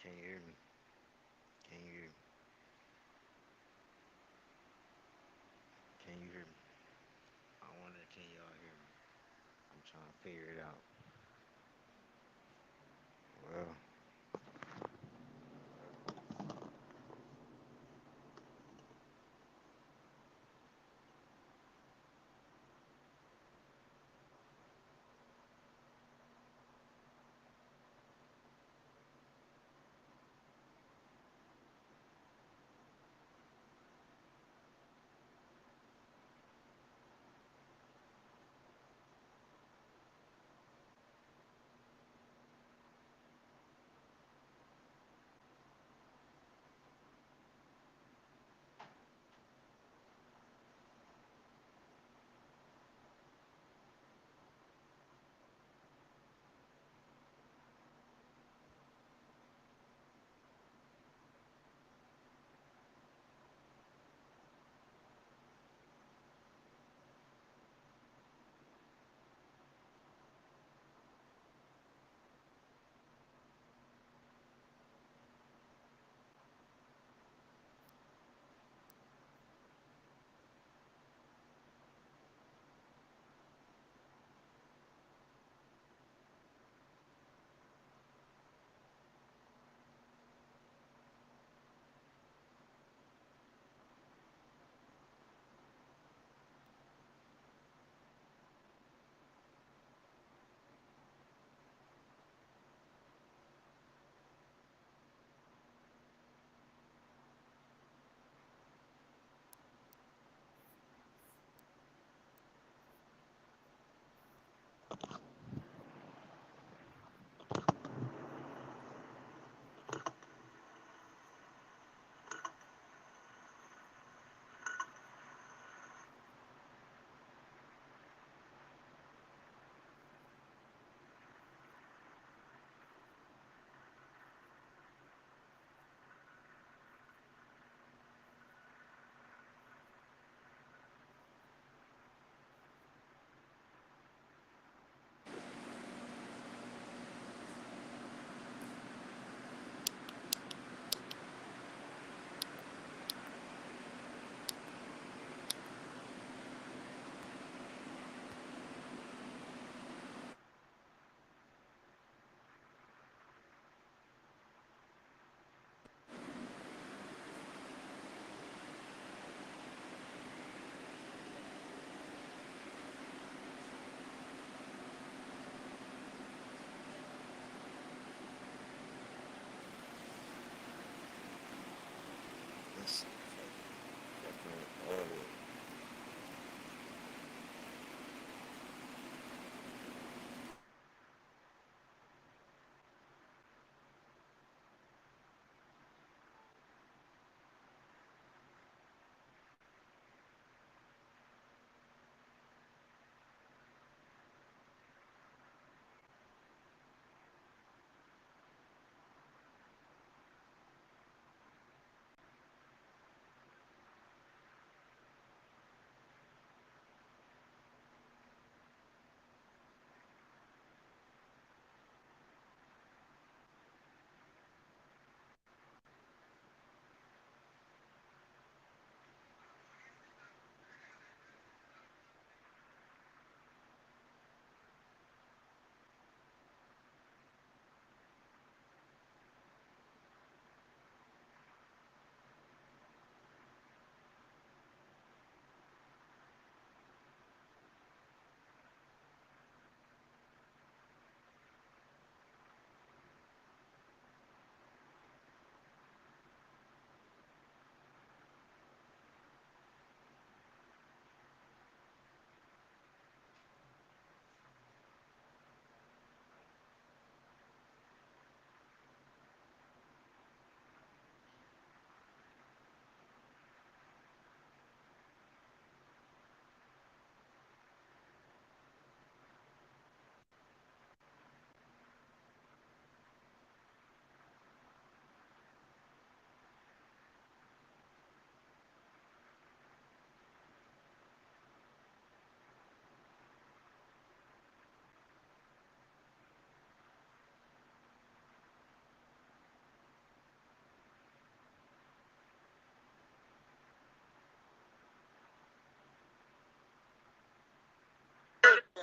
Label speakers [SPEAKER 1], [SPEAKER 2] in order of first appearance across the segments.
[SPEAKER 1] Can you hear me? Can you hear me? Can you hear me? I wonder, can y'all hear me? I'm trying to figure it out. Well,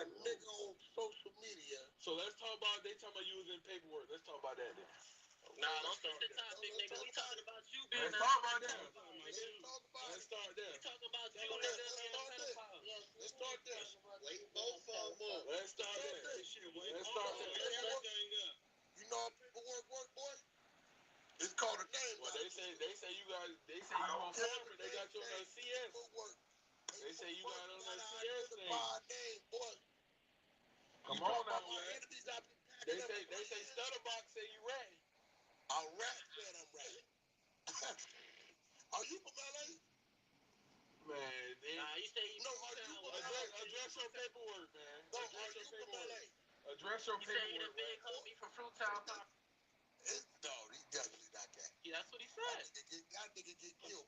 [SPEAKER 2] a nigga on social media. So let's talk about they talking about using paperwork. Let's talk about that then. Nah, don't switch the topic, nigga. We talking about you being. Let's talk about that. Let's start there. We talking about you, nigga. Let's start there. Wait both of them up. Let's start there. Let's start there. You know how paperwork work, boy? It's called a name. Well, they say you got you on camera. They got you on the CS. They say you got on that CS thing. Name, boy. Come on now, man. They say Stutterbox say you ready. A rat said I'm ready. Are you from LA? Man, nah, you say you no. Are you from LA? Address your paperwork, man. No, are you from LA? Address your paperwork. You say you the big homie from Fruitown Pop. No, he's definitely not that. Yeah, that's what he said. That nigga get killed.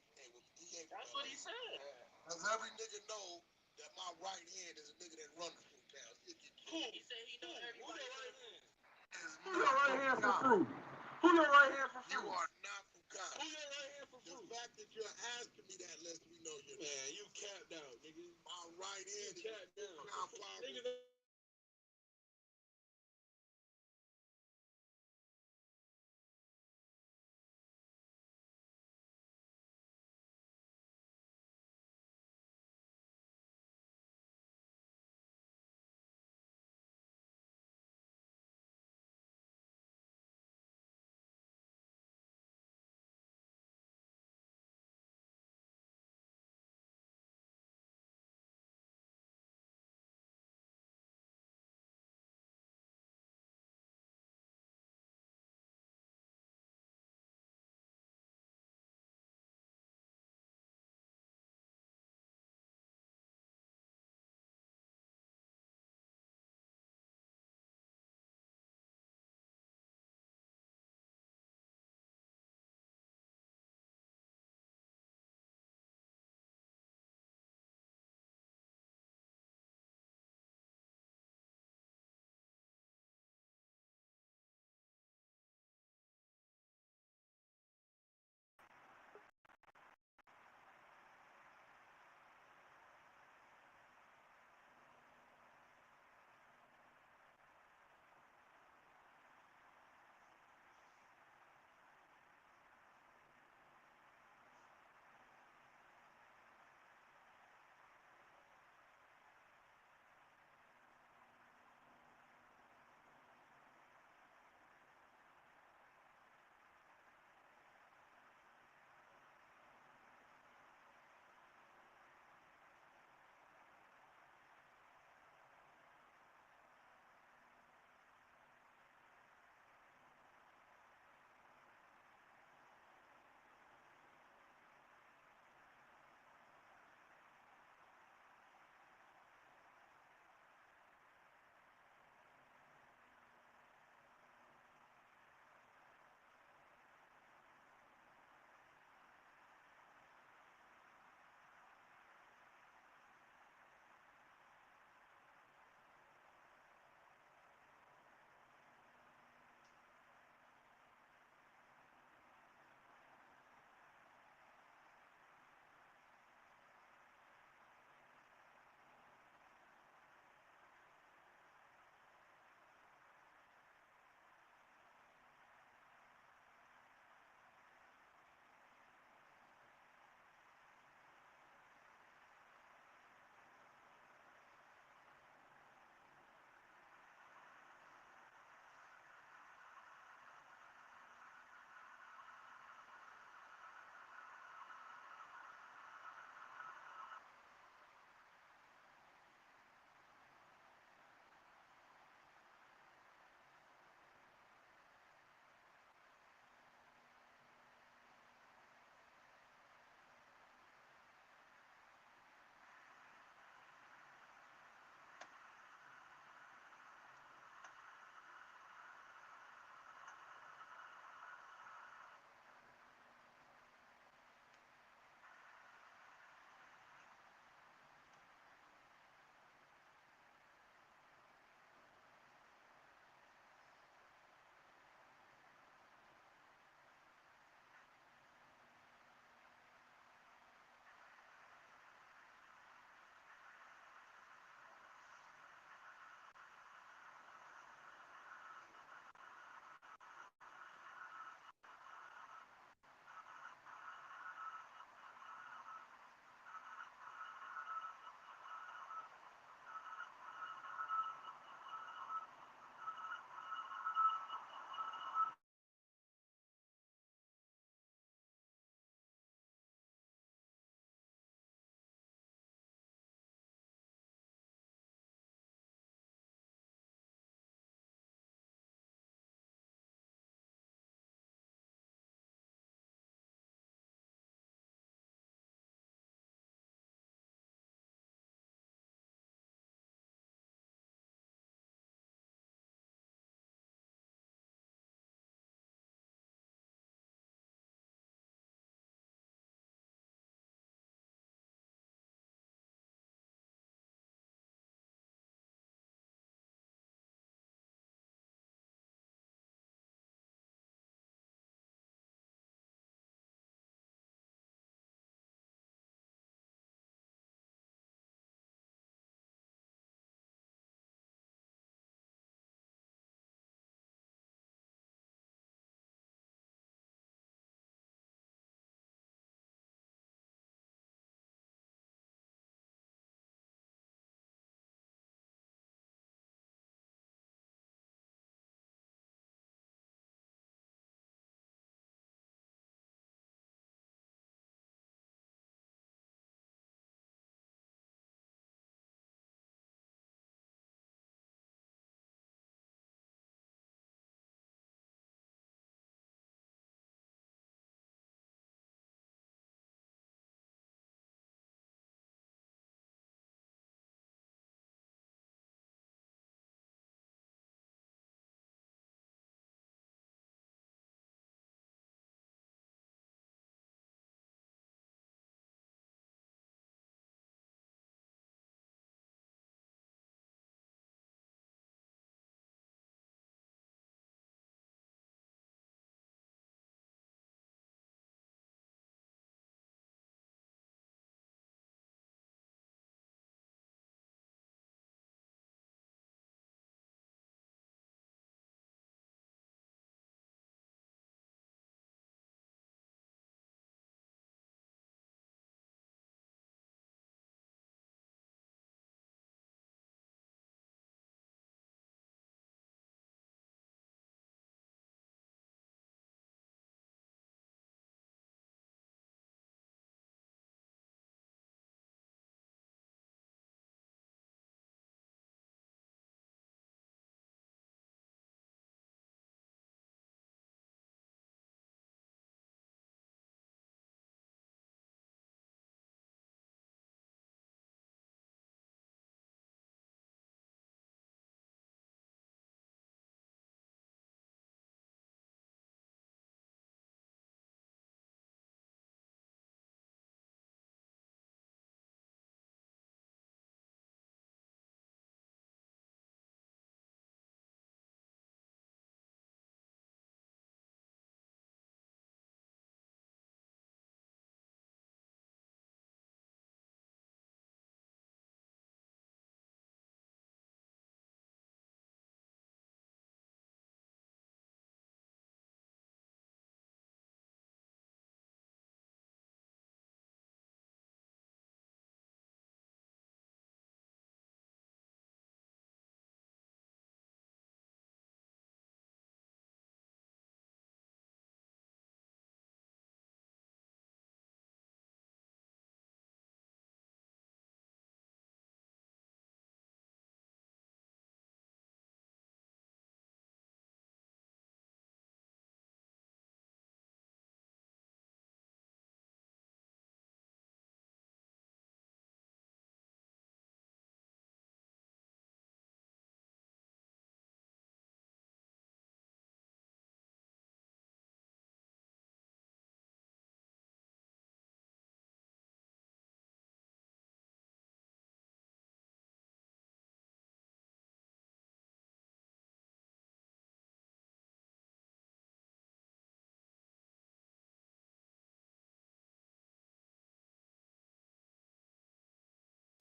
[SPEAKER 2] That's what he said. Because every nigga know that my right hand is a nigga that runs the Fruitown. He'll get killed. He said he know everybody. Who your right hand for fruit? Who your right hand for fruit? You are not from Compton. Who your right hand for fruit? The fact that you're asking me that lets me know you're man. You capped out, nigga. My right hand is capped down. Niggas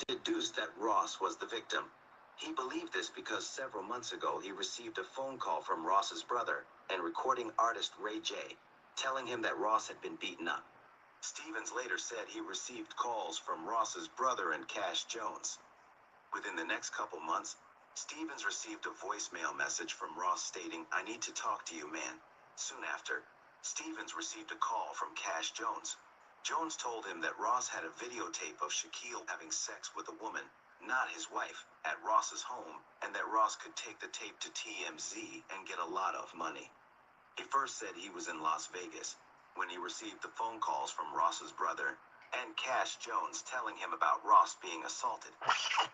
[SPEAKER 2] deduced that Ross was the victim. He believed this because several months ago he received a phone call from Ross's brother and recording artist Ray J, telling him that Ross had been beaten up. Stevens later said he received calls from Ross's brother and Cash Jones. Within the next couple months, Stevens received a voicemail message from Ross stating, "I need to talk to you, man." Soon after, Stevens received a call from Cash Jones. Jones told him that Ross had a videotape of Shaquille having sex with a woman, not his wife, at Ross's home, and that Ross could take the tape to TMZ and get a lot of money. He first said he was in Las Vegas when he received the phone calls from Ross's brother and Cash Jones telling him about Ross being assaulted.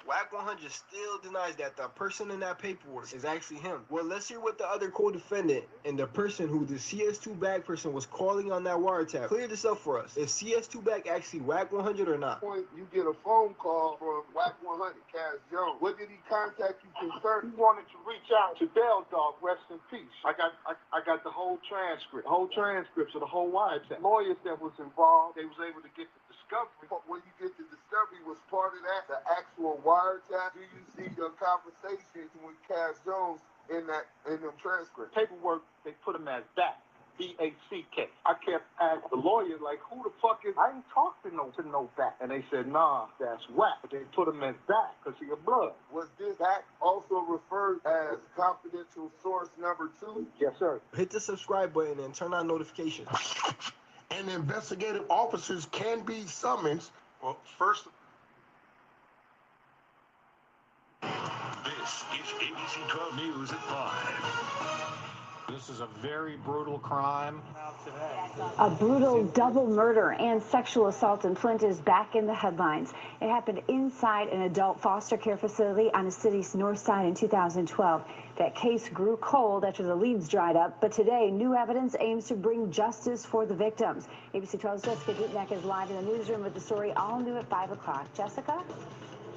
[SPEAKER 3] Whack 100 still denies that the person in that paperwork is actually him. Well, let's hear what the other co-defendant and the person who the CS2back person was calling on that wiretap clear this up for us. Is CS2back actually Whack 100 or not?
[SPEAKER 4] You get a phone call from Whack 100, Cash Jones. What did he contact you concerning? He wanted to reach out to Bell Dog, rest in peace. I got the whole transcripts of the whole wiretap. Lawyers that was involved, they was able to get the discovery. But when you get the discovery, was part of that the actual wiretap? Do you see the conversations with Cash Jones in them transcripts? Paperwork, they put him as back. B-A-C-K. I kept asking the lawyer, like, who the fuck is... I ain't talked to no back. And they said, nah, that's Whack. But they put him as back because he a blood. Was this back also referred as confidential source number 2? Yes, sir.
[SPEAKER 3] Hit the subscribe button and turn on notifications.
[SPEAKER 5] And investigative officers can be summoned.
[SPEAKER 6] Well, first...
[SPEAKER 7] This is ABC 12 News at 5.
[SPEAKER 8] This is a very brutal crime.
[SPEAKER 9] A brutal double murder and sexual assault in Flint is back in the headlines. It happened inside an adult foster care facility on the city's north side in 2012. That case grew cold after the leads dried up, but today new evidence aims to bring justice for the victims. ABC 12's Jessica Dutneck is live in the newsroom with the story all new at 5 o'clock. Jessica?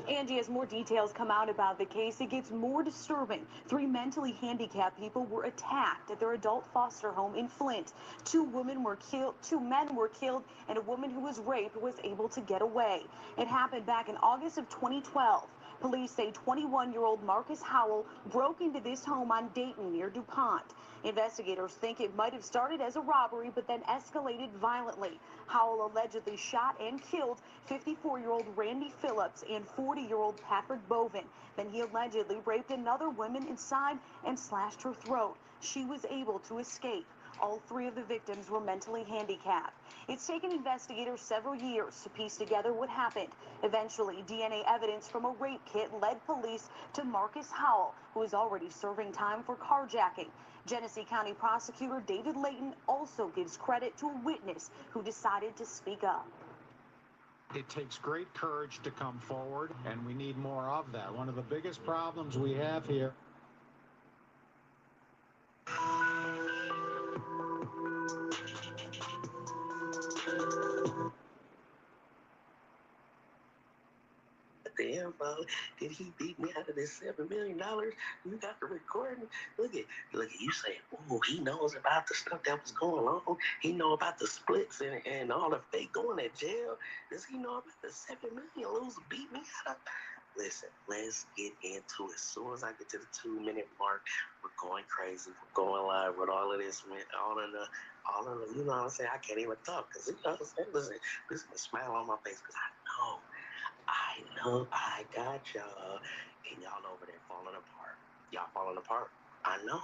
[SPEAKER 10] Angie, as more details come out about the case, it gets more disturbing. 3 mentally handicapped people were attacked at their adult foster home in Flint. 2 men were killed, and a woman who was raped was able to get away. It happened back in August of 2012. Police say 21-year-old Marcus Howell broke into this home on Dayton near DuPont. Investigators think it might have started as a robbery, but then escalated violently. Howell allegedly shot and killed 54-year-old Randy Phillips and 40-year-old Patrick Bovin. Then he allegedly raped another woman inside and slashed her throat. She was able to escape. All 3 of the victims were mentally handicapped. It's taken investigators several years to piece together what happened. Eventually, DNA evidence from a rape kit led police to Marcus Howell, who is already serving time for carjacking. Genesee County Prosecutor David Layton also gives credit to a witness who decided to speak up.
[SPEAKER 8] It takes great courage to come forward, and we need more of that. One of the biggest problems we have here.
[SPEAKER 2] Damn, bro, did he beat me out of this $7 million? You got the recording? Look at you saying, oh, he knows about the stuff that was going on. He know about the splits and all the fake going to jail. Does he know about the $7 million loser beat me out of? Listen, let's get into it. As soon as I get to the 2-minute mark, we're going crazy. We're going live with all of this, man. All in the, you know what I'm saying? I can't even talk because, you know what I'm saying? Listen, a smile on my face because I know I got y'all. And y'all over there falling apart. Y'all falling apart. I know.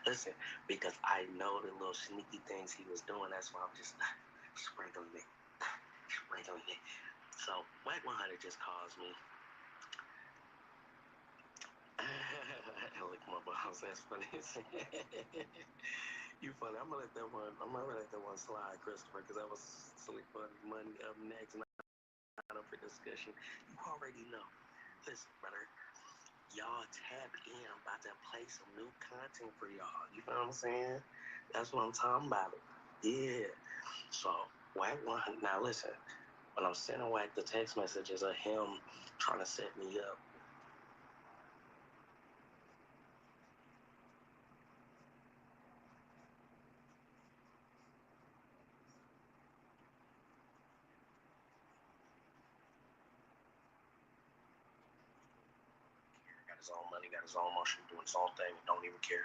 [SPEAKER 2] Listen, because I know the little sneaky things he was doing. That's why I'm just sprinkling it. So, Whack 100 just calls me. Look at my boss. That's funny. You funny. I'm gonna let that one slide, Christopher, because that was silly funny. Money up next. Up for discussion. You already know. Listen, brother, y'all tap in. I'm about to play some new content for y'all. You know what I'm saying? That's what I'm talking about. Yeah. So, Whack 100. Now listen, when I'm sending Whack the text messages of him trying to set me up, got his own money, got his own motion, doing his own thing, and don't even care.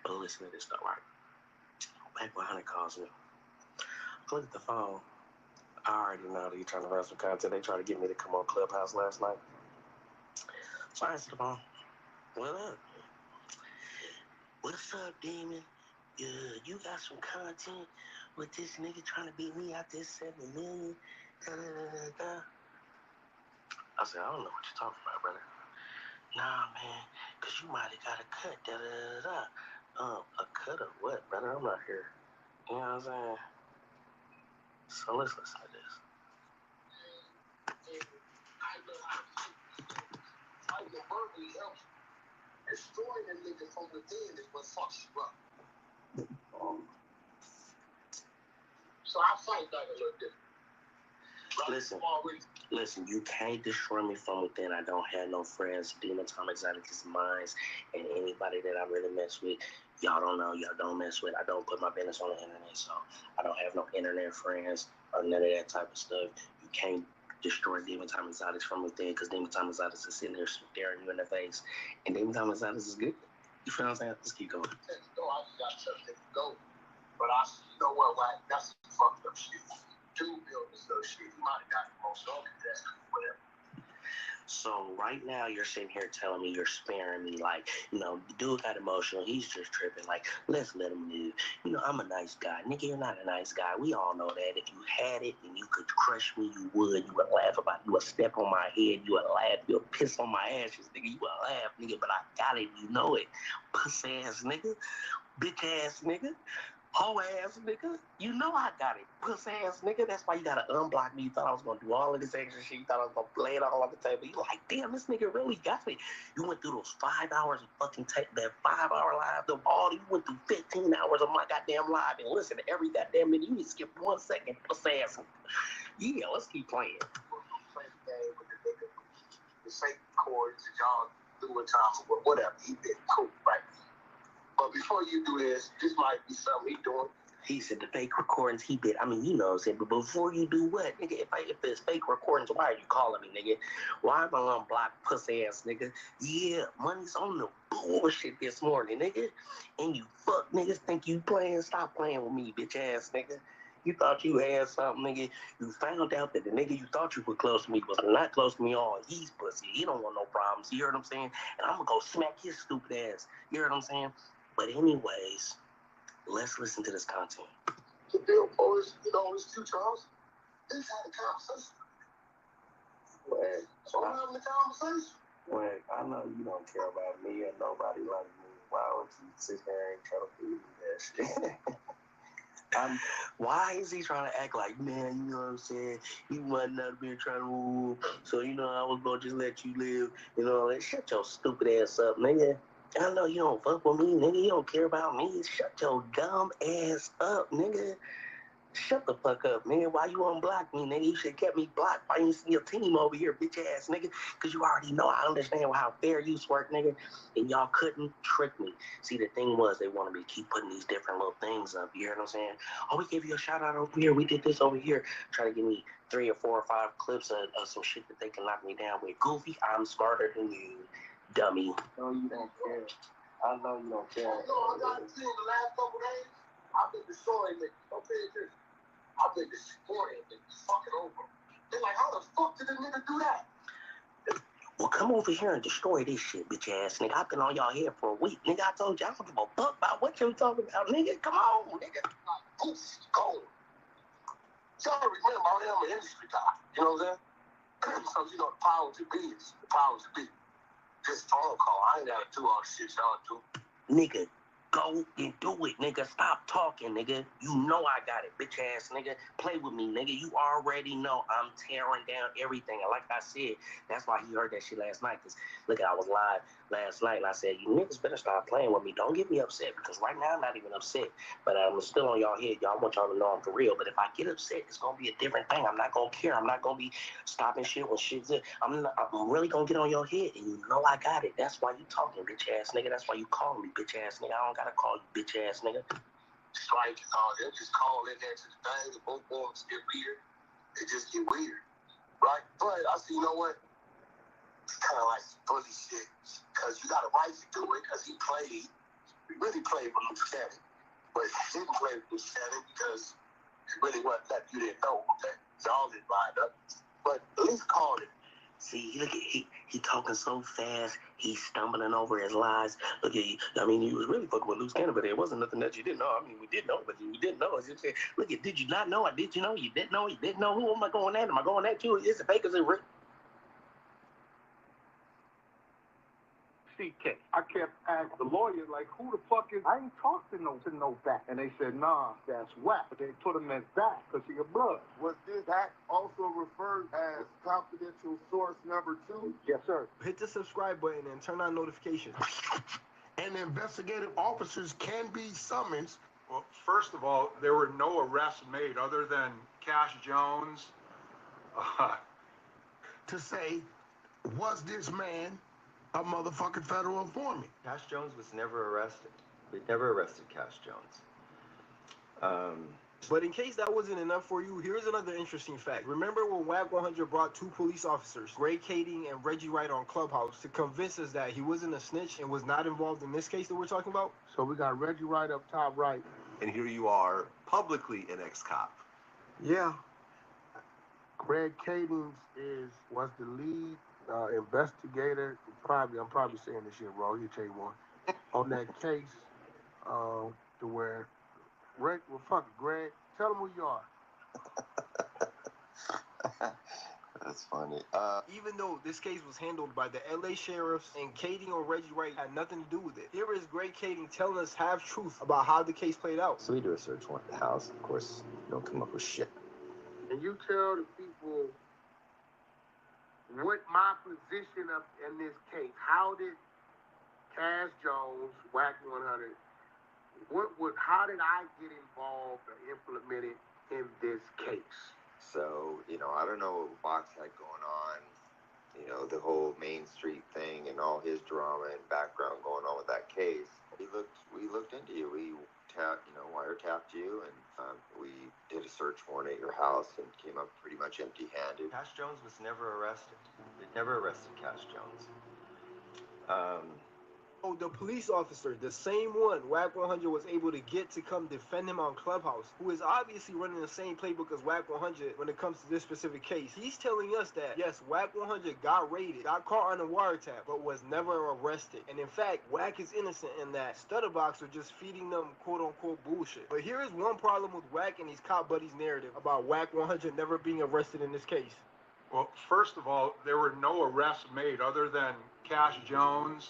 [SPEAKER 2] But listen to this though, right? Back when Honey calls me, I look at the phone. I already know that he's trying to run some content. They tried to get me to come on Clubhouse last night. So I answered the phone. What up? What's up, Demon? You got some content with this nigga trying to beat me out this 7 million? Da, da, da, da, da. I said, I don't know what you're talking about, brother. Nah, man, because you might have got a cut. Da, da, da, da. A cut of what, brother? I'm not here. You know what I'm saying? So let's listen to this.
[SPEAKER 5] Fighting verbally helps. Destroying a nigga from within is what fucks you up. So I fight back a little different.
[SPEAKER 2] Listen, you can't destroy me from within. I don't have no friends. Demon Tom Exotic's minds and anybody that I really mess with, y'all don't know, y'all don't mess with. I don't put my business on the internet, so I don't have no internet friends or none of that type of stuff. You can't destroy Demon Tom Exotics from within because Demon Tom Exotics is sitting there staring you in the face. And Demon Tom Exotics is good. You feel what I'm saying? Let's keep going.
[SPEAKER 5] I just got something to go. But you know what, Wack? That's some fucked up shit. Dude build this little shit. He might have got the most on it. That's whatever.
[SPEAKER 2] So right now you're sitting here telling me you're sparing me, like, you know, the dude got emotional, he's just tripping, like, let's let him live. You know, I'm a nice guy. Nigga, you're not a nice guy. We all know that. If you had it and you could crush me, you would. You would laugh about it. You would step on my head. You would laugh. You would piss on my ashes, nigga. You would laugh, nigga, but I got it. You know it. Pussy ass nigga. Bitch ass nigga. Hoe ass nigga, you know I got it. Puss ass nigga, that's why you gotta unblock me. You thought I was gonna do all of this extra shit. You thought I was gonna play it all on the table. You like, damn, this nigga really got it. You went through those 5 hours of fucking tape, that 5-hour live, you went through 15 hours of my goddamn live and listen to every goddamn minute. You need to skip 1 second, puss ass. Yeah, let's keep playing.
[SPEAKER 5] Play the game with the nigga, the fake chords that y'all do at times, or whatever. He been cool, right? But before you do this might be something he doing.
[SPEAKER 2] He said the fake recordings he did. I mean, you know what I'm saying, but before you do what, nigga? If there's fake recordings, why are you calling me, nigga? Why am I unblocked, pussy ass nigga? Yeah, money's on the bullshit this morning, nigga. And you fuck niggas think you playing? Stop playing with me, bitch ass nigga. You thought you had something, nigga. You found out that the nigga you thought you were close to me was not close to me at all. He's pussy. He don't want no problems. You heard what I'm saying? And I'm gonna go smack his stupid ass. You heard what I'm saying? But anyways, let's listen to this content.
[SPEAKER 5] The bill for his, his future house. He's had a conversation.
[SPEAKER 2] Well,
[SPEAKER 5] So I'm having a conversation.
[SPEAKER 2] Well, I know you don't care about me and nobody like me. Why would you sit there and try to feed me that shit? Why is he trying to act like, man, you know what I'm saying? You might not be trying to move, so, you know, I was going to just let you live. You know, shut your stupid ass up, nigga. I know you don't fuck with me, nigga. You don't care about me. Shut your dumb ass up, nigga. Shut the fuck up, nigga. Why you unblock me, nigga? You should have kept me blocked. Why you see your team over here, bitch ass nigga? Because you already know I understand how fair use work, nigga. And y'all couldn't trick me. See, the thing was, they wanted me to keep putting these different little things up. You hear what I'm saying? Oh, we gave you a shout out over here. We did this over here. Try to give me 3 or 4 or 5 clips of some shit that they can knock me down with. Goofy, I'm smarter than you, dummy.
[SPEAKER 5] No, you don't care. I know you don't care. I got to see the last couple days, I've been destroying niggas. Don't pay attention. I've been destroying niggas. Fucking over. They're like, how the fuck did a nigga do that?
[SPEAKER 2] Well, come over here and destroy this shit, bitch ass nigga. I've been on y'all head for a week, nigga. I told you I don't give a fuck about what you talking about, nigga. Come on, nigga.
[SPEAKER 5] Like, poof, gone. So I remember I am an industry guy. You know what I'm saying? So, the power to be is the power to be. Just phone call. I ain't got to do all the shit y'all do.
[SPEAKER 2] Nigga, go and do it, nigga. Stop talking, nigga. You know I got it, bitch ass nigga. Play with me, nigga. You already know I'm tearing down everything. And like I said, that's why he heard that shit last night. Because, look, I was live last night and I said, you niggas better stop playing with me. Don't get me upset because right now I'm not even upset. But I'm still on y'all head. Y'all want y'all to know I'm for real. But if I get upset, it's going to be a different thing. I'm not going to care. I'm not going to be stopping shit when shit's it. I'm really going to get on your head. And you know I got it. That's why you talking, bitch ass nigga. That's why you calling me, bitch ass nigga. I don't got to call you, bitch ass nigga.
[SPEAKER 5] It's like, they'll just call in there to the thing, the both forms get weird. It just get weird, right? But I see, you know what? It's kind of like bully shit, because you got a right to do it, because he really played with Loose Cannon. But he didn't play with Loose Cannon because it really wasn't that you didn't know that y'all didn't line up. But at least called it.
[SPEAKER 6] See, look at he talking so fast, he's stumbling over his lies. Look at I mean, he was really fucking with Loose Cannon, but there wasn't nothing that you didn't know. I mean, we did know, but we didn't know. It's just, look at, did you not know? I did you know? You didn't know? You didn't know? Who am I going at? Am I going at you? Is it Bakers and Rick?
[SPEAKER 4] CK. I kept asking the lawyer, like, who the fuck is, I ain't talked to no back. And they said, nah, that's Wack. But they put him as back because he a blood.
[SPEAKER 5] Was this back also referred as confidential source number 2?
[SPEAKER 4] Yes, sir.
[SPEAKER 3] Hit the subscribe button and turn on notifications.
[SPEAKER 11] And investigative officers can be summoned.
[SPEAKER 8] Well, first of all, there were no arrests made other than Cash Jones.
[SPEAKER 11] To say, was this man a motherfucking federal informant?
[SPEAKER 12] Cash Jones was never arrested. We never arrested Cash Jones.
[SPEAKER 3] But in case that wasn't enough for you, here's another interesting fact. Remember when WAC 100 brought 2 police officers, Greg Kading and Reggie Wright, on Clubhouse to convince us that he wasn't a snitch and was not involved in this case that we're talking about?
[SPEAKER 4] So we got Reggie Wright up top right.
[SPEAKER 13] And here you are, publicly an ex-cop.
[SPEAKER 4] Yeah. Greg Kading was the lead investigator. I'm probably saying this shit wrong. He'll tell you one. On that case, to where Greg, well, fuck it, Greg. Tell him who you are.
[SPEAKER 12] That's funny.
[SPEAKER 3] Even though this case was handled by the LA sheriffs and Kading or Reggie Wright had nothing to do with it, here is Greg Kading telling us half truth about how the case played out.
[SPEAKER 12] So we do a search warrant at the house. Of course, you don't come up with shit.
[SPEAKER 4] Can you tell the people what my position in this case? How did Cash Jones, WAC 100, how did I get involved or implemented in this case?
[SPEAKER 12] So, I don't know what Bach's had going on, the whole Main Street thing and all his drama and background going on with that case. We looked into you. We wiretapped you, and we did a search warrant at your house and came up pretty much empty-handed. Cash Jones was never arrested. We never arrested Cash Jones.
[SPEAKER 3] Oh, the police officer, the same one WAC 100 was able to get to come defend him on Clubhouse, who is obviously running the same playbook as WAC 100 when it comes to this specific case. He's telling us that, yes, WAC 100 got raided, got caught on a wiretap, but was never arrested. And in fact, WAC is innocent in that Stutterbox are just feeding them quote-unquote bullshit. But here is one problem with WAC and his cop buddies' narrative about WAC 100 never being arrested in this case.
[SPEAKER 8] Well, first of all, there were no arrests made other than Cash Jones.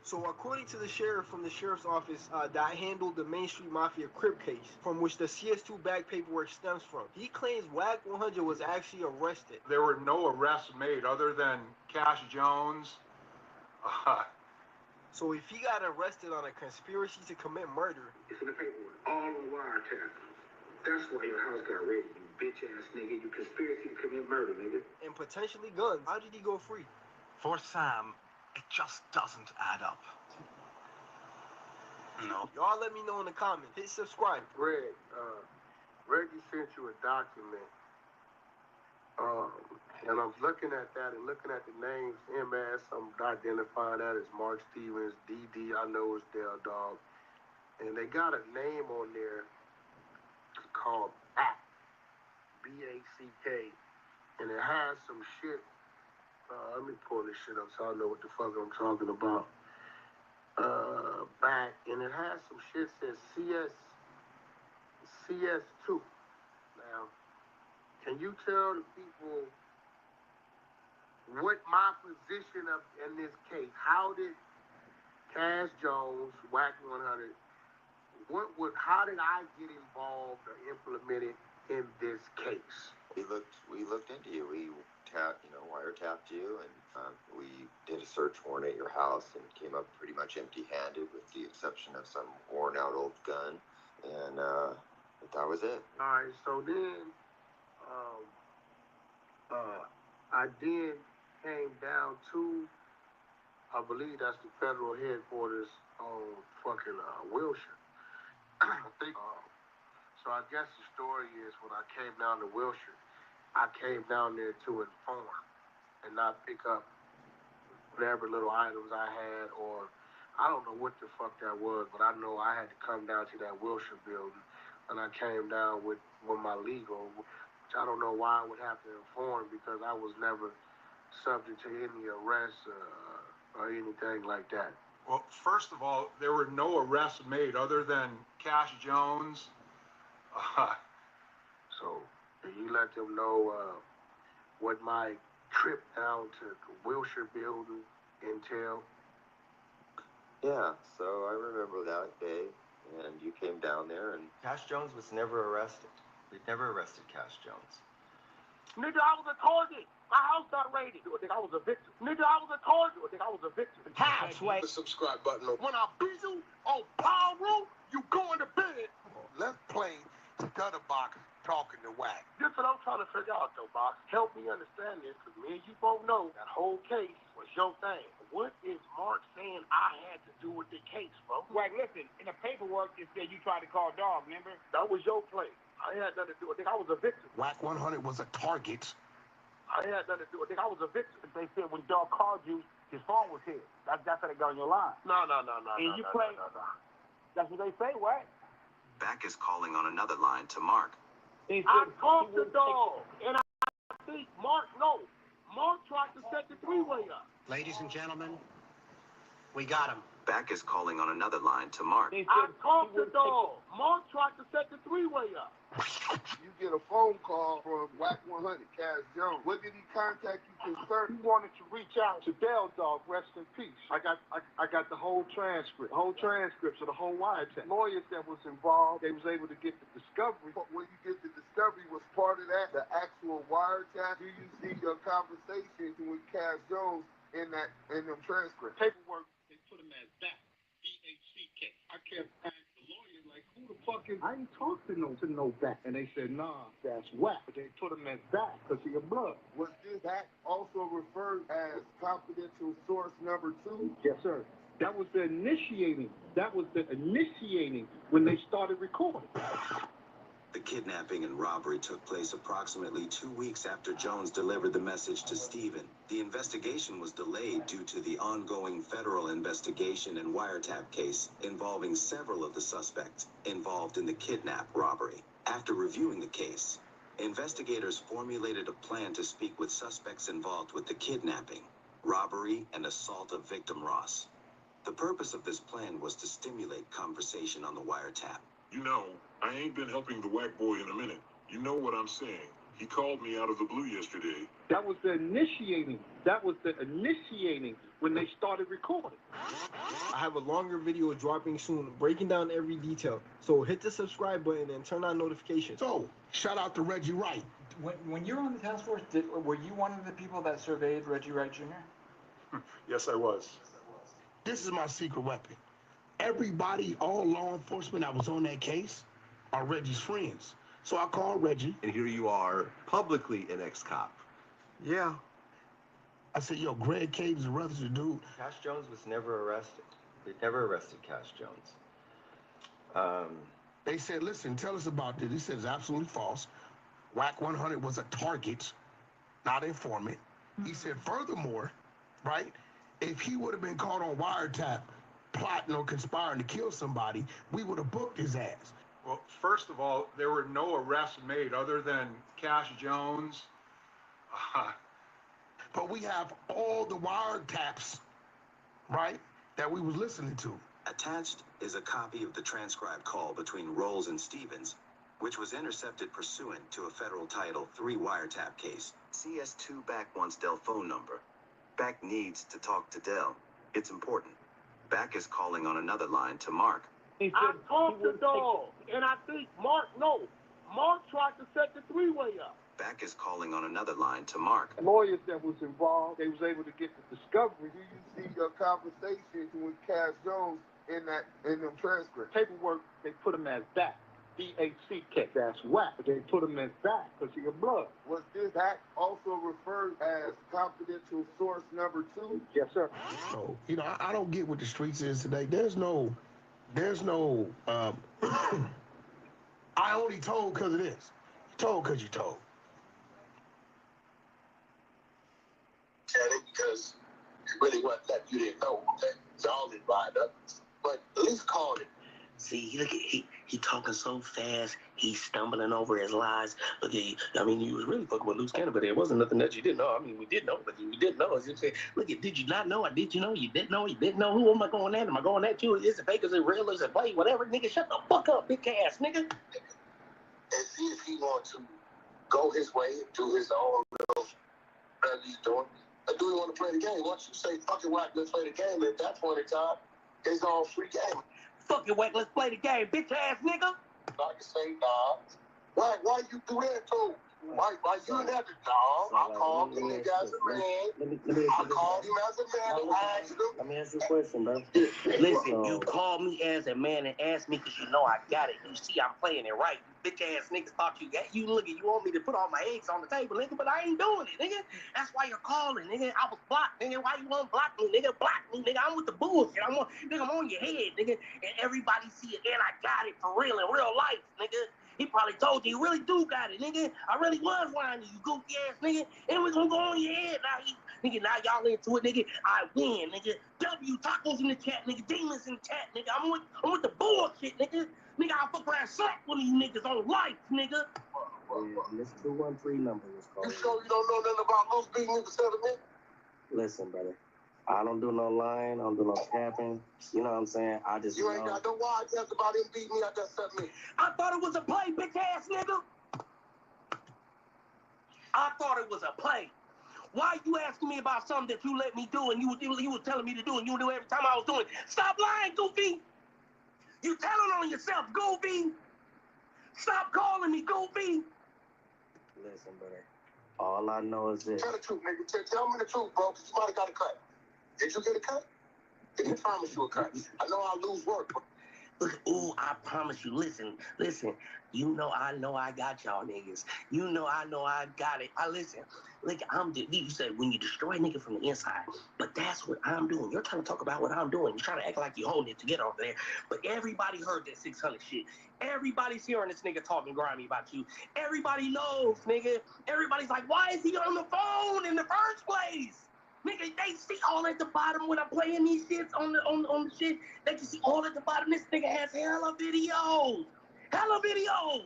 [SPEAKER 3] So according to the sheriff from the sheriff's office that handled the Main Street Mafia Crip case, from which the Cs2back paperwork stems from, he claims WAC 100 was actually arrested.
[SPEAKER 8] There were no arrests made other than Cash Jones.
[SPEAKER 3] So if he got arrested on a conspiracy to commit murder,
[SPEAKER 5] It's in the paperwork. All on wiretap. That's why your house got raided, you bitch ass nigga. You conspiracy to commit murder, nigga.
[SPEAKER 3] and potentially guns, how did he go free?
[SPEAKER 13] For Sam, it just doesn't add up. No.
[SPEAKER 3] Y'all let me know in the comments. Hit subscribe.
[SPEAKER 4] Greg, Reggie sent you a document. And I was looking at that and looking at the names, MS, I'm identifying that as Mark Stevens, DD, I know it's Dale Dog. And they got a name on there called BACK, B-A-C-K. And it has some shit. Let me pull this shit up so I know what the fuck I'm talking about. Back, and it has some shit that says CS2. Now, can you tell the people what my position in this case? How did Cash Jones, WAC 100, how did I get involved or implemented in this case?
[SPEAKER 12] We looked into you. We wiretapped you, and we did a search warrant at your house and came up pretty much empty-handed with the exception of some worn-out old gun, and that was it.
[SPEAKER 4] All right, so then I then came down to, I believe that's the federal headquarters on fucking Wilshire. I think. So I guess the story is when I came down to Wilshire,
[SPEAKER 11] I came down there to inform and not pick up whatever little items I had, or I don't know what the fuck that was, but I know I had to come down to that Wilshire building, and I came down with my legal, which I don't know why I would have to inform, because I was never subject to any arrests or anything like that.
[SPEAKER 8] Well, first of all, there were no arrests made other than Cash Jones.
[SPEAKER 11] So, did you let them know what my trip down to the Wilshire building entailed?
[SPEAKER 12] Yeah, so I remember that day, and you came down there, and Cash Jones was never arrested. We'd never arrested Cash Jones.
[SPEAKER 11] Nigga, I was a target. My house got raided. Nigga, I was a victim. Nigga, I was a target. Nigga, I was a victim.
[SPEAKER 3] Halfway.
[SPEAKER 11] The subscribe button. When I beat you on Power Room, you going to bed. Let's play Cs2back talking to Wack. This is what I'm trying to figure out, though, Box. Help me understand this, because me and you both know that whole case was your thing. What is Mark saying I had to do with the case, bro?
[SPEAKER 14] Wack, listen, in the paperwork, it said you tried to call Dog, remember?
[SPEAKER 11] That was your play. I had nothing to do with it. I was a victim.
[SPEAKER 7] Wack 100 was a target.
[SPEAKER 11] I had nothing to do with it. I was a victim.
[SPEAKER 14] They said when Dog called you, his phone was hid. That's how they got on your line.
[SPEAKER 11] No.
[SPEAKER 14] And you played. That's what they say, what?
[SPEAKER 15] Back is calling on another line to Mark.
[SPEAKER 11] I talked to Dog, and I think Mark tried to set the three-way up.
[SPEAKER 16] Ladies and gentlemen, we got him.
[SPEAKER 15] Back is calling on another line to Mark.
[SPEAKER 11] I talked to Dog. Mark tried to set the three-way up.
[SPEAKER 4] You get a phone call from Wack 100, Cash Jones. What did he contact you concerning? He wanted to reach out to Dell Dog, rest in peace. I got the whole transcripts of the whole wiretap. Lawyers that was involved, they was able to get the discovery. But when you get the discovery, was part of that the actual wiretap? Do you see your conversations with Cash Jones in them transcripts?
[SPEAKER 14] Paperwork, they put him as back. B-A-C-K. I kept asking the lawyer, like, who the fuck is... I ain't talked to no back. And they said, nah, that's Wack. But they put him as back because he a blood.
[SPEAKER 4] Was this act also referred as confidential source number 2?
[SPEAKER 14] Yes, sir. That was the initiating. When they started recording.
[SPEAKER 15] The kidnapping and robbery took place approximately 2 weeks after Jones delivered the message to Stephen. The investigation was delayed due to the ongoing federal investigation and wiretap case involving several of the suspects involved in the kidnap robbery. After reviewing the case, investigators formulated a plan to speak with suspects involved with the kidnapping, robbery, and assault of victim Ross. The purpose of this plan was to stimulate conversation on the wiretap.
[SPEAKER 17] You know, I ain't been helping the Wack boy in a minute. You know what I'm saying. He called me out of the blue yesterday.
[SPEAKER 14] That was the initiating. When they started recording.
[SPEAKER 3] I have a longer video dropping soon, breaking down every detail. So hit the subscribe button and turn on notifications.
[SPEAKER 11] So, shout out to Reggie Wright.
[SPEAKER 18] When you were on the task force, were you one of the people that surveyed Reggie Wright Jr.?
[SPEAKER 17] Yes, I was.
[SPEAKER 11] This is my secret weapon. Everybody, all law enforcement that was on that case are Reggie's friends. So I called Reggie.
[SPEAKER 19] And here you are, publicly an ex-cop.
[SPEAKER 11] Yeah. I said, yo, Greg Cade's a registered dude.
[SPEAKER 12] Cash Jones was never arrested. We'd never arrested Cash Jones.
[SPEAKER 11] They said, listen, tell us about this. He said it's absolutely false. Wack 100 was a target, not informant. He said, furthermore, right, if he would have been caught on wiretap, plotting or conspiring to kill somebody, we would have booked his ass.
[SPEAKER 8] Well, first of all, there were no arrests made other than Cash Jones.
[SPEAKER 11] But we have all the wiretaps, right, that we was listening to.
[SPEAKER 15] Attached is a copy of the transcribed call between Rolls and Stevens, which was intercepted pursuant to a federal Title III wiretap case. Cs2back wants Dell's phone number. Back needs to talk to Dell. It's important. Back is calling on another line to Mark.
[SPEAKER 11] I talked to Dog, and I think Mark tried to set the three-way up.
[SPEAKER 15] Back is calling on another line to Mark.
[SPEAKER 4] Lawyers that was involved, they was able to get the discovery. Do you see your conversations with Cash Jones in them transcripts?
[SPEAKER 14] Paperwork, they put him as back. B-A-C-K. That's Wack. They put him as back because he a blood.
[SPEAKER 4] Was this act also referred as confidential source number 2?
[SPEAKER 14] Yes, sir.
[SPEAKER 11] So, you know, I don't get what the streets is today. There's no, I only told because of this. You told because you told.
[SPEAKER 5] because it really wasn't that you didn't know that y'all didn't line up. But at least call it.
[SPEAKER 6] See, look at he talking so fast, he's stumbling over his lies. Look at I mean, you was really fucking with loose cannon, but there wasn't nothing that you didn't know. I mean, we did know, but we didn't know. As you say, look at, did you not know? Or did you know? You didn't know. You didn't know. Who am I going at? Am I going at you? Is it fake? Is it real? Is it play? Whatever, nigga. Shut the fuck up, big ass nigga.
[SPEAKER 5] And see if he wants to go his way and do his own little whatever he's doing. Or do he want to play the game? Once you say fucking whack, let's play the game. At that point in time, it's all free game.
[SPEAKER 6] Fucking whack, let's play the game, bitch ass nigga.
[SPEAKER 5] I can say, nah. Why you do that too? Why you never, dog? I called the nigga as a man. I called him as a man and asked him.
[SPEAKER 6] Let me ask you a question, bro. Listen, you called me as a man and asked me because you know I got it. You see I'm playing it right. You bitch ass niggas thought you got you look at you want me to put all my eggs on the table, nigga, but I ain't doing it, nigga. That's why you're calling, nigga. I was blocked, nigga. Why you won't block me, nigga? Block me, nigga. I'm with the bullshit. I'm on your head, nigga. And everybody see it, and I got it for real in real life, nigga. He probably told you, you really do got it, nigga. I really was lying to you, goofy ass nigga. And we're gonna go on your head. Now y'all into it, nigga. I win, nigga. W tacos in the chat, nigga. Demons in the chat, nigga. I'm with the bullshit, nigga. Nigga, I'll fuck around slap one of you niggas on life, nigga. This 213 number was called.
[SPEAKER 5] You sure you don't know nothing about loose beating niggas 7 minutes?
[SPEAKER 6] Listen, brother. I don't do no lying. I don't do no capping. You know what I'm saying? I just
[SPEAKER 5] You ain't got no wild test about him beating me. I just said me.
[SPEAKER 6] I thought it was a play, bitch ass nigga. I thought it was a play. Why you asking me about something that you let me do and you was telling me to do and you do every time I was doing it? Stop lying, Goofy. You telling on yourself, Goofy. Stop calling me, Goofy. Listen, brother. All I know is this.
[SPEAKER 5] Tell the truth, nigga. Tell me the truth, bro, because you might have got a cut. Did you get a cut? Did he promise you a cut? I know I'll lose work, but...
[SPEAKER 6] Look, ooh, I promise you. Listen. You know I got y'all niggas. You know I got it. Listen. Look, you said when you destroy a nigga from the inside, but that's what I'm doing. You're trying to talk about what I'm doing. You're trying to act like you own it to get over there. But everybody heard that 600 shit. Everybody's hearing this nigga talking grimy about you. Everybody knows, nigga. Everybody's like, why is he on the phone in the first place? Nigga, they see all at the bottom when I'm playing these shits on the shit. They can see all at the bottom. This nigga has hella videos. Hella videos.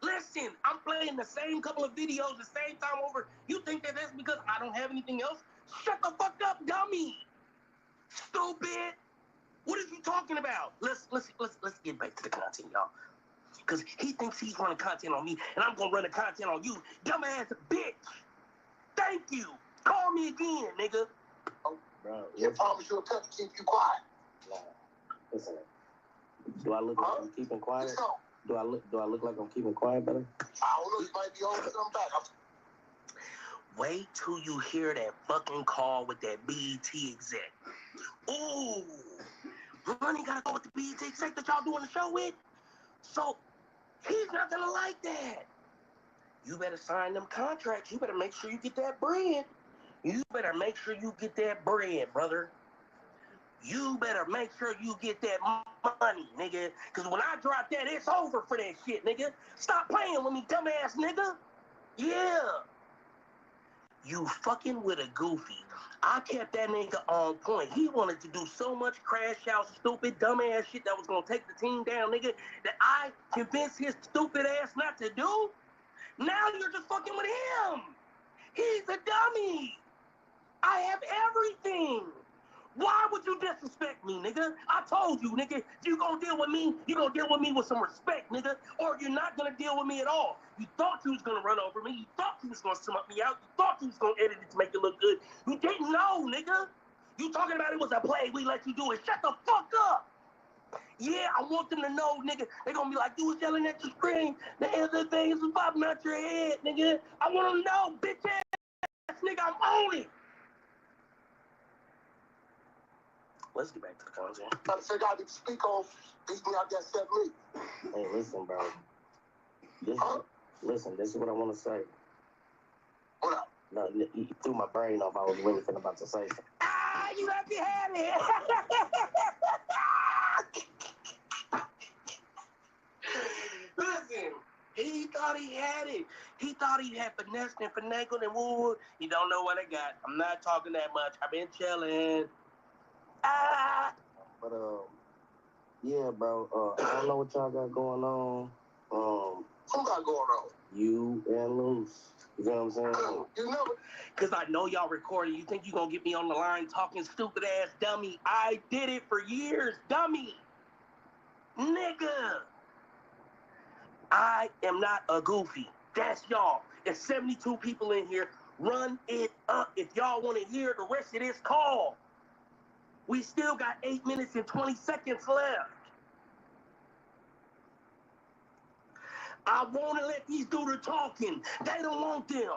[SPEAKER 6] Listen, I'm playing the same couple of videos the same time over. You think that that's because I don't have anything else? Shut the fuck up, dummy. Stupid. What are you talking about? Let's get back to the content, y'all. Because he thinks he's running content on me, and I'm going to run the content on you. Dumbass bitch. Thank you. Call me again, nigga.
[SPEAKER 5] Oh, bro. You promise you'll cut to keep you quiet.
[SPEAKER 6] Nah. Listen. Do I look like I'm keeping quiet? Do I look like I'm keeping quiet, brother?
[SPEAKER 5] I don't know. You might be holding something back.
[SPEAKER 6] Wait till you hear that fucking call with that BET exec. Ooh. Honey gotta go with the BET exec that y'all doing the show with. So, he's not gonna like that. You better sign them contracts. You better make sure you get that bread. You better make sure you get that bread, brother. You better make sure you get that money, nigga. Because when I drop that, it's over for that shit, nigga. Stop playing with me, dumbass nigga. Yeah. You fucking with a Goofy. I kept that nigga on point. He wanted to do so much crash out, stupid, dumbass shit that was going to take the team down, nigga, that I convinced his stupid ass not to do. Now you're just fucking with him. He's a dummy. I have everything. Why would you disrespect me, nigga? I told you, nigga, you gonna deal with me, you gonna deal with me with some respect, nigga, or you're not gonna deal with me at all. You thought you was gonna run over me. You thought you was gonna sum up me out. You thought you was gonna edit it to make it look good. You didn't know, nigga. You talking about it was a play, we let you do it. Shut the fuck up. Yeah, I want them to know, nigga. They gonna be like, you was yelling at the screen. The other things was popping out your head, nigga. I want them to know, bitch ass nigga, I'm on it. Let's get back to the content.
[SPEAKER 5] Trying to figure out if you speak on beat me out that 7 weeks.
[SPEAKER 6] Hey, listen, bro. This is what I want to say.
[SPEAKER 5] What up?
[SPEAKER 6] No, you threw my brain off. I was really about to say something. Ah, you left me had it.
[SPEAKER 5] Listen,
[SPEAKER 6] He thought he had it. He thought he had finessed and finagled and woo. You don't know what I got. I'm not talking that much. I've been chilling. Ah!
[SPEAKER 11] But yeah, bro. I don't know what y'all got going on.
[SPEAKER 5] Who got going on?
[SPEAKER 11] You and Loose. You know what I'm saying?
[SPEAKER 5] You never.
[SPEAKER 6] Because I know y'all recording. You think you going to get me on the line talking stupid ass dummy? I did it for years, dummy. Nigga. I am not a goofy. That's y'all. There's 72 people in here. Run it up. If y'all want to hear the rest of this call. We still got 8 minutes and 20 seconds left. I want to let these do the talking. They don't want them.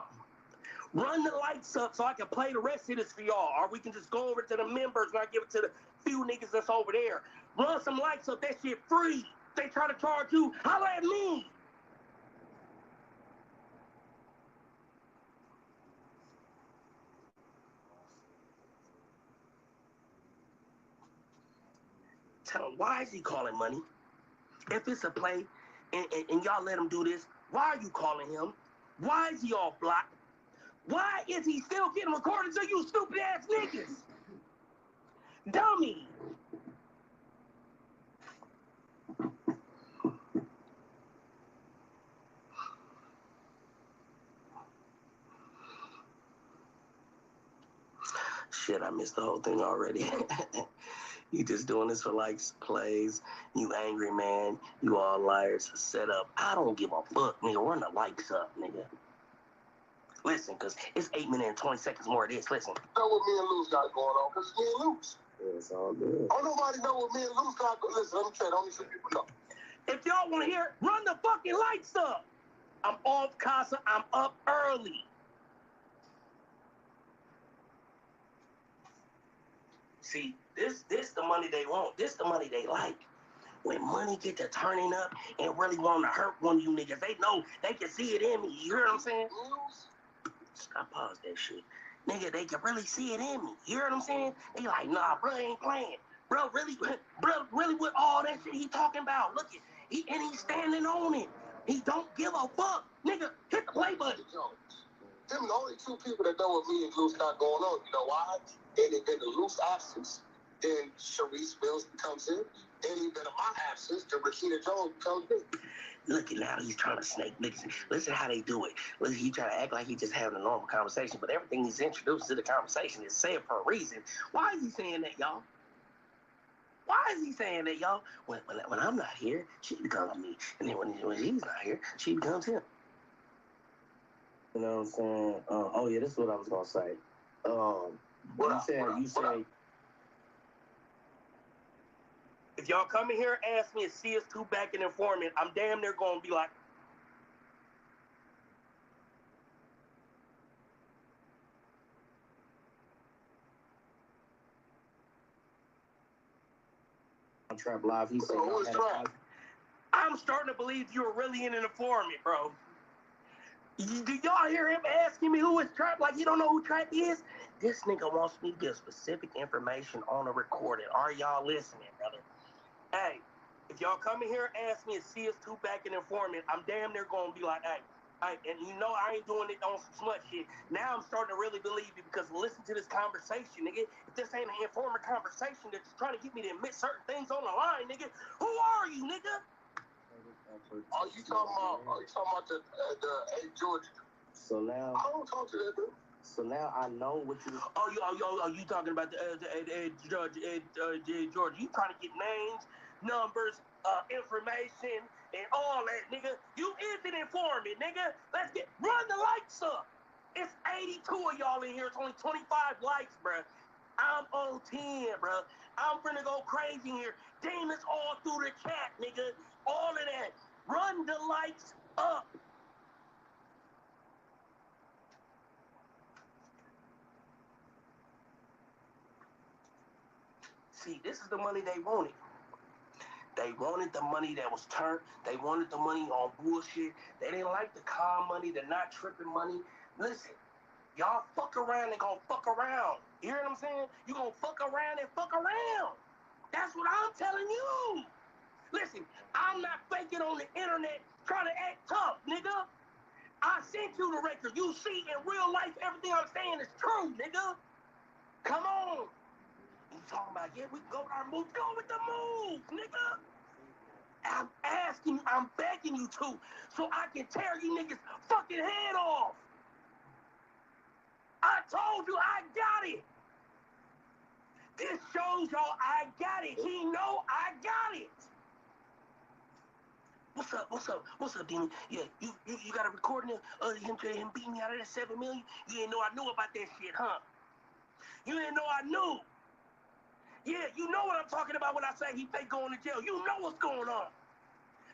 [SPEAKER 6] Run the lights up so I can play the rest of this for y'all. Or we can just go over to the members and I give it to the few niggas that's over there. Run some lights up. That shit free. They try to charge you. Holla at me. Tell him, why is he calling money? If it's a play and y'all let him do this, why are you calling him? Why is he off block? Why is he still getting recorded to you stupid ass niggas? Dummy. Shit, I missed the whole thing already. You just doing this for likes, plays. You angry, man. You all liars. Set up. I don't give a fuck, nigga. Run the likes up, nigga. Listen, because it's 8 minutes and 20 seconds more of this. Listen.
[SPEAKER 5] Know what me and Luz got going on, because me and Luz.
[SPEAKER 11] Yeah, it's all good.
[SPEAKER 5] Don't nobody know what me and Luz got going on. Listen, let me tell you, only some people know.
[SPEAKER 6] If y'all want to hear it, run the fucking lights up. I'm off casa. I'm up early. See, this the money they want. This the money they like. When money get to turning up and really want to hurt one of you niggas, they know they can see it in me. You hear what I'm saying? Stop, pause that shit. Nigga, they can really see it in me. You hear what I'm saying? They like, nah, bro ain't playing. Bro, really with all that shit he talking about. Look at, he's standing on it. He don't give a fuck. Nigga, hit the play button.
[SPEAKER 5] Them the only two people that know what me and Luz got going on. You know why? In the Luz absence, then Sharice Mills comes in. And even in my absence, then Rashida Jones comes in.
[SPEAKER 6] Look at now, he's trying to snake niggas. Listen how they do it. Listen, he trying to act like he just having a normal conversation, but everything he's introduced to the conversation is said for a reason. Why is he saying that, y'all? Why is he saying that, y'all? When I'm not here, she becomes me. And then when he's not here, she becomes him.
[SPEAKER 11] You know what I'm saying? Oh yeah, this is what I was gonna say. You said.
[SPEAKER 6] If y'all come in here and ask me a Cs2back and informant, I'm damn near gonna be like,
[SPEAKER 11] on Trap Live, he said,
[SPEAKER 6] I'm starting to believe you're really an informant, bro. Do y'all hear him asking me who is Trap like he don't know who Trap is? This nigga wants me to give specific information on a recording. Are y'all listening, brother? Hey, if y'all come in here and ask me a Cs2back and informant, I'm damn near gonna be like, hey, and you know I ain't doing it on some smut shit. Now I'm starting to really believe you because listen to this conversation, nigga. If this ain't an informant conversation that's trying to get me to admit certain things on the line, nigga, who are you, nigga?
[SPEAKER 5] Are you talking about the George?
[SPEAKER 11] So now
[SPEAKER 5] I don't talk to that dude.
[SPEAKER 11] So now I know what you.
[SPEAKER 6] You talking about George? You trying to get names, numbers, information, and all that, nigga? You is an informant, nigga. Run the lights up. It's 82 of y'all in here. It's only 25 likes, bruh. I'm on 10, bruh. I'm finna go crazy here. Demons all through the chat, nigga. All of that. Run the lights up. See, this is the money they wanted. They wanted the money that was turned. They wanted the money on bullshit. They didn't like the calm money, the not tripping money. Listen, y'all fuck around and gonna fuck around. You hear what I'm saying? You gonna fuck around and fuck around. That's what I'm telling you. Listen, I'm not faking on the internet trying to act tough, nigga. I sent you the record. You see in real life everything I'm saying is true, nigga. Come on. You talking about, yeah, we can go with our move. Go with the move, nigga. I'm asking you, I'm begging you to, so I can tear you niggas fucking head off. I told you I got it. This shows y'all I got it. He know I got it. What's up? What's up? What's up, Demon? Yeah, you got a recording of him beating me out of that $7 million? You didn't know I knew about that shit, huh? You didn't know I knew. Yeah, you know what I'm talking about when I say he fake going to jail. You know what's going on.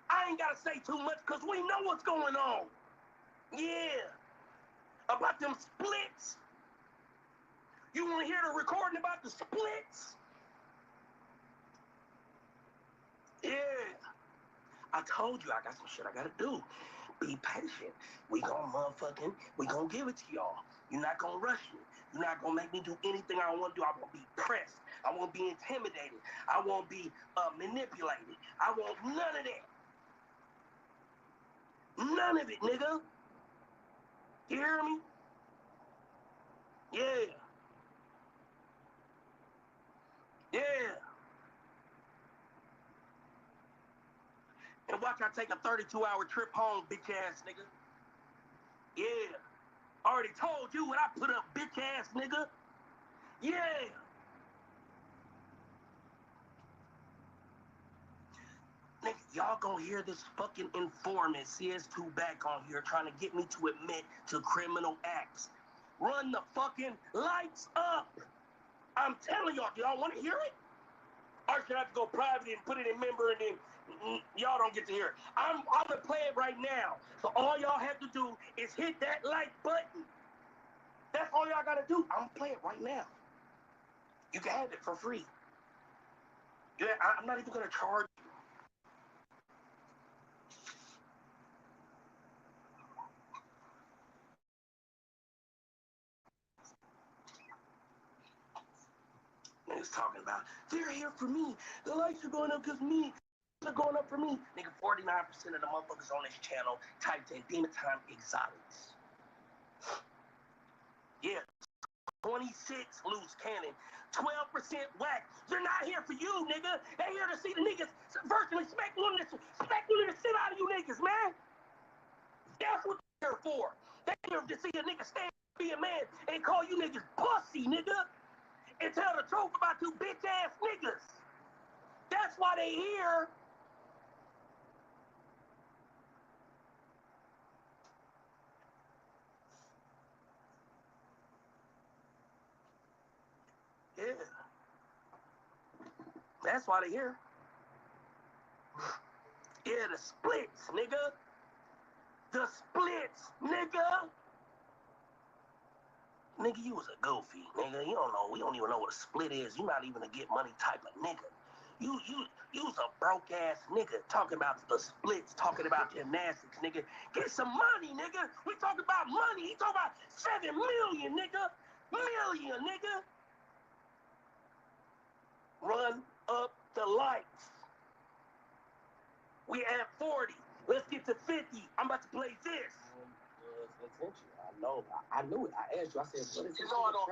[SPEAKER 6] I ain't got to say too much because we know what's going on. Yeah. About them splits. You want to hear the recording about the splits? Yeah. I told you I got some shit I got to do. Be patient. We gonna give it to y'all. You're not gonna rush me. You're not gonna make me do anything I want to do. I won't be pressed. I won't be intimidated. I won't be manipulated. I want none of that. None of it, nigga. You hear me? Yeah. Yeah. And watch I take a 32-hour trip home, bitch ass nigga. Yeah. Already told you what I put up, bitch ass nigga. Yeah. Nigga, y'all gonna hear this fucking informant Cs2back on here trying to get me to admit to criminal acts. Run the fucking lights up. I'm telling y'all, do y'all want to hear it? Or should I have to go private and put it in member and then y'all don't get to hear it? I'm gonna play it right now. So all y'all have to do is hit that like button. That's all y'all gotta do. I'm gonna play it right now. You can have it for free. Yeah, I'm not even gonna charge you. Niggas talking about, they're here for me. The lights are going up because me. Are going up for me. Nigga, 49% of the motherfuckers on this channel typed in Demon Time Exotics. Yeah. 26 loose cannon. 12% whack. They're not here for you, nigga. They here to see the niggas virtually speculating the shit out of you niggas, man. That's what they're here for. They here to see a nigga stand be a man and call you niggas pussy, nigga. And tell the truth about you bitch ass niggas. That's why they here. Yeah. That's why they here. Yeah, the splits, nigga. The splits, nigga. Nigga, you was a goofy, nigga. You don't know. We don't even know what a split is. You not even a get money type of nigga. You was a broke ass nigga talking about the splits, talking about gymnastics, nigga. Get some money, nigga. We talking about money. He talking about 7 million, nigga. Million, nigga. Run up the lights. We at 40. Let's get to 50. I'm about to play this. I knew it. I asked you. I said, what is this?
[SPEAKER 5] You know I don't.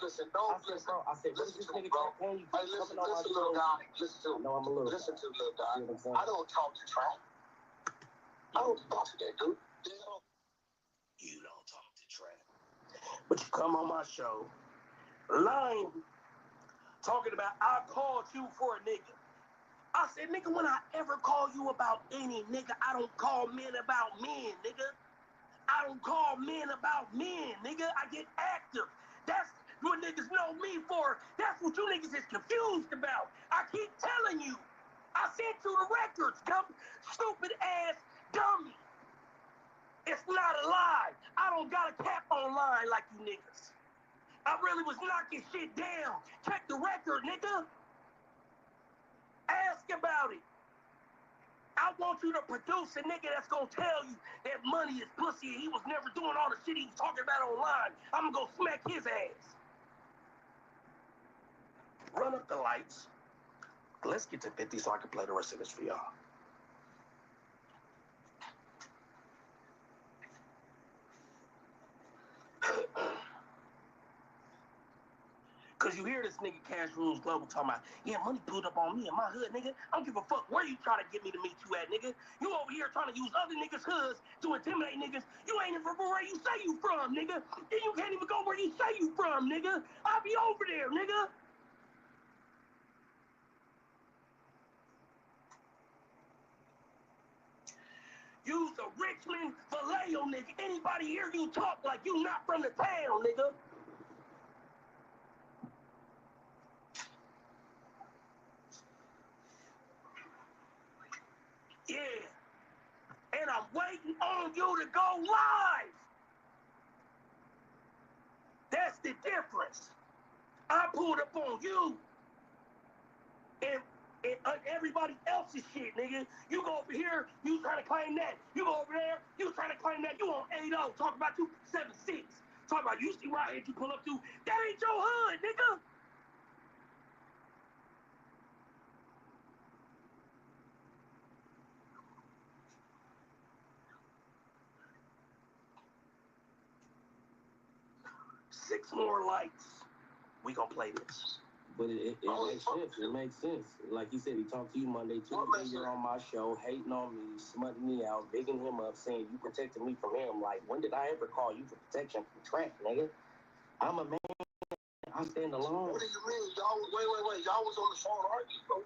[SPEAKER 5] Listen. Don't listen.
[SPEAKER 6] I said, what is this nigga
[SPEAKER 5] bro.
[SPEAKER 6] campaign?
[SPEAKER 5] Hey, listen, little guy. Listen to little guy. I don't talk to Trap. I don't talk to that dude.
[SPEAKER 6] You don't talk to Trap. But you come on my show, lying, talking about I called you for a nigga. I said, nigga, when I ever call you about any nigga, I don't call men about men, nigga. I don't call men about men, nigga. I get active. That's what niggas know me for. That's what you niggas is confused about. I keep telling you. I sent you the records, dumb, stupid ass dummy. It's not a lie. I don't got a cap online like you niggas. I really was knocking shit down. Check the record, nigga. Ask about it. I want you to produce a nigga that's gonna tell you that money is pussy and he was never doing all the shit he was talking about online. I'm gonna go smack his ass. Run up the lights. Let's get to 50 so I can play the rest of this for y'all. Cause you hear this nigga Cash Rules Global talking about, yeah, money pulled up on me in my hood, nigga. I don't give a fuck where you trying to get me to meet you at, nigga. You over here trying to use other niggas' hoods to intimidate niggas. You ain't even from where you say you from, nigga. Then you can't even go where you say you from, nigga. I'll be over there, nigga. You's a Richmond Vallejo, nigga. Anybody hear you talk like you not from the town, nigga? Yeah. And I'm waiting on you to go live. That's the difference. I pulled up on you and everybody else's shit, nigga. You go over here, you trying to claim that. You go over there, you trying to claim that. You on 8-0, talk about you 7-6. Talk about you see where I had you pull up to. That ain't your hood, nigga. Six more lights. We gonna play this.
[SPEAKER 15] But it makes sense. It makes sense. Like he said, he talked to you Monday, Tuesday, you're on my show, hating on me, smutting me out, bigging him up, saying you protected me from him. Like, when did I ever call you for protection from Trent, nigga? I'm a man. I stand alone.
[SPEAKER 5] What do you mean? Y'all, wait. Y'all was on the phone arguing, bro.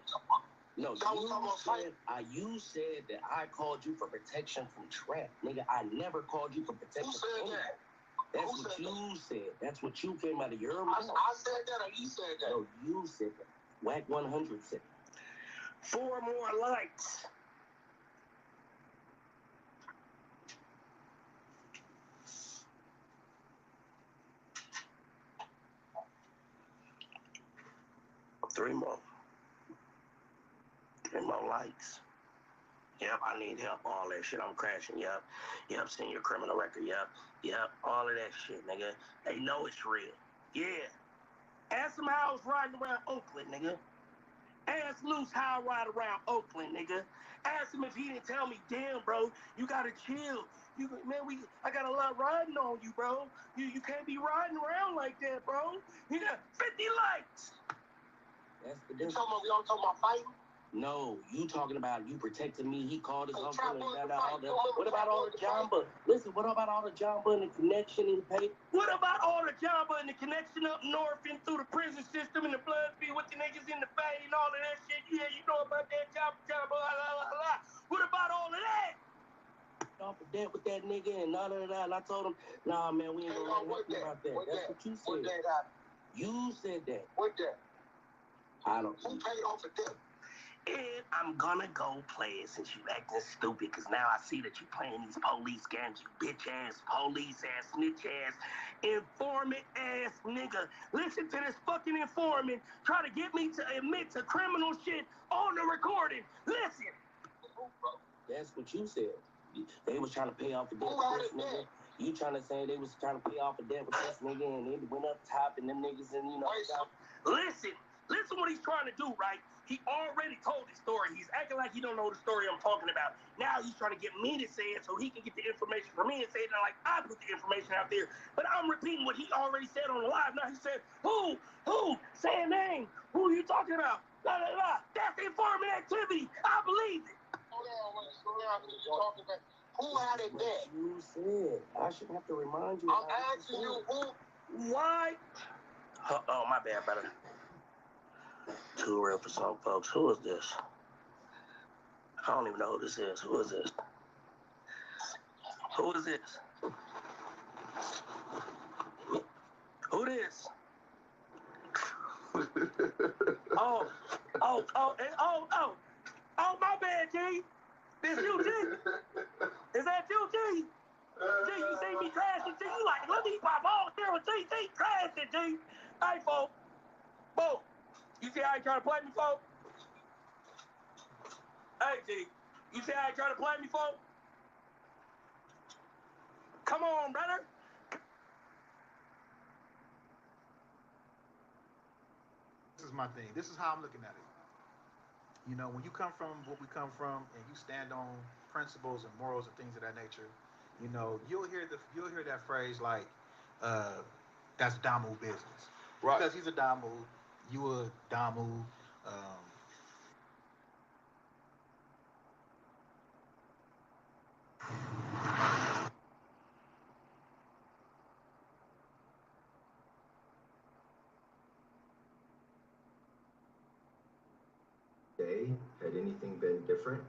[SPEAKER 15] No, you said that I called you for protection from Trent, nigga. I never called you for protection.
[SPEAKER 5] Who said that?
[SPEAKER 15] That's what you said. That's what you came out of your mouth.
[SPEAKER 5] I said that, or you said that?
[SPEAKER 15] No, you said that. Whack 100 said that.
[SPEAKER 6] 4 more lights. Three more lights. Yep, I need help. All that shit. I'm crashing. Yep, send your criminal record. Yep, all of that shit, nigga. They know it's real. Yeah. Ask them how I was riding around Oakland, nigga. Ask Luce how I ride around Oakland, nigga. Ask him if he didn't tell me, damn, bro, you gotta chill. I got a lot riding on you, bro. You can't be riding around like that, bro. You got 50 lights.
[SPEAKER 15] That's the
[SPEAKER 5] You
[SPEAKER 15] difference.
[SPEAKER 5] talking about fighting?
[SPEAKER 15] No, you talking about you protecting me. He called his uncle and all that.
[SPEAKER 5] What
[SPEAKER 15] about all the Jamba? Listen, what about all the Jamba and the connection and the pay?
[SPEAKER 6] What about all the Jamba and the connection up north and through the prison system and the blood feed with the niggas in the fade and all of that shit? Yeah, you know about that Jamba, blah. What about all of that?
[SPEAKER 15] Off the debt with that nigga and all of that. And I told him, nah, man, we ain't gonna let him about that. That's what you said.
[SPEAKER 5] What that happened?
[SPEAKER 15] You said that.
[SPEAKER 5] What that?
[SPEAKER 15] I don't.
[SPEAKER 5] Who paid off the debt?
[SPEAKER 6] And I'm gonna go play it since you acting stupid, because now I see that you playing these police games, you bitch ass, police ass, snitch ass, informant ass nigga. Listen to this fucking informant try to get me to admit to criminal shit on the recording. Listen.
[SPEAKER 15] That's what you said. They was trying to pay off the debt with this nigga. You trying to say they was trying to pay off the debt with this nigga and it went up top and them niggas and
[SPEAKER 6] Listen what he's trying to do, right? He already told his story. He's acting like he don't know the story I'm talking about. Now he's trying to get me to say it so he can get the information from me and say it like I put the information out there. But I'm repeating what he already said on the live. Now he said, who? Say a name. Who are you talking about? Blah, blah, blah. That's informant activity. I believe it.
[SPEAKER 5] Hold on. What you talking about? Who had it there?
[SPEAKER 15] You said. I shouldn't have to remind you.
[SPEAKER 5] I'm asking you who.
[SPEAKER 6] Why? Oh, my bad, brother. Too real for some folks. Who is this? I don't even know who this is. Who is this? Who is this? Who this? Oh, my bad, G. This you, G. Is that you, G? G, you see me crashing, G. You like, let me pop all there with G. Crashing, G. Hey, folks. Folks. You see how he trying to play me, folks? Hey, G. You see how he trying to play me, folks? Come on, brother.
[SPEAKER 20] This is my thing. This is how I'm looking at it. You know, when you come from what we come from and you stand on principles and morals and things of that nature, you know, you'll hear that phrase like, that's Damu business. Right. Because he's a Damu, you a Damu.
[SPEAKER 3] Had anything been different?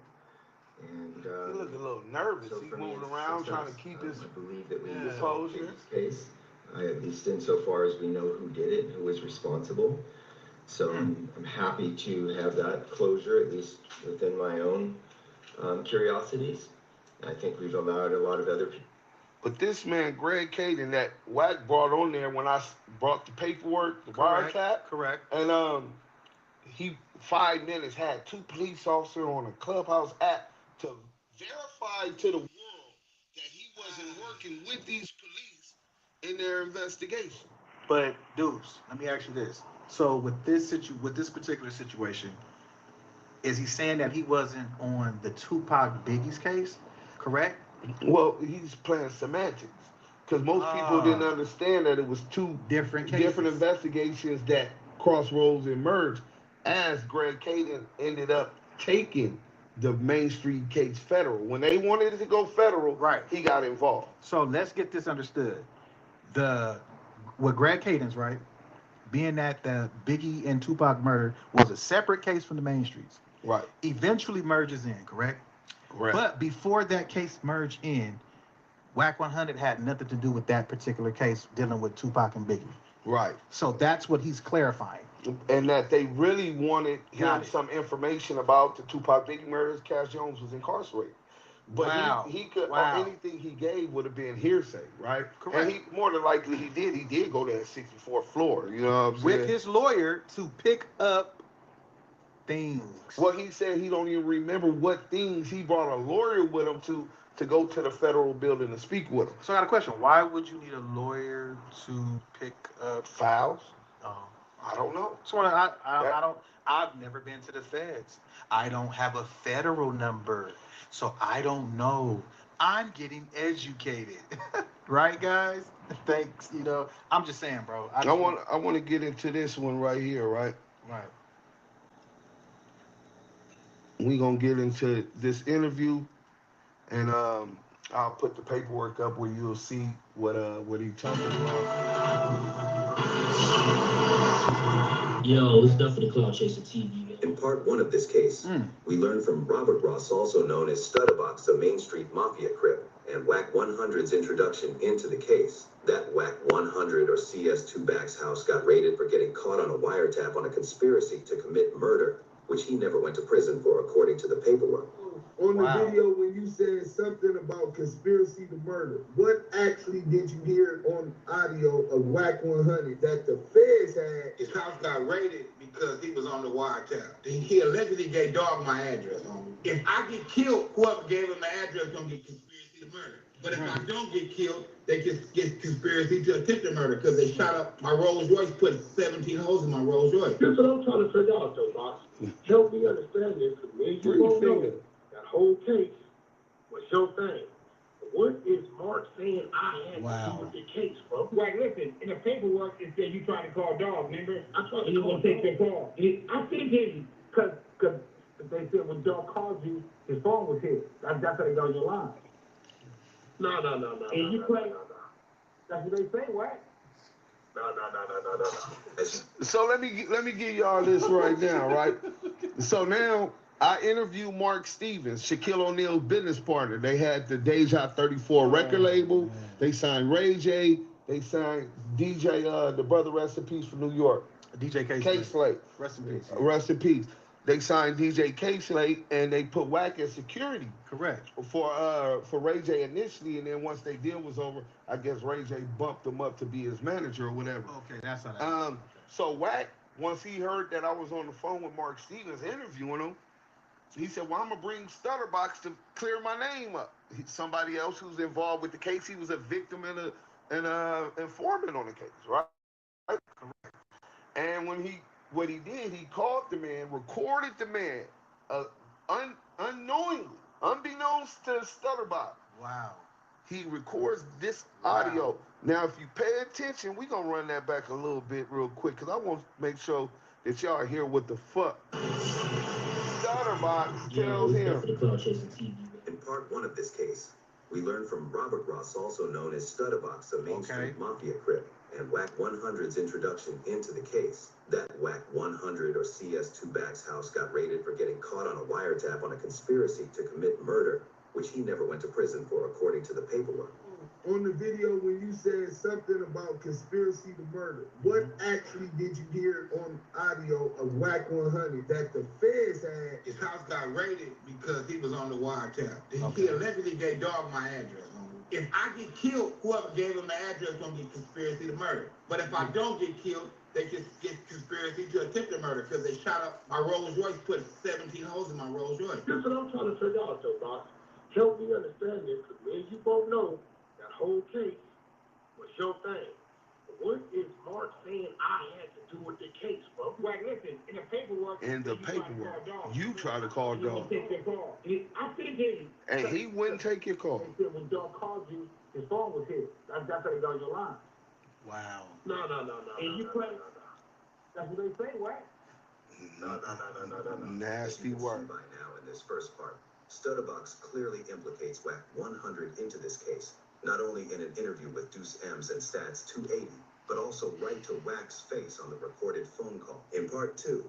[SPEAKER 3] And
[SPEAKER 11] he looked a little nervous.
[SPEAKER 3] so
[SPEAKER 11] He's
[SPEAKER 3] for me,
[SPEAKER 11] moving
[SPEAKER 3] it's
[SPEAKER 11] around trying to
[SPEAKER 3] success.
[SPEAKER 11] keep his
[SPEAKER 3] I believe that we
[SPEAKER 11] composure.
[SPEAKER 3] this case, at least insofar as we know who did it, who was responsible. So I'm happy to have that closure, at least within my own curiosities. I think we've allowed a lot of other people.
[SPEAKER 11] But this man, Greg Caden, that Wack brought on there when I brought the paperwork, the wiretap.
[SPEAKER 20] Correct.
[SPEAKER 11] And he 5 minutes had 2 police officers on a Clubhouse app to verify to the world that he wasn't working with these police in their investigation.
[SPEAKER 20] But Deuce, let me ask you this. So with this particular situation, is he saying that he wasn't on the Tupac Biggie's case? Correct?
[SPEAKER 11] Well, he's playing semantics. Because most people didn't understand that it was 2
[SPEAKER 20] different
[SPEAKER 11] investigations that crossroads and merged, as Greg Caden ended up taking the Main Street case federal. When they wanted it to go federal, he got involved.
[SPEAKER 20] So let's get this understood. With Greg Caden's, right, being that the Biggie and Tupac murder was a separate case from the Main Streets.
[SPEAKER 11] Right.
[SPEAKER 20] Eventually merges in, correct?
[SPEAKER 11] Correct.
[SPEAKER 20] But before that case merged in, Wack 100 had nothing to do with that particular case dealing with Tupac and Biggie.
[SPEAKER 11] Right.
[SPEAKER 20] So that's what he's clarifying.
[SPEAKER 11] And that they really wanted him some information about the Tupac Biggie murders. Cass Jones was incarcerated. But he could, anything he gave would have been hearsay, right?
[SPEAKER 20] Correct.
[SPEAKER 11] And he, more than likely, he did go to that 64th floor, you know what I'm saying?
[SPEAKER 20] With his lawyer to pick up things.
[SPEAKER 11] Well, he said he don't even remember what things he brought a lawyer with him to go to the federal building to speak with him.
[SPEAKER 20] So I got a question. Why would you need a lawyer to pick up
[SPEAKER 11] files? I don't know.
[SPEAKER 20] So I've never been to the feds. I don't have a federal number. So I don't know. I'm getting educated. Right, guys? Thanks. You know, I'm just saying, bro.
[SPEAKER 11] I want to get into this one right here, right?
[SPEAKER 20] Right.
[SPEAKER 11] We're going to get into this interview, and I'll put the paperwork up where you'll see what he talking about.
[SPEAKER 6] Yo, it's Duff for the Cloud Chaser TV, man.
[SPEAKER 15] In part 1 of this case, we learned from Robert Ross, also known as Stutterbox, the Main Street Mafia Crip, and Wack 100's introduction into the case. That Wack 100 or Cs2back's house got raided for getting caught on a wiretap on a conspiracy to commit murder, which he never went to prison for, according to the paperwork.
[SPEAKER 4] On the video, when you said something about conspiracy to murder, what actually did you hear on audio of Wack 100 that the feds had?
[SPEAKER 21] His house got raided because he was on the wiretap. He allegedly gave Dog my address. If I get killed, whoever gave him the address gonna get conspiracy to murder. But if I don't get killed, they just get conspiracy to attempted murder because they shot up my Rolls Royce, put 17 holes in my Rolls Royce.
[SPEAKER 5] That's what I'm trying to figure out, though, Box. Help me understand this, because maybe you won't know that whole case was your thing. What is Mark saying I had to do with the case, bro?
[SPEAKER 14] Right, listen, in the paperwork, it said you tried to call Dog, remember?
[SPEAKER 5] I tried to
[SPEAKER 14] you
[SPEAKER 5] call
[SPEAKER 14] gonna take your
[SPEAKER 5] Dog.
[SPEAKER 14] call. I sent him, because they said when Dog called you, his phone was hit. That's how they got on your line.
[SPEAKER 5] No.
[SPEAKER 14] And you play. That's what they say, right?
[SPEAKER 5] No.
[SPEAKER 11] So let me give y'all this right now, right? So now I interviewed Mark Stevens, Shaquille O'Neal's business partner. They had the Deja 34 record label. They signed Ray J. They signed DJ, the brother, rest in peace, from New York.
[SPEAKER 20] DJ
[SPEAKER 11] K Slate.
[SPEAKER 20] Rest in peace.
[SPEAKER 11] Rest in peace. They signed DJ K Slate and they put Wack as security.
[SPEAKER 20] Correct.
[SPEAKER 11] For Ray J initially, and then once their deal was over, I guess Ray J bumped him up to be his manager or whatever.
[SPEAKER 20] Okay, that's how that
[SPEAKER 11] So Wack, once he heard that I was on the phone with Mark Stevens interviewing him, he said, well, I'm going to bring Stutterbox to clear my name up. Somebody else who's involved with the case. He was a victim and an informant on the case, right? Correct. And what he did, he called the man, recorded the man, unknowingly, unbeknownst to Stutterbox.
[SPEAKER 20] Wow.
[SPEAKER 1] He records this audio. Now, if you pay attention, we're going to run that back a little bit real quick because I want to make sure that y'all hear what the fuck Stutterbox tells him.
[SPEAKER 15] In part one of this case, we learned from Robert Ross, also known as Stutterbox, a Main Street Mafia crip, and Whack 100's introduction into the case. That Whack 100 or Cs2back's house got raided for getting caught on a wiretap on a conspiracy to commit murder, which he never went to prison for, according to the paperwork.
[SPEAKER 21] On the video, when you said something about conspiracy to murder, what actually did you hear on audio of Whack 100 that the feds had? His house got raided because he was on the wiretap. He allegedly gave dog my address. If I get killed, whoever gave him the address gonna get conspiracy to murder. But if I don't get killed, they just get conspiracy to attempted murder because they shot up my Rolls Royce, put 17 holes in my Rolls Royce.
[SPEAKER 14] That's what I'm trying to figure out, though, boss. Help me understand this, because me and you both know that whole case was your thing. What is Mark saying I had to do with the case, bro? Well, listen, in the paperwork,
[SPEAKER 1] You try to call dog.
[SPEAKER 14] I figured.
[SPEAKER 1] And he wouldn't take your call.
[SPEAKER 14] He said when dog called you, his phone was hit. That's how they got your line.
[SPEAKER 20] Wow.
[SPEAKER 14] No. And you play. That's what they say, right? No.
[SPEAKER 1] Nasty work.
[SPEAKER 15] By now, in this first part, Stutterbox clearly implicates Whack 100 into this case, not only in an interview with Deuce M's and Stats 280, but also right to Whack's face on the recorded phone call. In part two,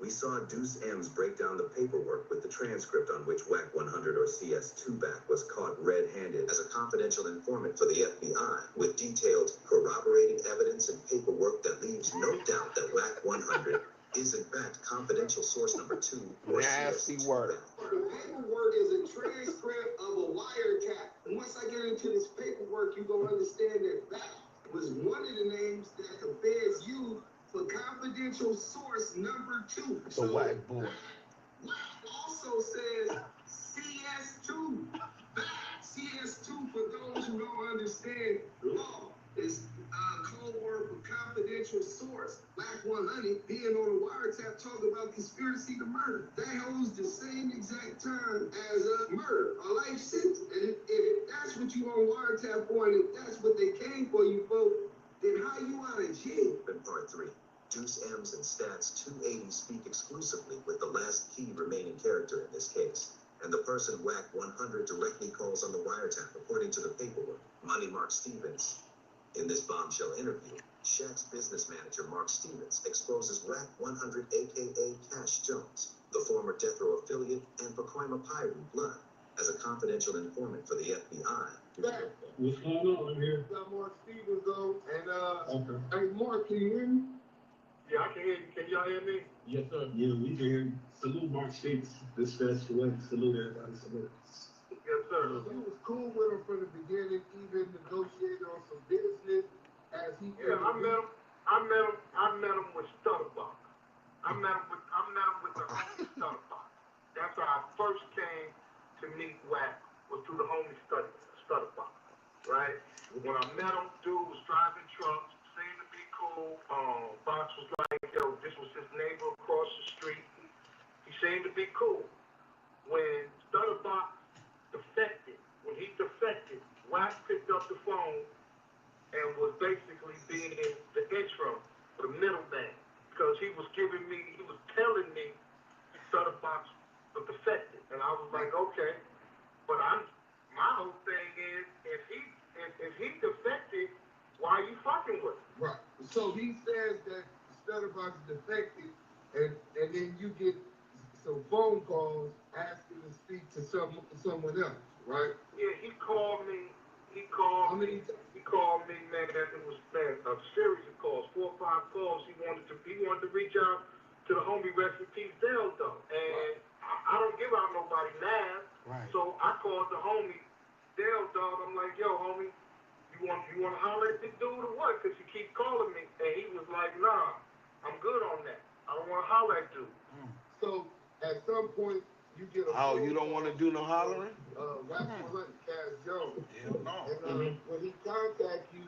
[SPEAKER 15] we saw Deuce M's break down the paperwork with the transcript on which Whack 100 or Cs2back was caught red-handed as a confidential informant for the FBI, with detailed corroborating evidence and paperwork that leaves no doubt that Whack 100 is in fact confidential source number 2 or
[SPEAKER 1] Nasty work.
[SPEAKER 5] The paperwork is a transcript of a wiretap. Once I get into this paperwork, you're going to understand that that was one of the names that the feds used for confidential source number 2.
[SPEAKER 1] The Whack boy.
[SPEAKER 5] Also says CS2. CS2, for those who don't understand law, is code word for confidential source. Whack 100 being on a wiretap talking about conspiracy to murder. That holds the same exact time as a murder, a life sentence. And if that's what you on wiretap for, and if that's what they came for you for, then how you out of jail?
[SPEAKER 15] In part 3, Deuce M's and Stats 280 speak exclusively with the last key remaining character in this case, and the person Whack 100 directly calls on the wiretap, according to the paperwork, Money Mark Stevens. In this bombshell interview, Shaq's business manager, Mark Stevens, exposes Whack 100, a.k.a. Cash Jones, the former Death Row affiliate and for crime of Pyru blood, as a confidential informant for the FBI.
[SPEAKER 14] What's going on here?
[SPEAKER 21] Got Mark Stevens on, and hey Mark, can you hear me?
[SPEAKER 14] Yeah, I can hear you. Can y'all hear me? Yes, sir. Yeah, we can hear you. Salute Mark Stevens. Dispatch to him. Salute everybody. Salute. Yes, sir.
[SPEAKER 21] He was cool with him from the beginning, even negotiated on some business as he.
[SPEAKER 14] Yeah, I met him with Stutterbox. I met him with the homie Stutterbox. That's how I first came to meet Whack, was through the homie Stutterbox. Right? When I met him, dude was driving trucks, seemed to be cool. Box was like, yo, this was his neighbor across the street. He seemed to be cool. When Stutterbox defected, Whack picked up the phone and was basically being the intro, the middleman, because he was telling me Stutterbox was defected, and I was like, okay, but my whole thing is, if he defected, why are you fucking with him?
[SPEAKER 21] Right. So he says that Stutterbox defected, and then you get some phone calls asking to speak to someone else, right?
[SPEAKER 14] Yeah, he called me. He called me, man. It was a series of calls, 4 or 5 calls. He wanted to reach out to the homie, rest in peace, Dale, though. And I don't give out nobody now.
[SPEAKER 20] Right.
[SPEAKER 14] So I called the homie, Dale, dog. I'm like, yo, homie, you want to holler at this dude or what? Because he keep calling me. And he was like, nah, I'm good on that. I don't want to holler at dude.
[SPEAKER 21] So at some point, you get a
[SPEAKER 1] Oh, you don't want to do no hollering?
[SPEAKER 21] Whack 100, Cash Jones.
[SPEAKER 20] Hell no.
[SPEAKER 21] And when he contact you,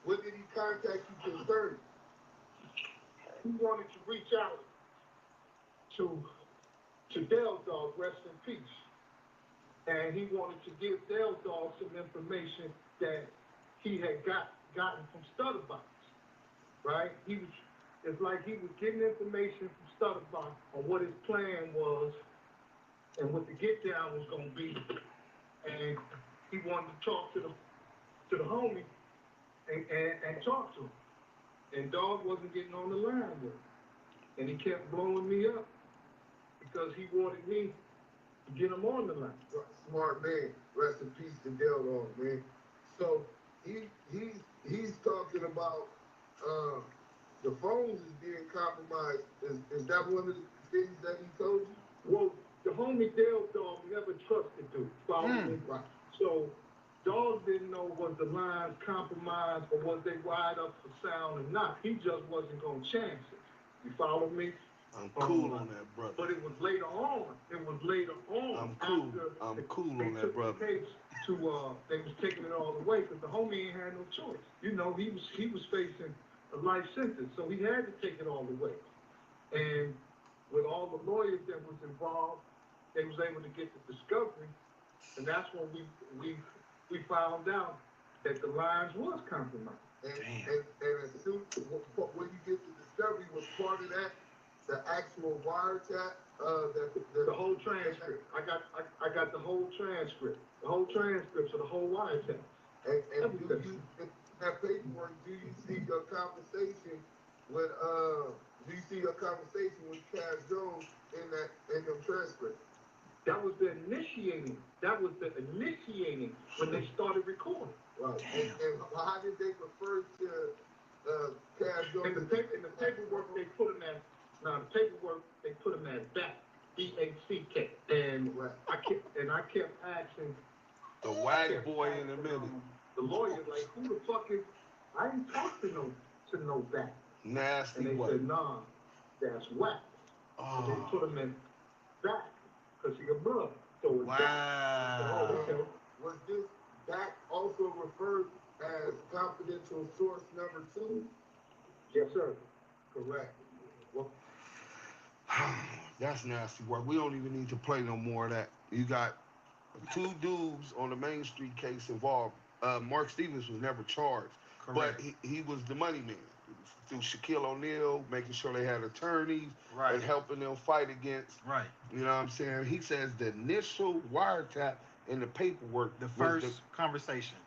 [SPEAKER 21] what did he contact you concerning?
[SPEAKER 14] He wanted to reach out to Dale, dog, rest in peace. and he wanted to give Dale Dog some information that he had gotten from Stutterbox, right? It's like he was getting information from Stutterbox on what his plan was and what the get down was gonna be, and he wanted to talk to the homie and talk to him. And Dog wasn't getting on the line with him. And he kept blowing me up because he wanted me to get him on the line.
[SPEAKER 4] Smart man. Rest in peace to Dale Dog, man. So he's talking about the phones is being compromised. Is that one of the things that he told you?
[SPEAKER 14] Well, the homie Dale Dog never trusted dude. Follow me? Right. So Dog didn't know was the lines compromised or was they wired up for sound or not. He just wasn't gonna chance it. You follow me?
[SPEAKER 1] I'm cool on that, brother.
[SPEAKER 14] But it was later on.
[SPEAKER 1] I'm cool on that, brother.
[SPEAKER 14] Case they was taking it all away because the homie ain't had no choice. You know, he was facing a life sentence, so he had to take it all away. And with all the lawyers that was involved, they was able to get the discovery, and that's when we found out that the lines was compromised.
[SPEAKER 4] And as soon when you get the discovery, was part of that the actual wiretap?
[SPEAKER 14] The whole transcript. I got the whole transcript. The whole transcripts of the whole wiretap.
[SPEAKER 4] And do you, in that paperwork, do you see your conversation with Cass Jones in them transcripts?
[SPEAKER 14] That was the initiating. When they started recording.
[SPEAKER 4] Right. And how did they refer to Cass Jones?
[SPEAKER 14] In the paperwork they put him at. Now the paperwork they put him at back. BACK. And I kept asking
[SPEAKER 1] the white boy in the middle.
[SPEAKER 14] The lawyer, like, who the fuck is? I didn't talk to no back.
[SPEAKER 1] Nasty.
[SPEAKER 14] And they said, nah, that's whack.
[SPEAKER 1] Oh.
[SPEAKER 14] So they put him in back because he a brother. So it's
[SPEAKER 1] wow.
[SPEAKER 14] So, okay.
[SPEAKER 4] Was this back also referred as confidential source number 2?
[SPEAKER 14] Yes, sir.
[SPEAKER 4] Correct. Well,
[SPEAKER 1] that's nasty work. We don't even need to play no more of that. You got 2 dudes on the Main Street case involved. Mark Stevens was never charged. Correct. But he was the money man through Shaquille O'Neal, making sure they had attorneys and helping them fight against.
[SPEAKER 20] Right.
[SPEAKER 1] You know what I'm saying? He says the initial wiretap in the paperwork,
[SPEAKER 20] the first conversation,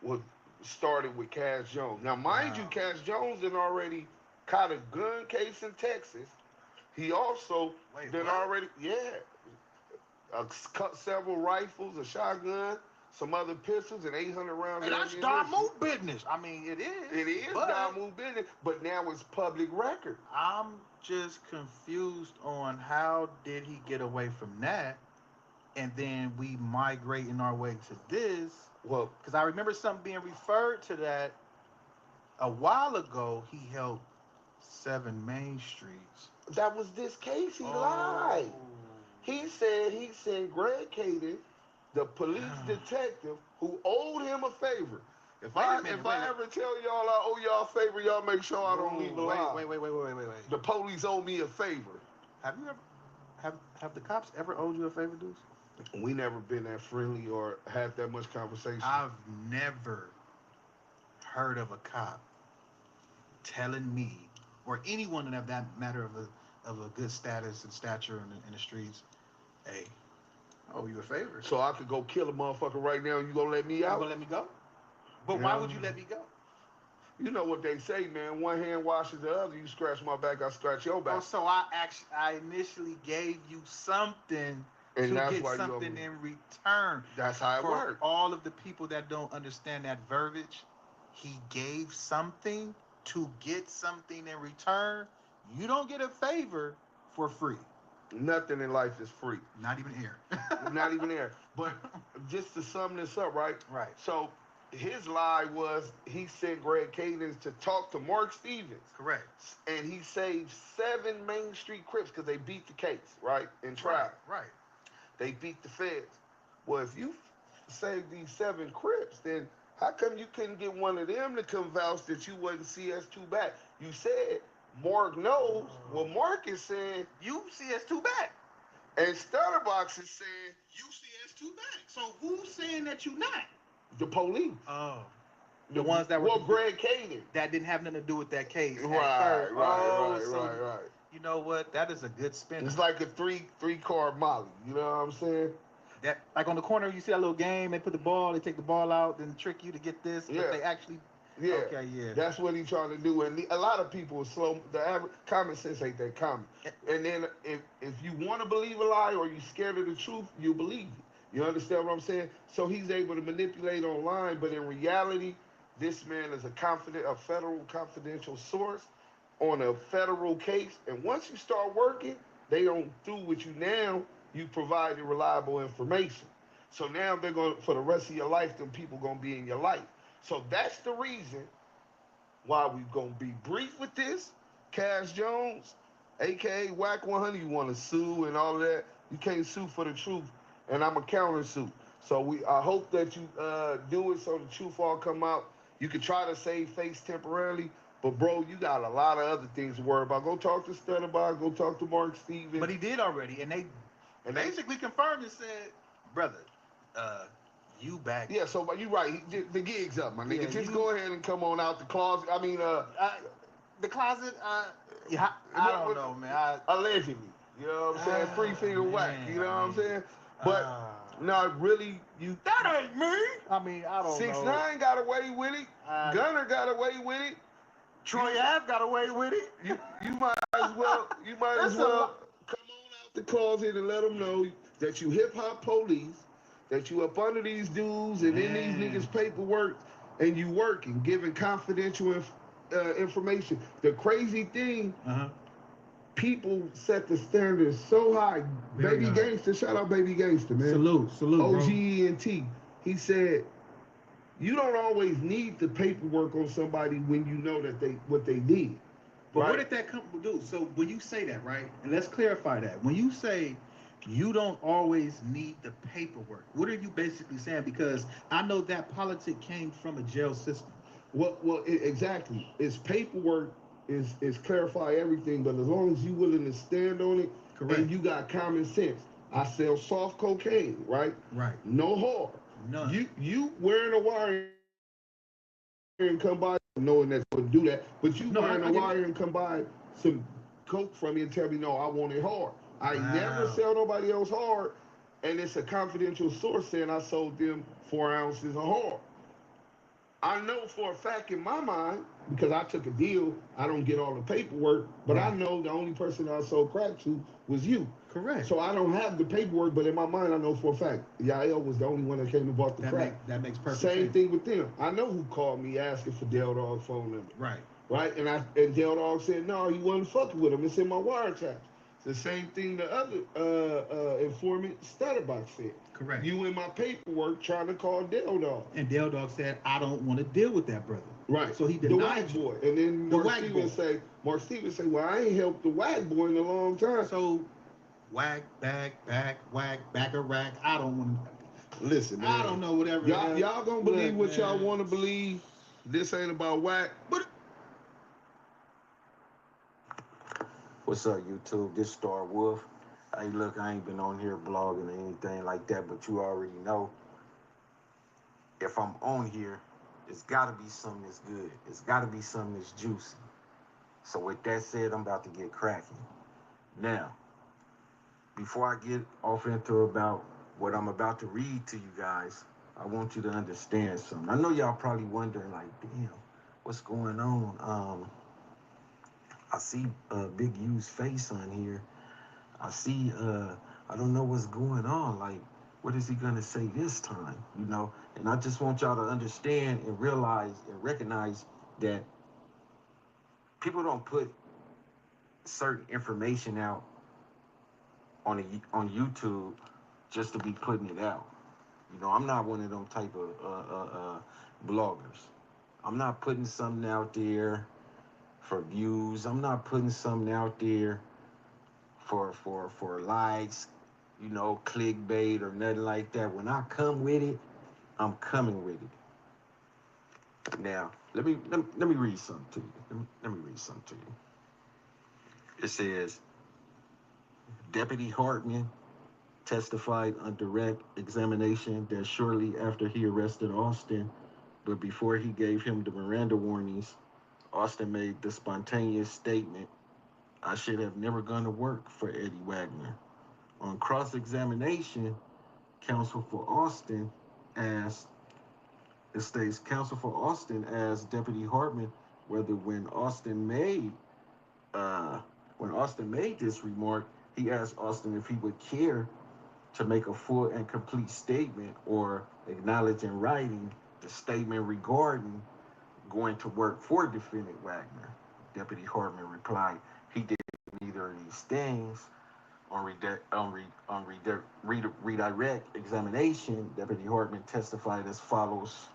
[SPEAKER 1] was started with Cass Jones. Now, mind you, Cass Jones had already caught a gun case in Texas. He also several rifles, a shotgun, some other pistols, and 800 rounds.
[SPEAKER 20] And that's Damu business. I mean, it is.
[SPEAKER 1] It is Damu business, but now it's public record.
[SPEAKER 20] I'm just confused on how did he get away from that, and then we migrating our way to this.
[SPEAKER 1] Well,
[SPEAKER 20] because I remember something being referred to that a while ago. He held 7 Main Streets.
[SPEAKER 1] That was this case. He lied. He said he sent Greg Caden, the police detective, who owed him a favor. If I ever tell y'all I owe y'all a favor, y'all make sure I don't leave a lie.
[SPEAKER 20] Wait.
[SPEAKER 1] The police owe me a favor.
[SPEAKER 20] Have you ever have the cops ever owed you a favor, dudes?
[SPEAKER 1] We never been that friendly or had that much conversation.
[SPEAKER 20] I've never heard of a cop telling me, or anyone in that matter of a good status and stature in the streets, hey, I owe you a favor.
[SPEAKER 1] So I could go kill a motherfucker right now and you gonna let me out?
[SPEAKER 20] You gonna let me go? But why would you let me go?
[SPEAKER 1] You know what they say, man. One hand washes the other. You scratch my back, I scratch your back.
[SPEAKER 20] Oh, so I initially gave you something to get something in return.
[SPEAKER 1] That's how it works.
[SPEAKER 20] For all of the people that don't understand that verbiage, he gave something to get something in return. You don't get a favor for free.
[SPEAKER 1] Nothing in life is free.
[SPEAKER 20] Not even air.
[SPEAKER 1] Not even air. But just to sum this up, right?
[SPEAKER 20] Right.
[SPEAKER 1] So his lie was he sent Greg Cadence to talk to Mark Stevens.
[SPEAKER 20] Correct.
[SPEAKER 1] And he saved 7 Main Street Crips because they beat the case, right? In trial.
[SPEAKER 20] Right.
[SPEAKER 1] They beat the feds. Well, if you saved these 7 Crips, then how come you couldn't get one of them to come vouch that you wasn't Cs2back? You said Mark knows. Well, Mark is saying you Cs2back. And Stutterbox is saying you
[SPEAKER 20] Cs2back. So who's saying that you not?
[SPEAKER 1] The police.
[SPEAKER 20] Oh. The ones that were...
[SPEAKER 1] Well, Greg Caden.
[SPEAKER 20] That didn't have nothing to do with that case.
[SPEAKER 1] Right.
[SPEAKER 20] You know what? That is a good spin.
[SPEAKER 1] It's like a three card Molly. You know what I'm saying?
[SPEAKER 20] That, like on the corner, you see that little game, they put the ball, they take the ball out, then trick you to get this, but they actually...
[SPEAKER 1] Yeah.
[SPEAKER 20] Okay, yeah.
[SPEAKER 1] That's what he's trying to do. And a lot of people are slow. The average common sense ain't that common. And then if you want to believe a lie or you're scared of the truth, you believe it. You understand what I'm saying? So he's able to manipulate online, but in reality, this man is a federal confidential source on a federal case. And once you start working, they don't do with you now. You provided reliable information. So now they're going for the rest of your life, them people going to be in your life. So that's the reason why we're going to be brief with this. Cass Jones, a.k.a. Whack 100, you want to sue and all of that. You can't sue for the truth, and I'm a counter-sue. So I hope that you do it so the truth all come out. You can try to save face temporarily, but, bro, you got a lot of other things to worry about. Go talk to Cs2back, go talk to Mark Stevens.
[SPEAKER 20] But he did already, and they basically confirmed and said, brother, you back.
[SPEAKER 1] Yeah, so but you're right. The gig's up, my nigga.
[SPEAKER 20] Yeah,
[SPEAKER 1] just go ahead and come on out the closet. I mean,
[SPEAKER 20] the closet. Yeah, I don't know, man.
[SPEAKER 1] Allegedly, you know what I'm saying? Free finger whack. You know what I'm saying? But no, really, that ain't me.
[SPEAKER 20] I mean, I don't know.
[SPEAKER 1] 6ix9ine got away with it. Gunner got away with it.
[SPEAKER 20] Troy Ave got away with it.
[SPEAKER 1] You might as well. You might as well come on out the closet and let them know that you hip hop police. That you up under these dudes and in these niggas' paperwork, and you working, giving confidential information. The crazy thing, people set the standards so high. Baby Gangsta, shout out Baby Gangsta, man.
[SPEAKER 20] Salute,
[SPEAKER 1] OGENT. He said, you don't always need the paperwork on somebody when you know that what they did.
[SPEAKER 20] But where did that come from, dude? So when you say that, right, and let's clarify that. When you say you don't always need the paperwork, what are you basically saying? Because I know that politic came from a jail system.
[SPEAKER 1] Well, exactly. It's paperwork is clarify everything, but as long as you willing to stand on it, and you got common sense. I sell soft cocaine, right?
[SPEAKER 20] Right.
[SPEAKER 1] No hard.
[SPEAKER 20] None.
[SPEAKER 1] You wearing a wire and come by knowing that to do that, but you wearing a wire and come by some coke from me and tell me no, I want it hard. I never sell nobody else hard, and it's a confidential source saying I sold them 4 ounces of hard. I know for a fact in my mind, because I took a deal, I don't get all the paperwork, but I know the only person I sold crack to was you.
[SPEAKER 20] Correct.
[SPEAKER 1] So I don't have the paperwork, but in my mind, I know for a fact, Yael was the only one that came and bought the crack.
[SPEAKER 20] That makes perfect
[SPEAKER 1] sense.
[SPEAKER 20] Same
[SPEAKER 1] thing with them. I know who called me asking for Del Dog's phone number. Right? And Del Dog said, no, he wasn't fucking with him. It's in my wiretap. It's the same thing the other informant Cs2back said.
[SPEAKER 20] Correct.
[SPEAKER 1] You in my paperwork trying to call Del Dog.
[SPEAKER 20] And Del Dog said, I don't want to deal with that brother.
[SPEAKER 1] Right.
[SPEAKER 20] So he
[SPEAKER 1] the
[SPEAKER 20] denied
[SPEAKER 1] white boy. And then Mark Stevens say, well, I ain't helped the white boy in a long time.
[SPEAKER 20] So whack, back, a rack. I don't want
[SPEAKER 1] to. Listen, man.
[SPEAKER 20] I don't know whatever.
[SPEAKER 1] Y'all gonna believe what y'all want to believe. This ain't about whack. But
[SPEAKER 9] what's up, YouTube? This Star Wolf. Hey, look, I ain't been on here blogging or anything like that, but you already know if I'm on here, it's got to be something that's good. It's got to be something that's juicy. So with that said, I'm about to get cracking. Now, before I get off into about what I'm about to read to you guys, I want you to understand something. I know y'all probably wondering, like, damn, what's going on? I see Big U's face on here. I see, I don't know what's going on. Like, what is he gonna say this time? You know? And I just want y'all to understand and realize and recognize that people don't put certain information out on YouTube just to be putting it out. You know, I'm not one of them type of bloggers. I'm not putting something out there for views. I'm not putting something out there for likes, you know, clickbait or nothing like that. When I come with it, I'm coming with it. Now, let me read something to you. Let me read something to you. It says, Deputy Hartman testified on direct examination that shortly after he arrested Austin, but before he gave him the Miranda warnings, Austin made the spontaneous statement, "I should have never gone to work for Eddie Wagner." On cross-examination, counsel for Austin asked, it states, counsel for Austin asked Deputy Hartman whether when Austin made this remark, he asked Austin if he would care to make a full and complete statement or acknowledge in writing the statement regarding going to work for defendant Wagner. Deputy Hartman replied he did neither of these things. On redirect examination, Deputy Hartman testified as follows.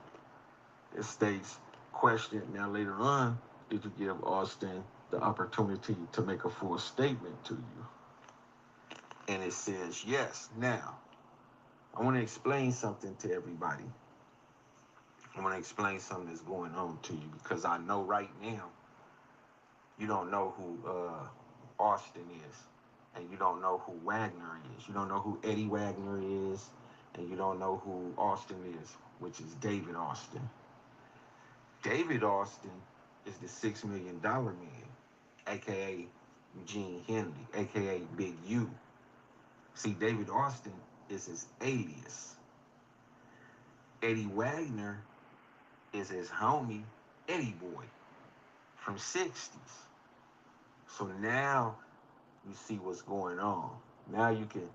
[SPEAKER 9] It states, question, now later on, did you give Austin the opportunity to make a full statement to you? And it says yes. Now, I want to explain something to everybody. I want to explain something that's going on to you because I know right now you don't know who Austin is, and you don't know who Wagner is. You don't know who Eddie Wagner is, and you don't know who Austin is, which is David Austin. David Austin is the $6 Million Man, a.k.a. Eugene Henley, a.k.a. Big U. See, David Austin is his alias. Eddie Wagner is his homie, Eddie Boy, from 60s. So now you see what's going on. Now you can,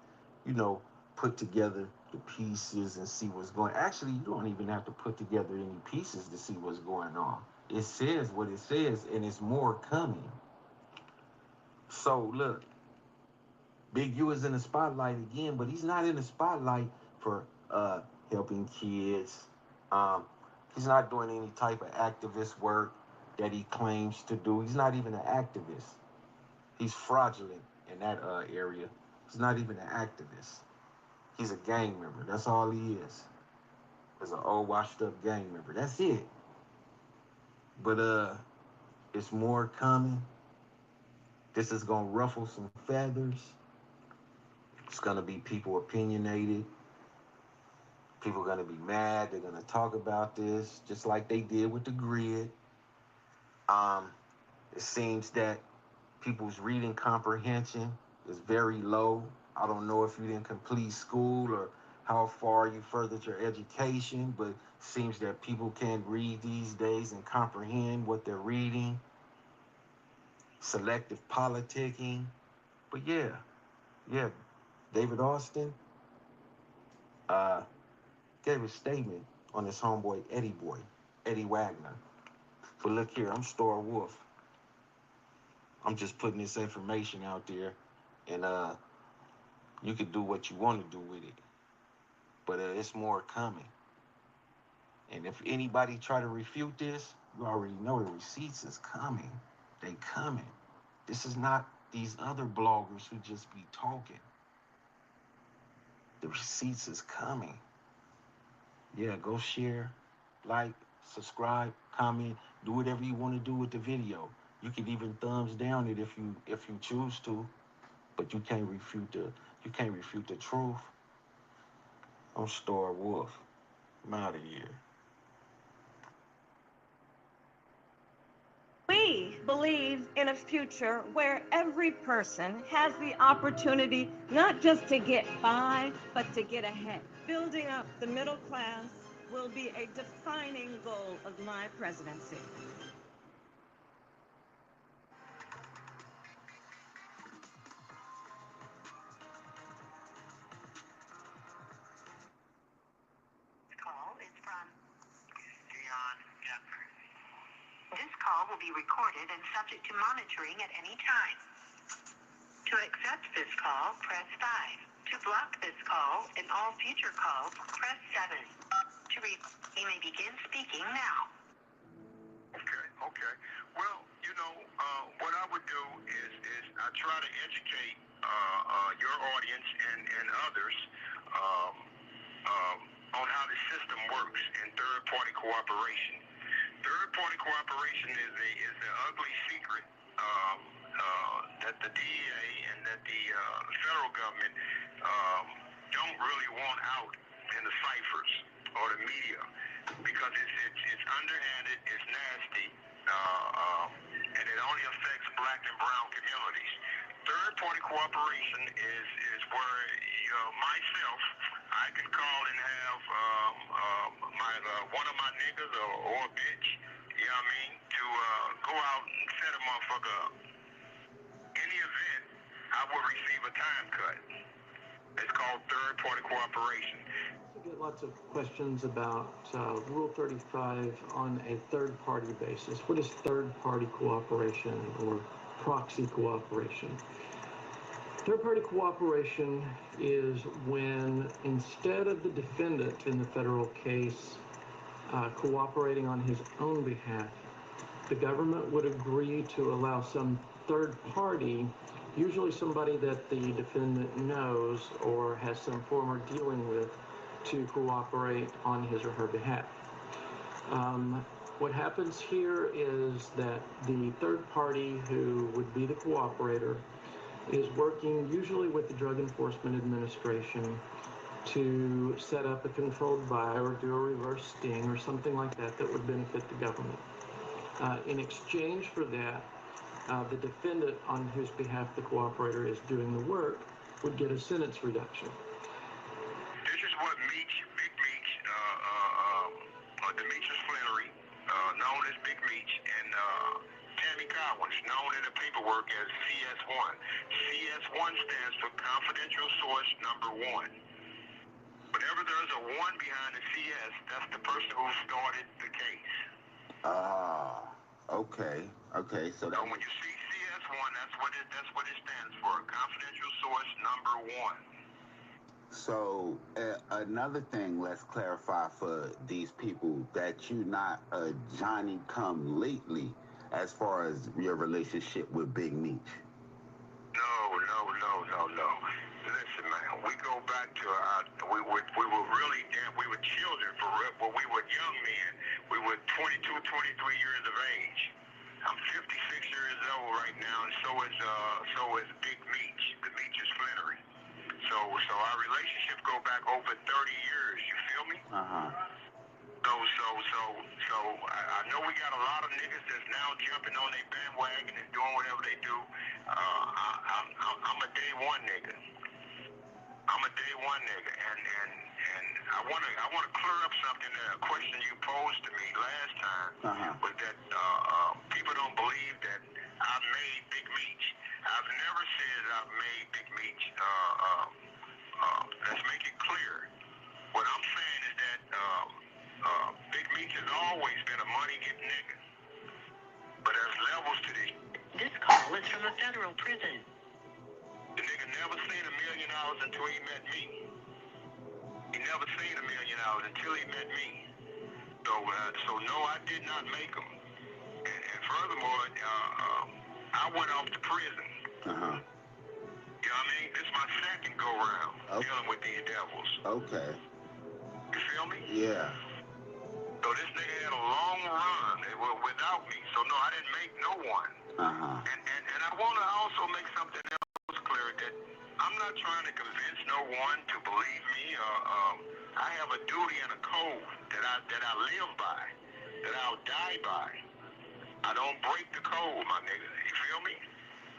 [SPEAKER 9] put together the pieces and see what's going on. Actually, you don't even have to put together any pieces to see what's going on. It says what it says, and it's more coming. So look, Big U is in the spotlight again, but he's not in the spotlight for helping kids. He's not doing any type of activist work that he claims to do. He's not even an activist. He's fraudulent in that area. He's not even an activist. He's a gang member. That's all he is. He's an old washed up gang member. That's it. But it's more coming. This is gonna ruffle some feathers. It's gonna be people opinionated. People are gonna be mad. They're gonna talk about this, just like they did with the grid. It seems that people's reading comprehension is very low. I don't know if you didn't complete school or how far you furthered your education, but it seems that people can't read these days and comprehend what they're reading. Selective politicking. But yeah, David Austin gave a statement on his homeboy Eddie Wagner. But look here, I'm Star Wolf. I'm just putting this information out there, and you can do what you want to do with it. But it's more coming. And if anybody try to refute this, you already know the receipts is coming. They coming. This is not these other bloggers who just be talking. The receipts is coming. Yeah, go share, like, subscribe, comment, do whatever you want to do with the video. You can even thumbs down it if you choose to, but you can't refute the truth. I'm Star Wolf. I'm out of here.
[SPEAKER 10] We believe in a future where every person has the opportunity not just to get by, but to get ahead. Building up the middle class will be a defining goal of my presidency.
[SPEAKER 22] This call will be recorded and subject to monitoring at any time. To accept this call, press 5. To block this call and all future calls, press 7. You may begin speaking now.
[SPEAKER 5] Okay. Well, what I would do is I try to educate your audience and others on how the system works in third-party cooperation. Third-party cooperation is an ugly secret that the DEA and that the federal government don't really want out in the ciphers or the media because it's underhanded, it's nasty, and it only affects black and brown communities. Third-party cooperation is where myself, I can call and have one of my niggas or a bitch, you know what I mean, to go out and set a motherfucker up. Any event, I will receive a time cut. It's called third-party cooperation.
[SPEAKER 2] I get lots of questions about Rule 35 on a third-party basis. What is third-party cooperation or proxy cooperation? Third-party cooperation is when instead of the defendant in the federal case cooperating on his own behalf, the government would agree to allow some third party, usually somebody that the defendant knows or has some former dealing with, to cooperate on his or her behalf. What happens here is that the third party who would be the cooperator is working usually with the Drug Enforcement Administration to set up a controlled buy or do a reverse sting or something like that that would benefit the government. In exchange for that, the defendant on whose behalf the cooperator is doing the work would get a sentence reduction.
[SPEAKER 5] This is what Big Meech, Demetrius Flannery, known as Big Meech, and Tammy Collins, known in the paperwork as CS1. CS1 stands for Confidential Source Number 1. Whenever there's a 1 behind the CS, that's the person who started the case.
[SPEAKER 12] Okay, so that...
[SPEAKER 5] when you see CS1, that's what it stands for, Confidential Source Number 1.
[SPEAKER 12] So, another thing, let's clarify for these people that you're not a Johnny-come-lately as far as your relationship with Big Meech.
[SPEAKER 5] No. Listen, man, we go back to we were children for real, but we were young men. We were 22, 23 years of age. I'm 56 years old right now, and so is Big Meech, Demetrius Flannery. So our relationship go back over 30 years. You feel me? So I know we got a lot of niggas that's now jumping on their bandwagon and doing whatever they do. I'm a day one nigga. And I wanna clear up something. A question you posed to me last time was that people don't believe that I made Big Meech. I've never said I've made Big Meech. Let's make it clear. What I'm saying is that Big Meech has always been a money-getting nigga. But there's levels to this.
[SPEAKER 22] This call is from a federal prison.
[SPEAKER 5] The nigga never seen $1 million until he met me. He never seen $1 million until he met me. So no, I did not make him. And furthermore, I went off to prison. You know what I mean? This is my second go-round dealing with these devils.
[SPEAKER 12] Okay.
[SPEAKER 5] You feel me?
[SPEAKER 12] Yeah.
[SPEAKER 5] So this nigga had a long run without me. So no, I didn't make no one. And I want to also make something else clear that I'm not trying to convince no one to believe me. I have a duty and a code that I live by, that I'll die by. I don't break the code, my nigga. You feel me?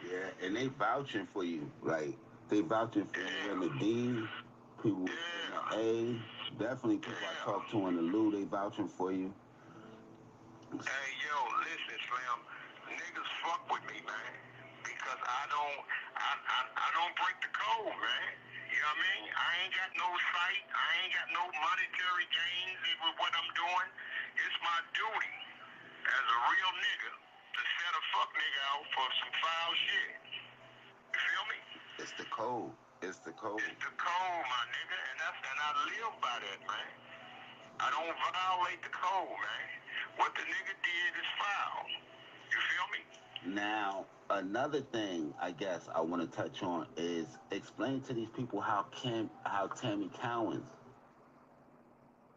[SPEAKER 12] Yeah, and they vouching for you. Like, they vouching for you in the D, people in the A, definitely people I talk to in the Lou, they vouching for you.
[SPEAKER 5] Hey, yo, listen, Slim. Niggas fuck with me, man. Because I don't break the code, man. You know what I mean? I ain't got no sight. I ain't got no monetary gains with what I'm doing. It's my duty as a real nigga to set a fuck nigga out for some foul shit. You feel me?
[SPEAKER 12] It's the code. It's the code.
[SPEAKER 5] It's the code, my nigga, and I live by that, man. I don't violate the code, man. What the nigga did is foul. You feel me?
[SPEAKER 12] Now, another thing I guess I want to touch on is explain to these people how Tammy Collins.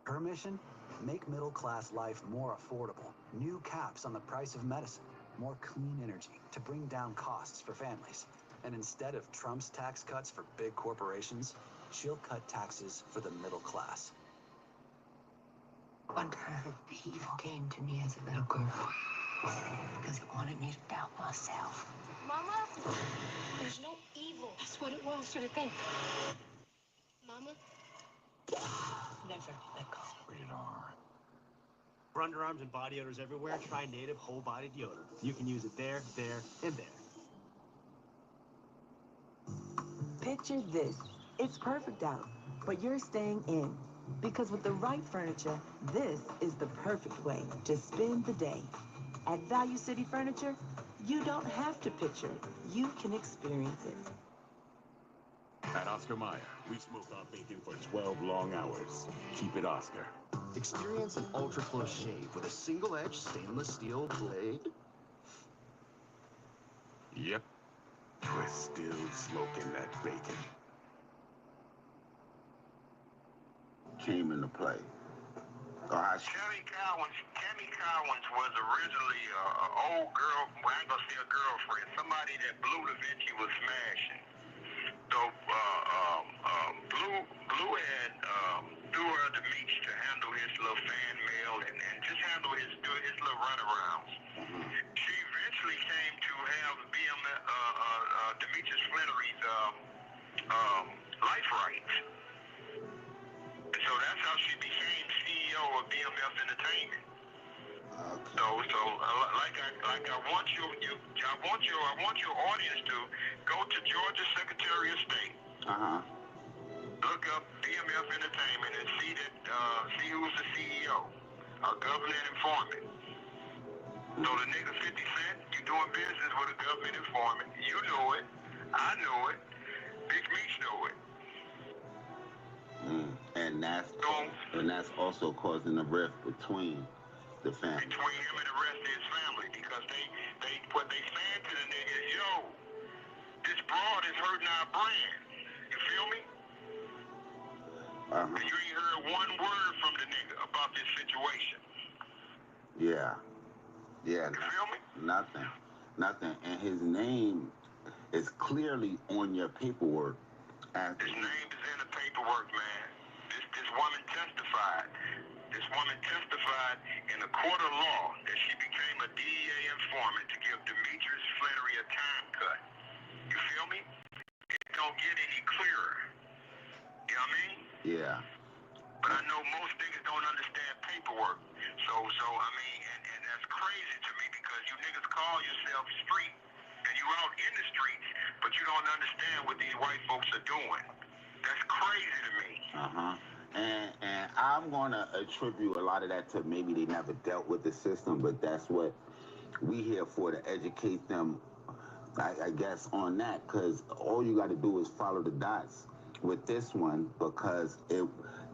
[SPEAKER 13] Her mission? Make middle-class life more affordable. New caps on the price of medicine. More clean energy to bring down costs for families. And instead of Trump's tax cuts for big corporations, she'll cut taxes for the middle class.
[SPEAKER 7] One time, the evil came to me as a little girl because it wanted me to doubt myself.
[SPEAKER 16] Mama, there's no evil. That's what it was for the thing. Mama, never let go.
[SPEAKER 23] Rated R. For underarms and body odors everywhere, try Native Whole Body Deodorant. You can use it there, and there.
[SPEAKER 24] Picture this. It's perfect out, but you're staying in. Because with the right furniture, this is the perfect way to spend the day. At Value City Furniture, you don't have to picture it. You can experience it.
[SPEAKER 25] At Oscar Mayer, we smoke our bacon for 12 long hours. Keep it Oscar.
[SPEAKER 19] Experience an ultra-close shave with a single-edged stainless steel blade.
[SPEAKER 25] Yep. We're still smoking that bacon.
[SPEAKER 9] Came into play.
[SPEAKER 5] Tammy Cowens was originally an old girl, well, I ain't gonna say a girlfriend, somebody that Blue Da Vinci was smashing. So Blue had threw her to Meech to handle his little fan mail and just handle his little runarounds. She eventually came to have Demetrius Flannery's life rights. So that's how she became CEO of BMF Entertainment. So I want your audience to go to Georgia Secretary of State. Look up BMF Entertainment and see who's the CEO, a government informant. So the nigga 50 Cent, you doing business with a government informant. You know it. I know it. Big Meech know it.
[SPEAKER 9] And that's also causing a rift between the family.
[SPEAKER 5] Between him and the rest of his family, because what they saying to the nigga is, yo, this broad is hurting our brand. You feel me? And you ain't heard one word from the nigga about this situation.
[SPEAKER 9] Yeah.
[SPEAKER 5] You feel me?
[SPEAKER 9] Nothing. And his name is clearly on your paperwork.
[SPEAKER 5] His name is in the paperwork, man. This woman testified. This woman testified in a court of law that she became a DEA informant to give Demetrius Flannery a time cut. You feel me? It don't get any clearer. You know what I mean?
[SPEAKER 9] Yeah.
[SPEAKER 5] But I know most niggas don't understand paperwork. So I mean, and that's crazy to me because you niggas call yourself street and you out in the streets, but you don't understand what these white folks are doing. That's crazy to me.
[SPEAKER 9] And I'm gonna attribute a lot of that to maybe they never dealt with the system, but that's what we here for, to educate them, I guess, on that, because all you got to do is follow the dots with this one, because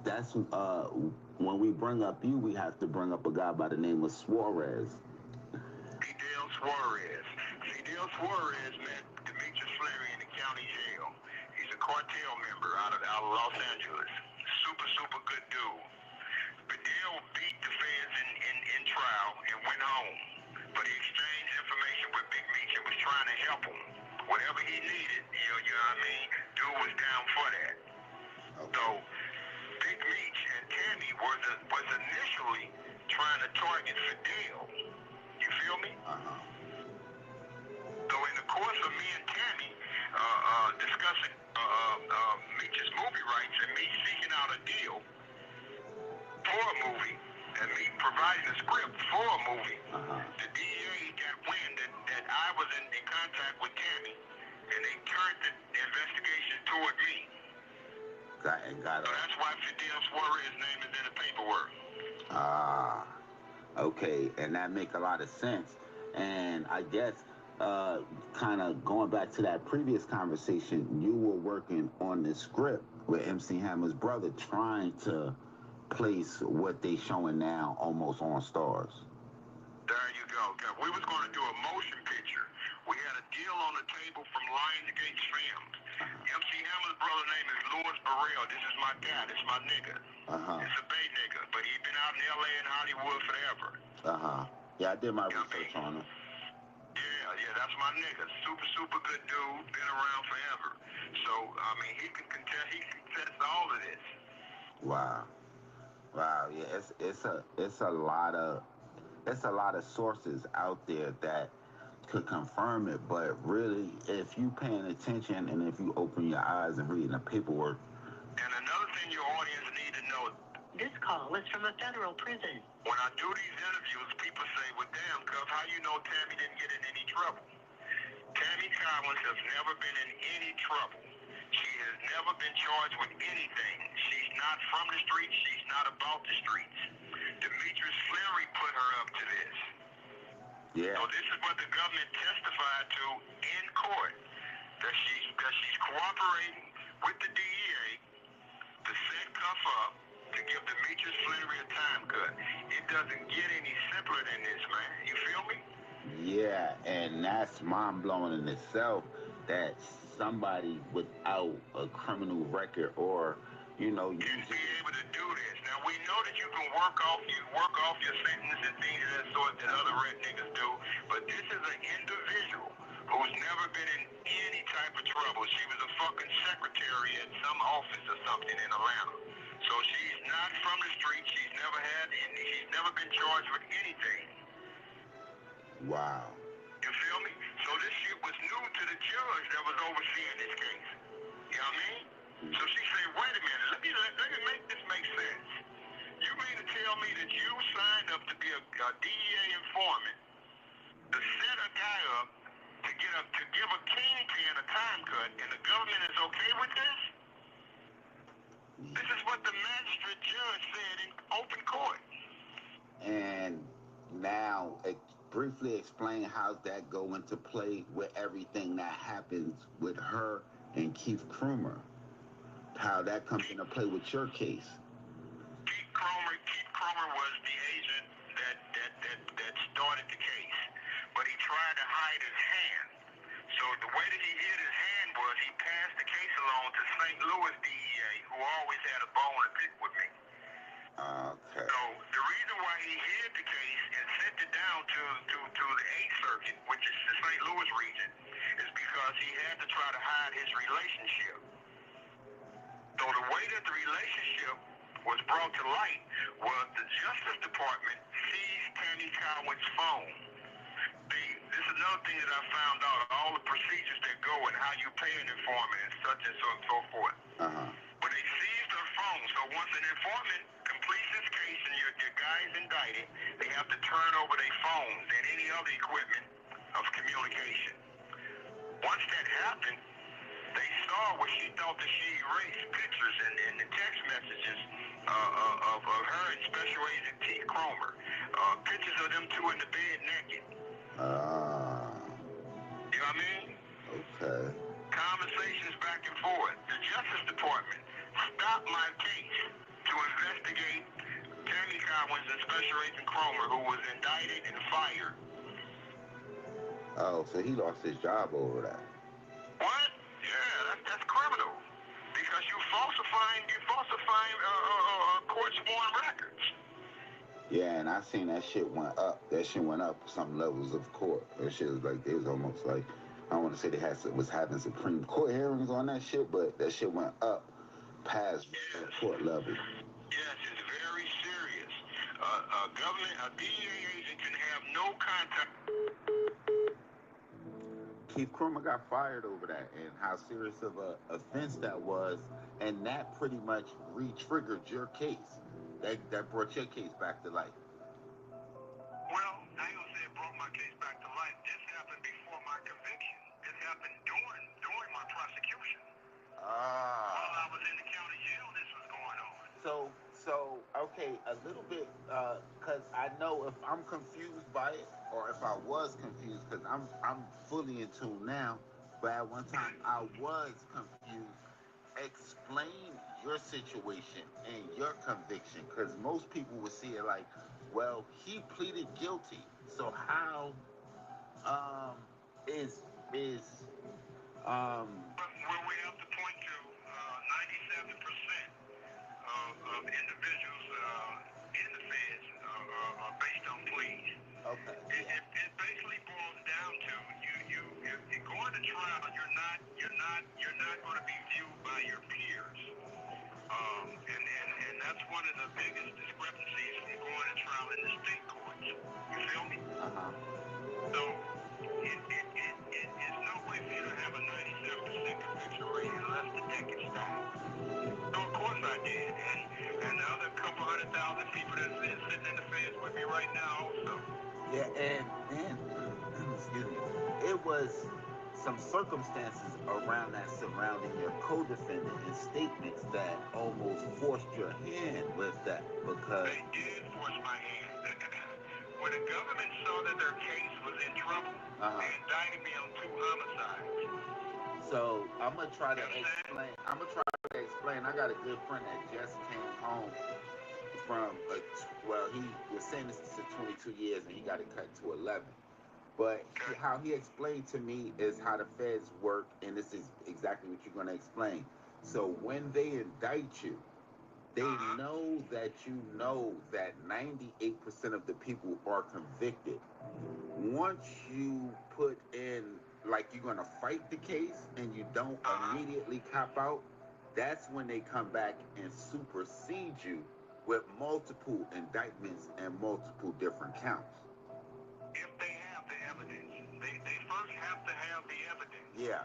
[SPEAKER 9] that's when we bring up you, we have to bring up a guy by the name of Suarez.
[SPEAKER 5] Fidel Suarez met Demetrius Flannery in the county jail. He's a cartel member out of Los Angeles. Super good dude. Fidel beat the feds in trial and went home. But he exchanged information with Big Meech and was trying to help him. Whatever he needed, you know what I mean? Dude was down for that. So Big Meech and Tammy was initially trying to target Fidel. You feel me? So in the course of me and Tammy discussing Meech's movie rights and me seeking out a deal for a movie and me providing a script for a movie, the DEA got wind that I was in contact with Tammy, and they turned the investigation toward me.
[SPEAKER 9] Got it.
[SPEAKER 5] So that's why Fidel Suarez's name is in the paperwork.
[SPEAKER 9] Okay, and that make a lot of sense. And I guess, kind of going back to that previous conversation, you were working on the script with MC Hammer's brother, trying to place what they showing now almost on Stars.
[SPEAKER 5] There you go. We was going to do a motion picture. We had a deal on the table from Lionsgate Films. MC Hammer's brother name is Louis Burrell. This is my guy. This is my nigga. It's a Bay nigga, but he been out in L.A. and Hollywood forever.
[SPEAKER 9] Yeah, I did my research on him.
[SPEAKER 5] Yeah, Yeah, that's my nigga. Super good dude. Been around forever. So, I mean, he can contest. He can contest all of this.
[SPEAKER 9] Wow. Yeah, it's a lot of sources out there that could confirm it, but really, if you paying attention and if you open your eyes and reading the paperwork.
[SPEAKER 5] And another thing your audience need to know.
[SPEAKER 22] This call is from a federal prison.
[SPEAKER 5] When I do these interviews, people say, well, damn, cuz how you know Tammy didn't get in any trouble? Tammy Collins has never been in any trouble. She has never been charged with anything. She's not from the streets. She's not about the streets. Demetrius Fleary put her up to this.
[SPEAKER 9] Yeah.
[SPEAKER 5] So this is what the government testified to in court, that she's cooperating with the DEA to set Cuff up to give Demetrius Fleary a time cut. It doesn't get any simpler than this, man. You feel me?
[SPEAKER 9] Yeah, and that's mind-blowing in itself, that somebody without a criminal record or, you know,
[SPEAKER 5] be able to do this. Now we know that you can work off your sentence and things of that sort that other red niggas do, but this is an individual who's never been in any type of trouble. She was a fucking secretary at some office or something in Atlanta. So she's not from the street. She's never been charged with anything.
[SPEAKER 9] Wow.
[SPEAKER 5] You feel me? So this shit was new to the judge that was overseeing this case. You know what I mean? So she said, wait a minute, let me make this make sense. You mean to tell me that you signed up to be a DEA informant, to set a guy up to give a kingpin a time cut, and the government is okay with this? This is what the magistrate judge said in open court.
[SPEAKER 9] And now, briefly explain how that go into play with everything that happens with her and Keith Krummer. How that comes into play with your case.
[SPEAKER 5] Keith Krummer was the agent that started the case, but he tried to hide his hand. So the way that he hid his hand was he passed the case along to St. Louis DEA, who always had a bone to pick with me.
[SPEAKER 9] Okay.
[SPEAKER 5] So the reason why he hid the case and sent it down to the 8th Circuit, which is the St. Louis region, is because he had to try to hide his relationship. So the way that the relationship was brought to light was the Justice Department seized Tammy Cowan's phone. This is another thing that I found out, all the procedures that go and how you pay an informant and such and so forth. But they seized her phone, so once an informant completes his case and your guy's indicted, they have to turn over their phones and any other equipment of communication. Once that happened, they saw what she thought that she erased pictures and the text messages of her and Special Agent Keith Krummer. Pictures of them two in the bed naked. You know what I mean?
[SPEAKER 9] Okay.
[SPEAKER 5] Conversations back and forth. The Justice Department stopped my case to investigate Tammy Collins and Special Agent Krummer, who was indicted and fired.
[SPEAKER 9] Oh, so he lost his job over that.
[SPEAKER 5] What? Yeah, that's criminal. Because you falsifying court sworn records.
[SPEAKER 9] Yeah, and I seen that shit went up. That shit went up some levels of court. That shit was like, it was almost like, I don't want to say they was having Supreme Court hearings on that shit, but that shit went up past court level.
[SPEAKER 5] Yes, it's very serious. A DEA agent can have no contact.
[SPEAKER 9] Keith Krummer got fired over that, and how serious of a offense that was, and that pretty much re-triggered your case. That brought your case back to life.
[SPEAKER 5] Well, I ain't gonna say it brought my case back to life. This happened before my conviction. This happened during my prosecution. While I was in the county jail, this was going on.
[SPEAKER 9] So okay, a little bit, cause I know if I'm confused by it, or if I was confused, cause I'm fully in tune now, but at one time I was confused. Explain your situation and your conviction, because most people would see it like, well, he pleaded guilty, so how is
[SPEAKER 5] well, we have to point to 97% of individuals in the feds are based on pleas.
[SPEAKER 9] Okay.
[SPEAKER 5] It basically boils down to you going to trial, you're not going to be viewed by your peers. And that's one of the biggest discrepancies from going to trial in the state courts. You feel me? So it's no way for you to have a 97% conviction rate unless the deck is stacked. So of course I did, and the other couple 100,000 people that's sitting in the fence with me right now also.
[SPEAKER 9] Yeah, and then, excuse me, it was some circumstances around that surrounding your co-defendant and statements that almost forced your hand with that because...
[SPEAKER 5] They did force my hand. When the government saw that their case was in trouble, they indicted me on 2 homicides.
[SPEAKER 9] So I'm gonna try to explain. I got a good friend that just came home from he was sentenced to 22 years and he got it cut to 11. But how he explained to me is how the feds work, and this is exactly what you're gonna explain. So when they indict you, they know that you know that 98% of the people are convicted. Once you put in, like, you're gonna fight the case and you don't immediately cop out, that's when they come back and supersede you with multiple indictments and multiple different counts.
[SPEAKER 5] If they have the evidence, they first have to have the evidence.
[SPEAKER 9] Yeah.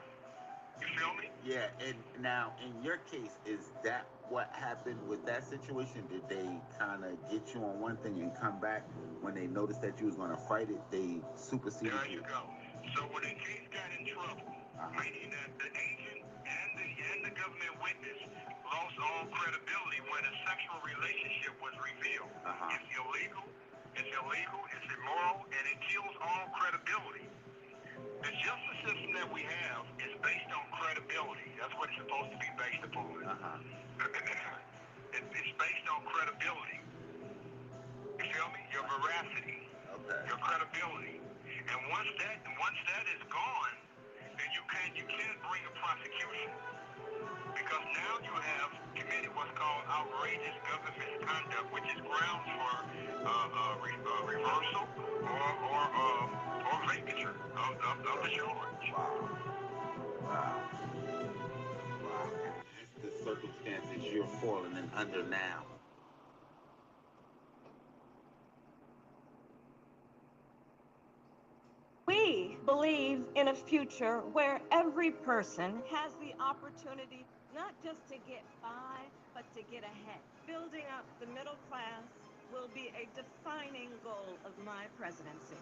[SPEAKER 5] You feel me?
[SPEAKER 9] Yeah, and now in your case, is that what happened with that situation? Did they kind of get you on one thing and come back when they noticed that you was going to fight it? They superseded you.
[SPEAKER 5] There you go. So when the case got in trouble, meaning that the agent and the government witness lost all credibility when a sexual relationship was revealed. It's illegal, it's immoral, and it kills all credibility. The justice system that we have is based on credibility. That's what it's supposed to be based upon. It's based on credibility. You feel me? Your veracity, your credibility. And once that is gone, then you can't bring a prosecution. Because now you have committed what's called outrageous government misconduct, which is grounds for reversal or vacature of the charge.
[SPEAKER 9] Wow. And that's the circumstances you're falling in under now.
[SPEAKER 10] We believe in a future where every person has the opportunity not just to get by, but to get ahead. Building up the middle class will be a defining goal of my presidency.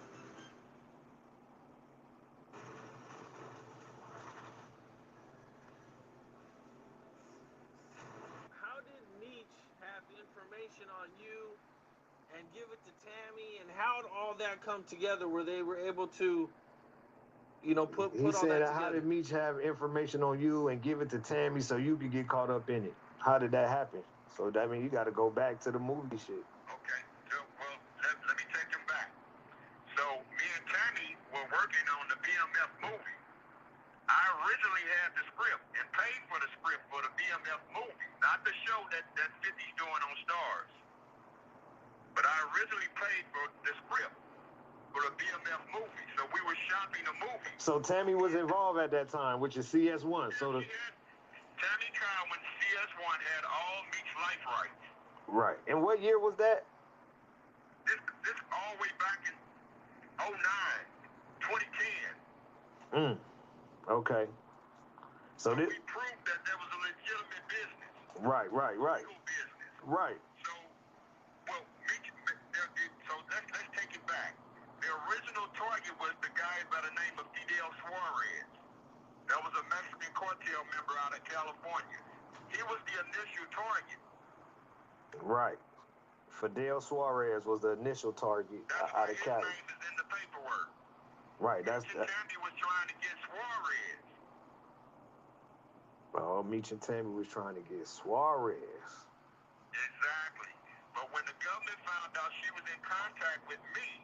[SPEAKER 3] How did Meech have information on you and give it to Tammy, and how did all that come together where they were able to, put all that together?
[SPEAKER 6] How did Meech have information on you and give it to Tammy so you could get caught up in it? How did that happen? So that means you got to go back to the movie shit.
[SPEAKER 5] Okay, so, well, let me take them back. So me and Tammy were working on the BMF movie. I originally had the script and paid for the script for the BMF movie, not the show that 50's doing on Stars. But I originally paid for the script for the BMF movie, so we were shopping the movie.
[SPEAKER 6] So Tammy was involved at that time, which is CS1. So
[SPEAKER 5] Tammy Cowan, CS1 had all Meech's life rights.
[SPEAKER 6] Right. And what year was that?
[SPEAKER 5] This all the way back in 2009, 2010.
[SPEAKER 6] Okay. So
[SPEAKER 5] we proved that there was a legitimate business.
[SPEAKER 6] Right.
[SPEAKER 5] Legal business.
[SPEAKER 6] Right.
[SPEAKER 5] So, well, so let's take it back. The original target was the guy by the name of Fidel Suarez. That was a Mexican cartel member out of California. He was the initial target.
[SPEAKER 6] Right. Fidel Suarez was the initial target out of Cali.
[SPEAKER 5] His name is in the paperwork.
[SPEAKER 6] Right.
[SPEAKER 5] Tammy was trying to get Suarez.
[SPEAKER 6] Oh, Meech and Tammy was trying to get Suarez.
[SPEAKER 5] Exactly. But when the government found out she was in contact with me,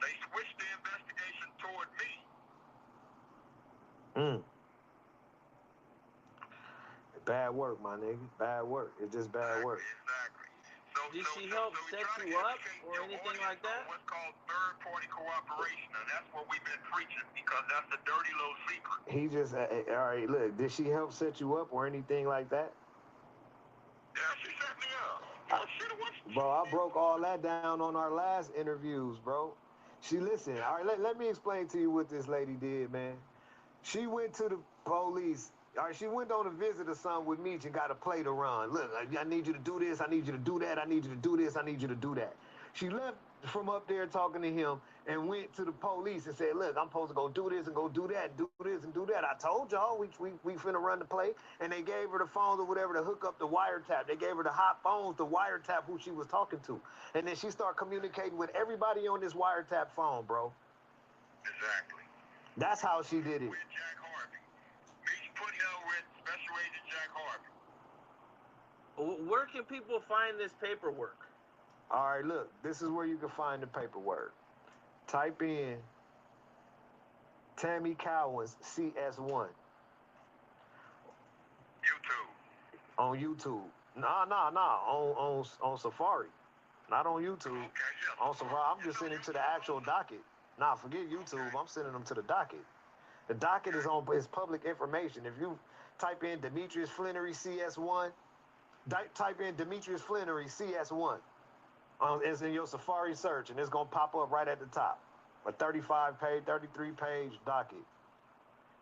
[SPEAKER 5] they switched the investigation toward me.
[SPEAKER 6] Bad work, my nigga. Bad work. It's just bad work.
[SPEAKER 5] Exactly. So
[SPEAKER 3] Did she help set you up or anything like that?
[SPEAKER 5] What's called third-party cooperation, and that's what we've been preaching because that's a dirty little secret.
[SPEAKER 6] He just, all right, look, did she help set you up or anything like that?
[SPEAKER 5] Yeah, she set me up.
[SPEAKER 6] Bro, I broke all that down on our last interviews, bro. She listened. All right, let me explain to you what this lady did, man. She went to the police. All right, she went on a visit or something with Meech and got a play to run. Look, I need you to do this. I need you to do that. I need you to do this. I need you to do that. She left from up there talking to him and went to the police and said, look, I'm supposed to go do this and go do that, do this and do that. I told y'all we finna run the play. And they gave her the phones or whatever to hook up the wiretap. They gave her the hot phones to wiretap who she was talking to. And then she started communicating with everybody on this wiretap phone, bro.
[SPEAKER 5] Exactly.
[SPEAKER 6] That's how she did it.
[SPEAKER 5] With Jack Harvey. Meech put her with Special Agent Jack Harvey.
[SPEAKER 3] Where can people find this paperwork?
[SPEAKER 6] All right, look, this is where you can find the paperwork. Type in Tammy Cowan's CS1.
[SPEAKER 5] YouTube.
[SPEAKER 6] On YouTube. Nah, on Safari. Not on YouTube.
[SPEAKER 5] Okay, yeah.
[SPEAKER 6] On Safari. I'm just sending to the actual docket. Nah, forget YouTube. I'm sending them to the docket. The docket is public information. If you type in Demetrius Flannery CS1, type in Demetrius Flannery CS1. It's in your Safari search, and it's going to pop up right at the top. A 35-page, 33-page docket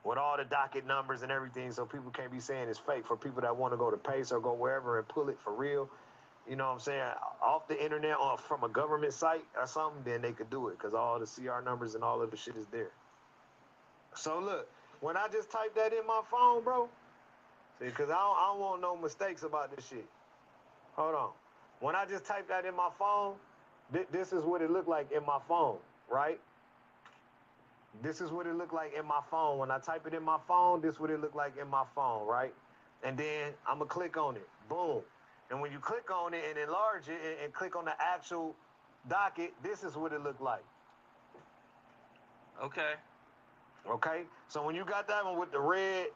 [SPEAKER 6] with all the docket numbers and everything, so people can't be saying it's fake. For people that want to go to Pace or go wherever and pull it for real, you know what I'm saying, off the internet or from a government site or something, then they could do it because all the CR numbers and all of the shit is there. So look, when I just typed that in my phone, bro, see, because I don't want no mistakes about this shit. Hold on. When I just typed that in my phone, this is what it looked like in my phone, right? This is what it looked like in my phone. When I type it in my phone, this is what it looked like in my phone, right? And then I'm going to click on it. Boom. And when you click on it and enlarge it and click on the actual docket, this is what it looked like.
[SPEAKER 3] Okay.
[SPEAKER 6] Okay? So when you got that one with the red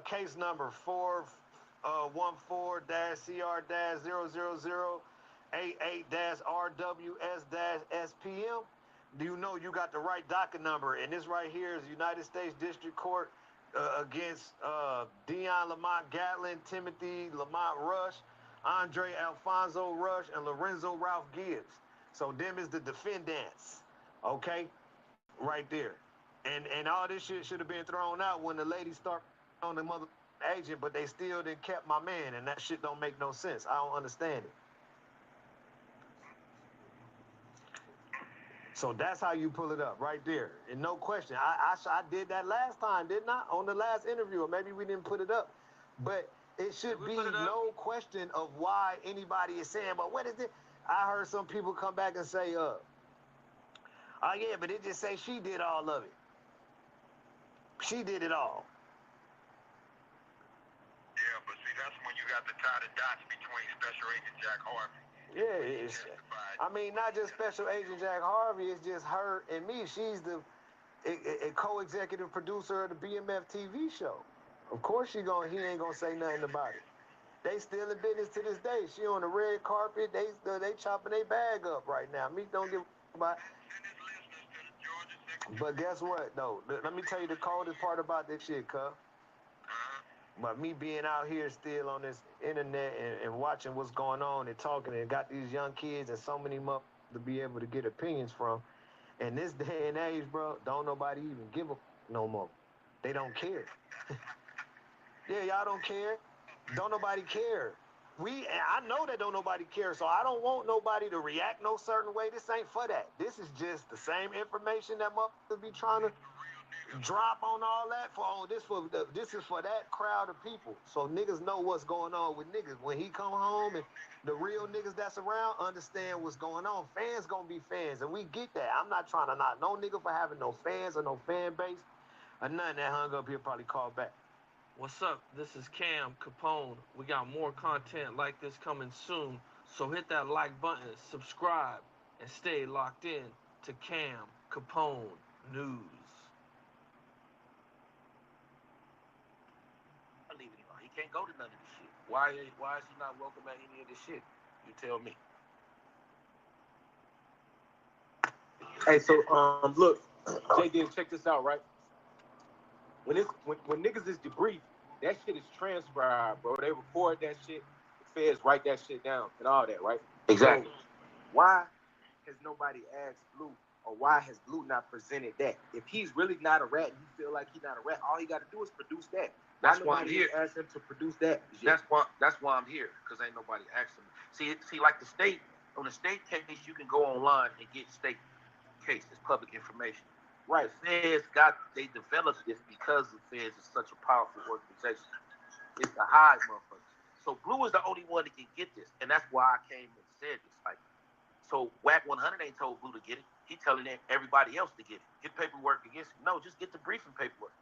[SPEAKER 6] case number 414-CR-00088-RWS-SPM, do you know you got the right docket number? And this right here is United States District Court against Dion Lamont Gatlin, Timothy Lamont Rush, Andre Alfonso Rush, and Lorenzo Ralph Gibbs. So them is the defendants, okay? Right there. And all this shit should have been thrown out when the lady started on the mother agent, but they still didn't kept my man, and that shit don't make no sense. I don't understand it. So that's how you pull it up, right there. And no question. I did that last time, didn't I? On the last interview, or maybe we didn't put it up. But it should be no question of why anybody is saying, but what is it? I heard some people come back and say, oh yeah, but it just say she did all of it. She did it all.
[SPEAKER 5] Yeah, but see, that's when you got to tie the dots between Special Agent Jack Harvey.
[SPEAKER 6] Yeah, I mean, not just Special Agent Jack Harvey, it's just her and me. She's the a co-executive producer of the BMF TV show. Of course he ain't gonna say nothing about it. They still in business to this day. She on the red carpet, they chopping their bag up right now. Me don't give about. But guess what though? Let me tell you the coldest part about this shit, cuz. But me being out here still on this internet and watching what's going on and talking and got these young kids and so many to be able to get opinions from. In this day and age, bro, don't nobody even give a no more. They don't care. Yeah, y'all don't care. Don't nobody care. I know that don't nobody care, so I don't want nobody to react no certain way. This ain't for that. This is just the same information that motherfuckers be trying to drop on all that this is for that crowd of people. So niggas know what's going on with niggas. When he come home and the real niggas that's around understand what's going on. Fans gonna be fans, and we get that. I'm not trying to knock no nigga for having no fans or no fan base or nothing that hung up here probably call back.
[SPEAKER 3] What's up? This is Cam Capone. We got more content like this coming soon, so hit that like button, subscribe, and stay locked in to Cam Capone News.
[SPEAKER 8] I leave it alone. He can't go to none of this shit. Why is he not welcome at any of this shit? You tell me.
[SPEAKER 11] Hey, so look, Jay did check this out, right? When niggas is debriefed, that shit is transcribed, bro. They record that shit, the feds write that shit down and all that, right?
[SPEAKER 8] Exactly.
[SPEAKER 11] So why has nobody asked Blue, or why has Blue not presented that? If he's really not a rat and you feel like he's not a rat, all he got to do is produce that.
[SPEAKER 8] That's why I'm here.
[SPEAKER 11] Asked him to produce that.
[SPEAKER 8] That's why I'm here, because ain't nobody asking me. See, like the state, on the state case, you can go online and get state case. It's public information.
[SPEAKER 11] Right.
[SPEAKER 8] The feds they developed this because the feds is such a powerful organization. It's the high motherfuckers. So Blue is the only one that can get this, and that's why I came and said this. Like, so Whack 100 ain't told Blue to get it. He telling everybody else to get it. Get paperwork against him. No, just get the briefing paperwork.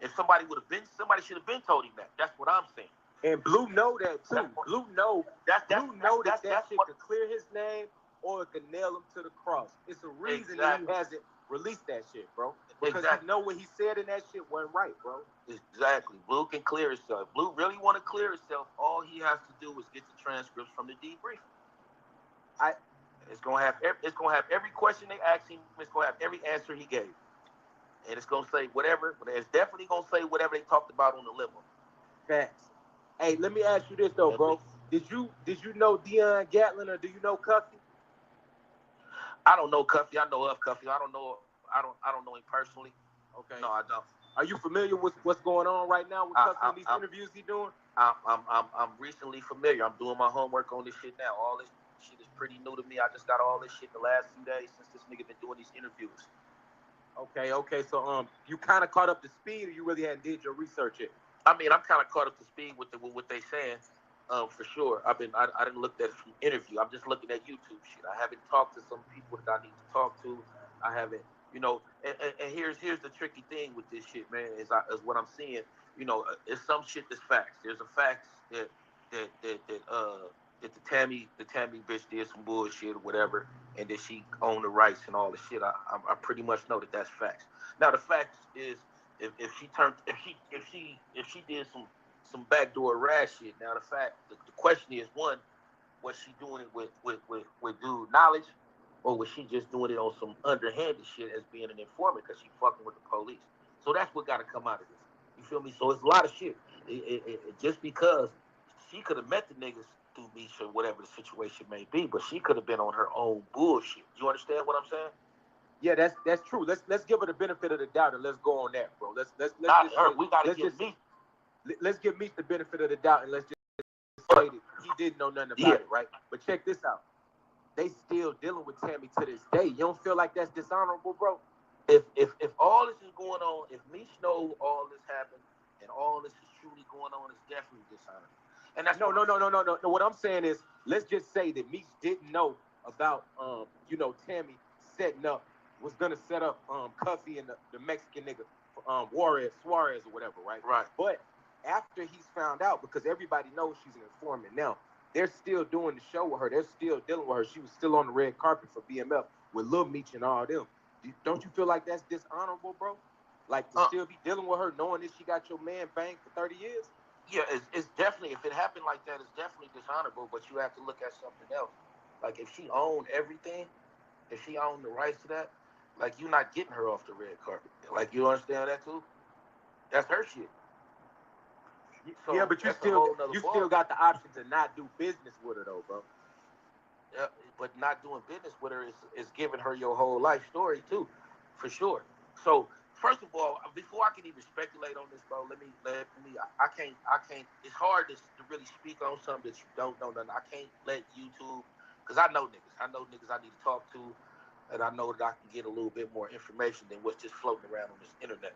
[SPEAKER 8] If somebody should have been told him that. That's what I'm saying.
[SPEAKER 11] And Blue know that too. Blue know that shit could clear his name or it could nail him to the cross. It's a reason that he hasn't released that shit, bro. Because he know what he said in that shit wasn't right, bro.
[SPEAKER 8] Exactly. Blue can clear himself. Blue really want to clear himself. All he has to do is get the transcripts from the debrief. It's gonna have every question they asked him. It's gonna have every answer he gave, and it's gonna say whatever. But it's definitely gonna say whatever they talked about on the limo.
[SPEAKER 11] Facts. Hey, let me ask you this though, bro. Did you know Dion Gatlin or do you know Cuffy?
[SPEAKER 8] I don't know Cuffy. I know of Cuffy. I don't know him personally.
[SPEAKER 11] Okay.
[SPEAKER 8] No, I don't.
[SPEAKER 11] Are you familiar with what's going on right now with Cuffy and these interviews he doing?
[SPEAKER 8] I'm recently familiar. I'm doing my homework on this shit now. All this shit is pretty new to me. I just got all this shit the last few days since this nigga been doing these interviews.
[SPEAKER 11] Okay. So you kind of caught up to speed, or you really hadn't did your research yet?
[SPEAKER 8] I mean, I'm kind of caught up to speed with what they saying, for sure. I didn't look at it from interview. I'm just looking at YouTube shit. I haven't talked to some people that I need to talk to. I haven't, you know. And here's the tricky thing with this shit, man. Is what I'm seeing. You know, it's some shit that's facts. There's a facts that the Tammy bitch did some bullshit or whatever, and that she owned the rights and all the shit. I pretty much know that that's facts. Now the facts is if she did some backdoor rat shit. Now the question is, one, was she doing it with due knowledge, or was she just doing it on some underhanded shit as being an informant because she fucking with the police? So that's what got to come out of this. You feel me? So it's a lot of shit. Just because she could have met the niggas through Misha, whatever the situation may be, but she could have been on her own bullshit. You understand what I'm saying?
[SPEAKER 11] Yeah, that's true. Let's give her the benefit of the doubt and let's go on that, bro. Let's give Meech the benefit of the doubt and let's just say that he didn't know nothing about it, right? But check this out. They still dealing with Tammy to this day. You don't feel like that's dishonorable, bro?
[SPEAKER 8] If all this is going on, if Meech knows all this happened and all this is truly going on, it's definitely dishonorable. And that's
[SPEAKER 11] no. What I'm saying is, let's just say that Meech didn't know about Tammy was gonna set up Cuffy and the Mexican nigga Suarez or whatever, right?
[SPEAKER 8] Right.
[SPEAKER 11] But after he's found out, because everybody knows she's an informant now, they're still doing the show with her. They're still dealing with her. She was still on the red carpet for BMF with Lil Meech and all them. Don't you feel like that's dishonorable, bro? Like to still be dealing with her knowing that she got your man banged for 30 years?
[SPEAKER 8] Yeah, it's definitely, if it happened like that, it's definitely dishonorable, but you have to look at something else. Like if she owned everything, if she owned the rights to that, like you're not getting her off the red carpet. Like you understand that too? That's her shit. So
[SPEAKER 11] yeah, but you still got the option to not do business with her though, bro.
[SPEAKER 8] Yeah, but not doing business with her is giving her your whole life story too, for sure. So first of all, before I can even speculate on this, bro, let me. I can't. It's hard to really speak on something that you don't know. Nothing. I can't let YouTube, because I know niggas. I need to talk to, and I know that I can get a little bit more information than what's just floating around on this internet.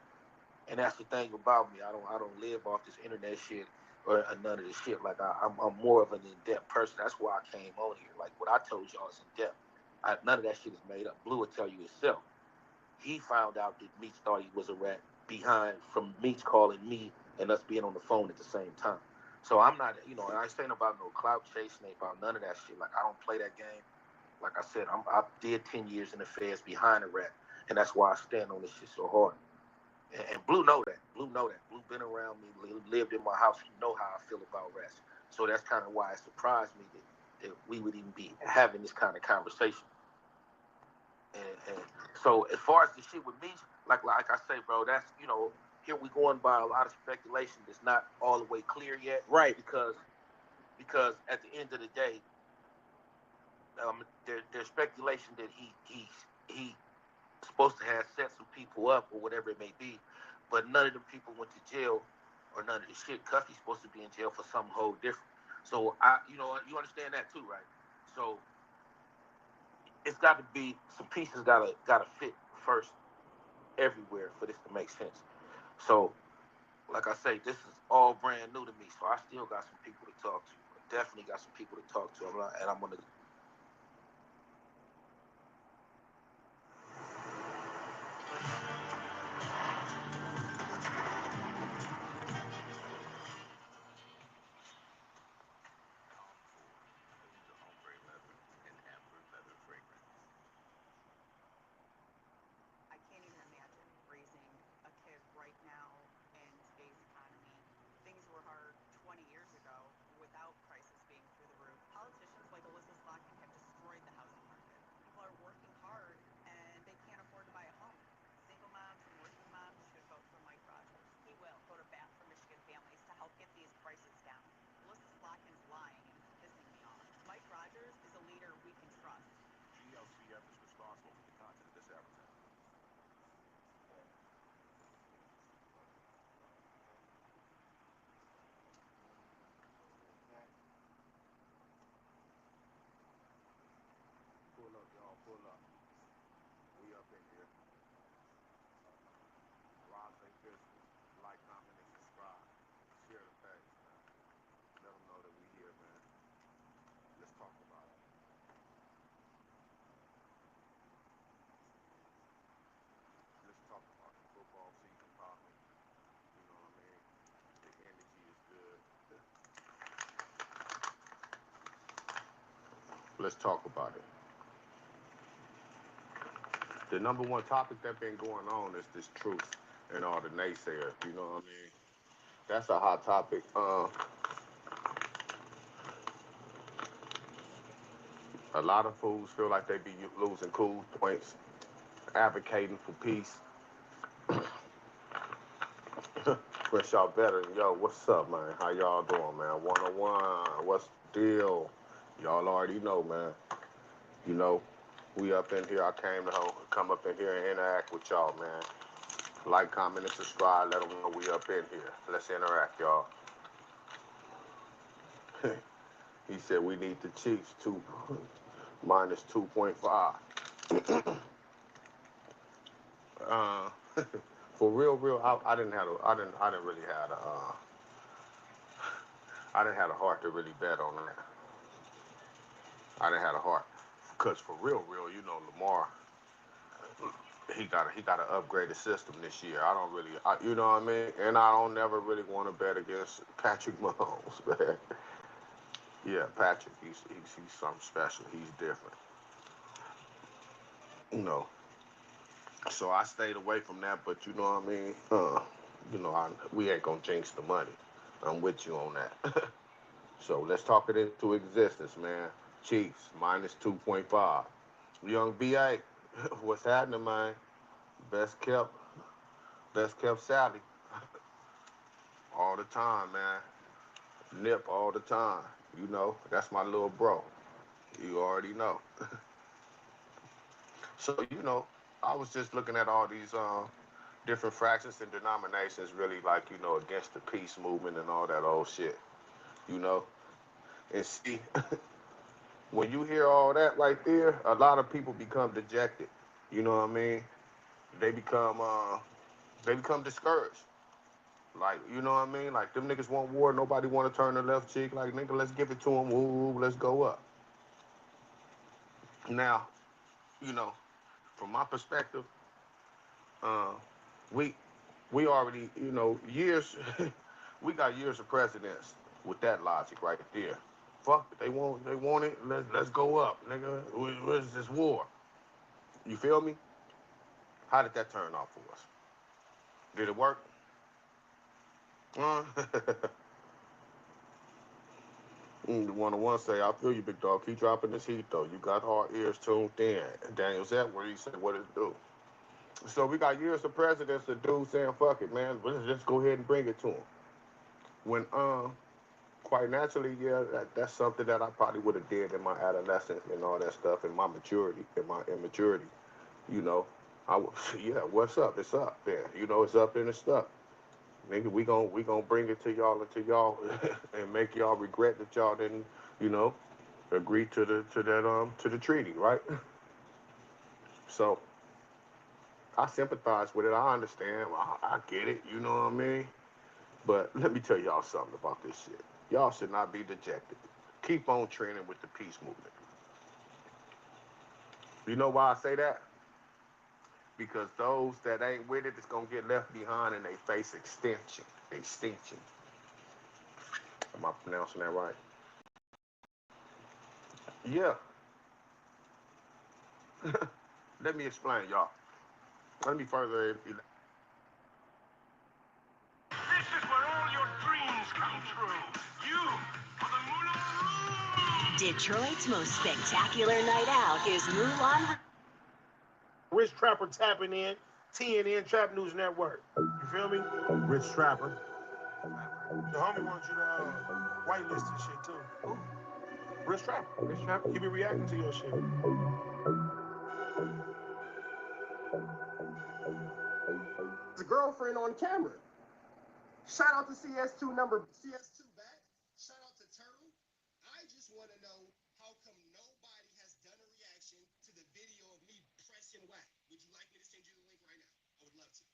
[SPEAKER 8] And that's the thing about me. I don't live off this internet shit or none of this shit. Like I'm more of an in-depth person. That's why I came on here. Like what I told y'all is in-depth. None of that shit is made up. Blue will tell you himself. He found out that Meech thought he was a rat from Meech calling me and us being on the phone at the same time. So I'm not, I ain't saying about no clout chasing, ain't about none of that shit. Like I don't play that game. Like I said, I did 10 years in the feds behind a rat, and that's why I stand on this shit so hard. And Blue know that. Blue been around me, lived in my house. He know how I feel about rats. So that's kind of why it surprised me that we would even be having this kind of conversation. And so as far as the shit with me, like I say, bro, that's, you know, here we going by a lot of speculation that's not all the way clear yet.
[SPEAKER 11] Right.
[SPEAKER 8] Because at the end of the day, there's speculation that he's supposed to have set some people up or whatever it may be, but none of them people went to jail or none of the shit. Cuffy's supposed to be in jail for something whole different. So you understand that too, right? So it's got to be some pieces gotta fit first everywhere for this to make sense. So, like I say, this is all brand new to me, so I still got some people to talk to. Definitely got some people to talk to, and I'm gonna.
[SPEAKER 14] I can't even imagine raising a kid right now in today's economy. Things were hard 20 years ago without prices being through the roof. Politicians like Elizabeth Slotkin have destroyed the housing market. People are working hard and they can't afford to buy a home. Single moms and working moms should vote for Mike Rogers. He will go to bat for Michigan families to help get these prices down. Elizabeth Slotkin's lying and it's pissing me off. Mike Rogers is a leader we can trust.
[SPEAKER 25] GLCF is responsible for the content of this advertisement. Pull up, y'all, pull up. We up in here. Roz ain't business. Like, comment, and subscribe. Share the page, man. Let them know that we here, man. Let's talk about it. Let's talk about the football season popping. You know what I mean? The energy is good. Let's talk about it. The number one topic that's been going on is this truth and all the naysayers. You know what I mean? That's a hot topic. A lot of fools feel like they be losing cool points, advocating for peace. Wish y'all better. Yo, what's up, man? How y'all doing, man? 101. What's the deal? Y'all already know, man. You know, we up in here. I came to come up in here and interact with y'all, man. Like, comment, and subscribe. Let them know we up in here. Let's interact, y'all. He said we need the Chiefs minus 2.5. For real, I didn't really have I didn't have a heart to really bet on that. I didn't have a heart, cause for real, you know, Lamar, he got an upgraded system this year. I don't really, you know what I mean, and I don't never really want to bet against Patrick Mahomes, man. Yeah, Patrick, he's something special. He's different, you know. So I stayed away from that, but you know what I mean. You know, we ain't gonna jinx the money. I'm with you on that. So let's talk it into existence, man. Chiefs minus 2.5. Young BA, what's happening, man? Best kept Sally. All the time, man. Nip all the time. You know, that's my little bro. You already know. So, you know, I was just looking at all these different fractions and denominations really like, you know, against the peace movement and all that old shit. You know? And see, when you hear all that right there, a lot of people become dejected. You know what I mean? They become discouraged. Like, you know what I mean? Like, them niggas want war. Nobody want to turn the left cheek. Like, nigga, let's give it to them. Woo, let's go up. Now, you know, from my perspective, we already, you know, years, we got years of presidents with that logic right there. Fuck it, they want it. Let's go up, nigga. Where's this war? You feel me? How did that turn out for us? Did it work? The one say, I feel you, big dog. Keep dropping this heat, though. You got our ears tuned in. And Daniel said, what did he say? What did it do? So we got years of presidents of dudes saying, fuck it, man. Let's just go ahead and bring it to them. When, quite naturally, yeah, that's something that I probably would have did in my adolescence and all that stuff, in my maturity, in my immaturity. You know, yeah, what's up? It's up there. You know, it's up and it's stuck. Nigga, we gonna bring it to y'all until y'all and make y'all regret that y'all didn't, you know, agree to the treaty, right? So I sympathize with it. I understand. I get it. You know what I mean? But let me tell y'all something about this shit. Y'all should not be dejected. Keep on training with the peace movement. You know why I say that? Because those that ain't with it is gonna get left behind and they face extinction. Extinction. Am I pronouncing that right? Yeah. Let me explain, y'all. Let me further.
[SPEAKER 4] This is where all your dreams come true. You are the Moulin Rouge.
[SPEAKER 15] Detroit's most spectacular night out is Moulin.
[SPEAKER 8] Rich Trapper tapping in, TNN Trap News Network. You feel me? Rich Trapper. The homie wants you to whitelist this shit too. Ooh. Rich Trapper. Rich Trapper. He be reacting to your shit.
[SPEAKER 17] His girlfriend on camera. Shout out to Cs2back. Shout out to Turtle. I just want to know how come nobody has done a reaction to the video of me pressing whack. Would you like me to send you the link right now? I would love to.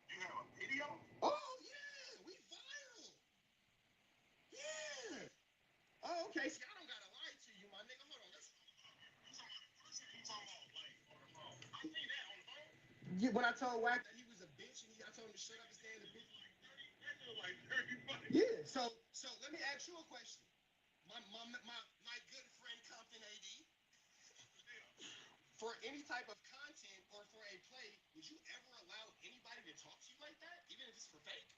[SPEAKER 4] You have a video?
[SPEAKER 17] Oh yeah, we viral. Yeah. Oh, okay. See, I don't gotta lie to you, my nigga. Hold on. Let's.
[SPEAKER 4] I seen that on the phone.
[SPEAKER 17] Yeah, when I told Wack that he was a bitch and I told him to shut up and stay in the bitch. Yeah. So let me ask you a question. My good friend Compton AD. For any type of content or for a play, would you ever allow anybody to talk to you like that, even if it's for fake?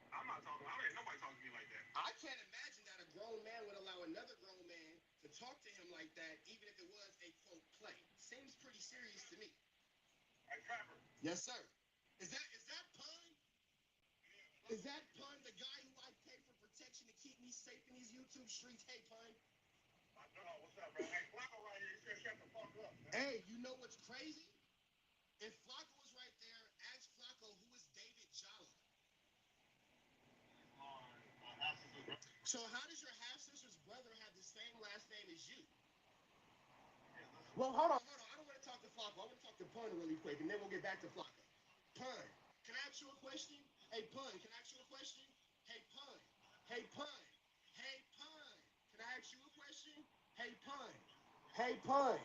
[SPEAKER 4] I'm not talking. I mean, nobody talking to me like that.
[SPEAKER 17] I can't imagine that a grown man would allow another grown man to talk to him like that, even if it was a quote play. Seems pretty serious to me.
[SPEAKER 4] Hey, Trapper.
[SPEAKER 17] Yes, sir. Is that Pun? Is that Pun, the guy who I pay for protection to keep me safe in these YouTube streets? Hey, Pun.
[SPEAKER 4] What's up, bro? Hey, Flacco right here. He said shut the fuck up, man.
[SPEAKER 17] Hey, you know what's crazy? If Flacco was right there, ask Flacco who is David Jala. So how does your half-sister's brother have the same last name as you? Well, hold on. I don't want to talk to Flacco. I want to talk to Pun really quick, and then we'll get back to Flacco. Pun, can I ask you a question? Hey, Pun, can I ask you a question? Hey, Pun. Hey, Pun. Hey, Pun. Can I ask you a question? Hey, Pun. Hey, Pun.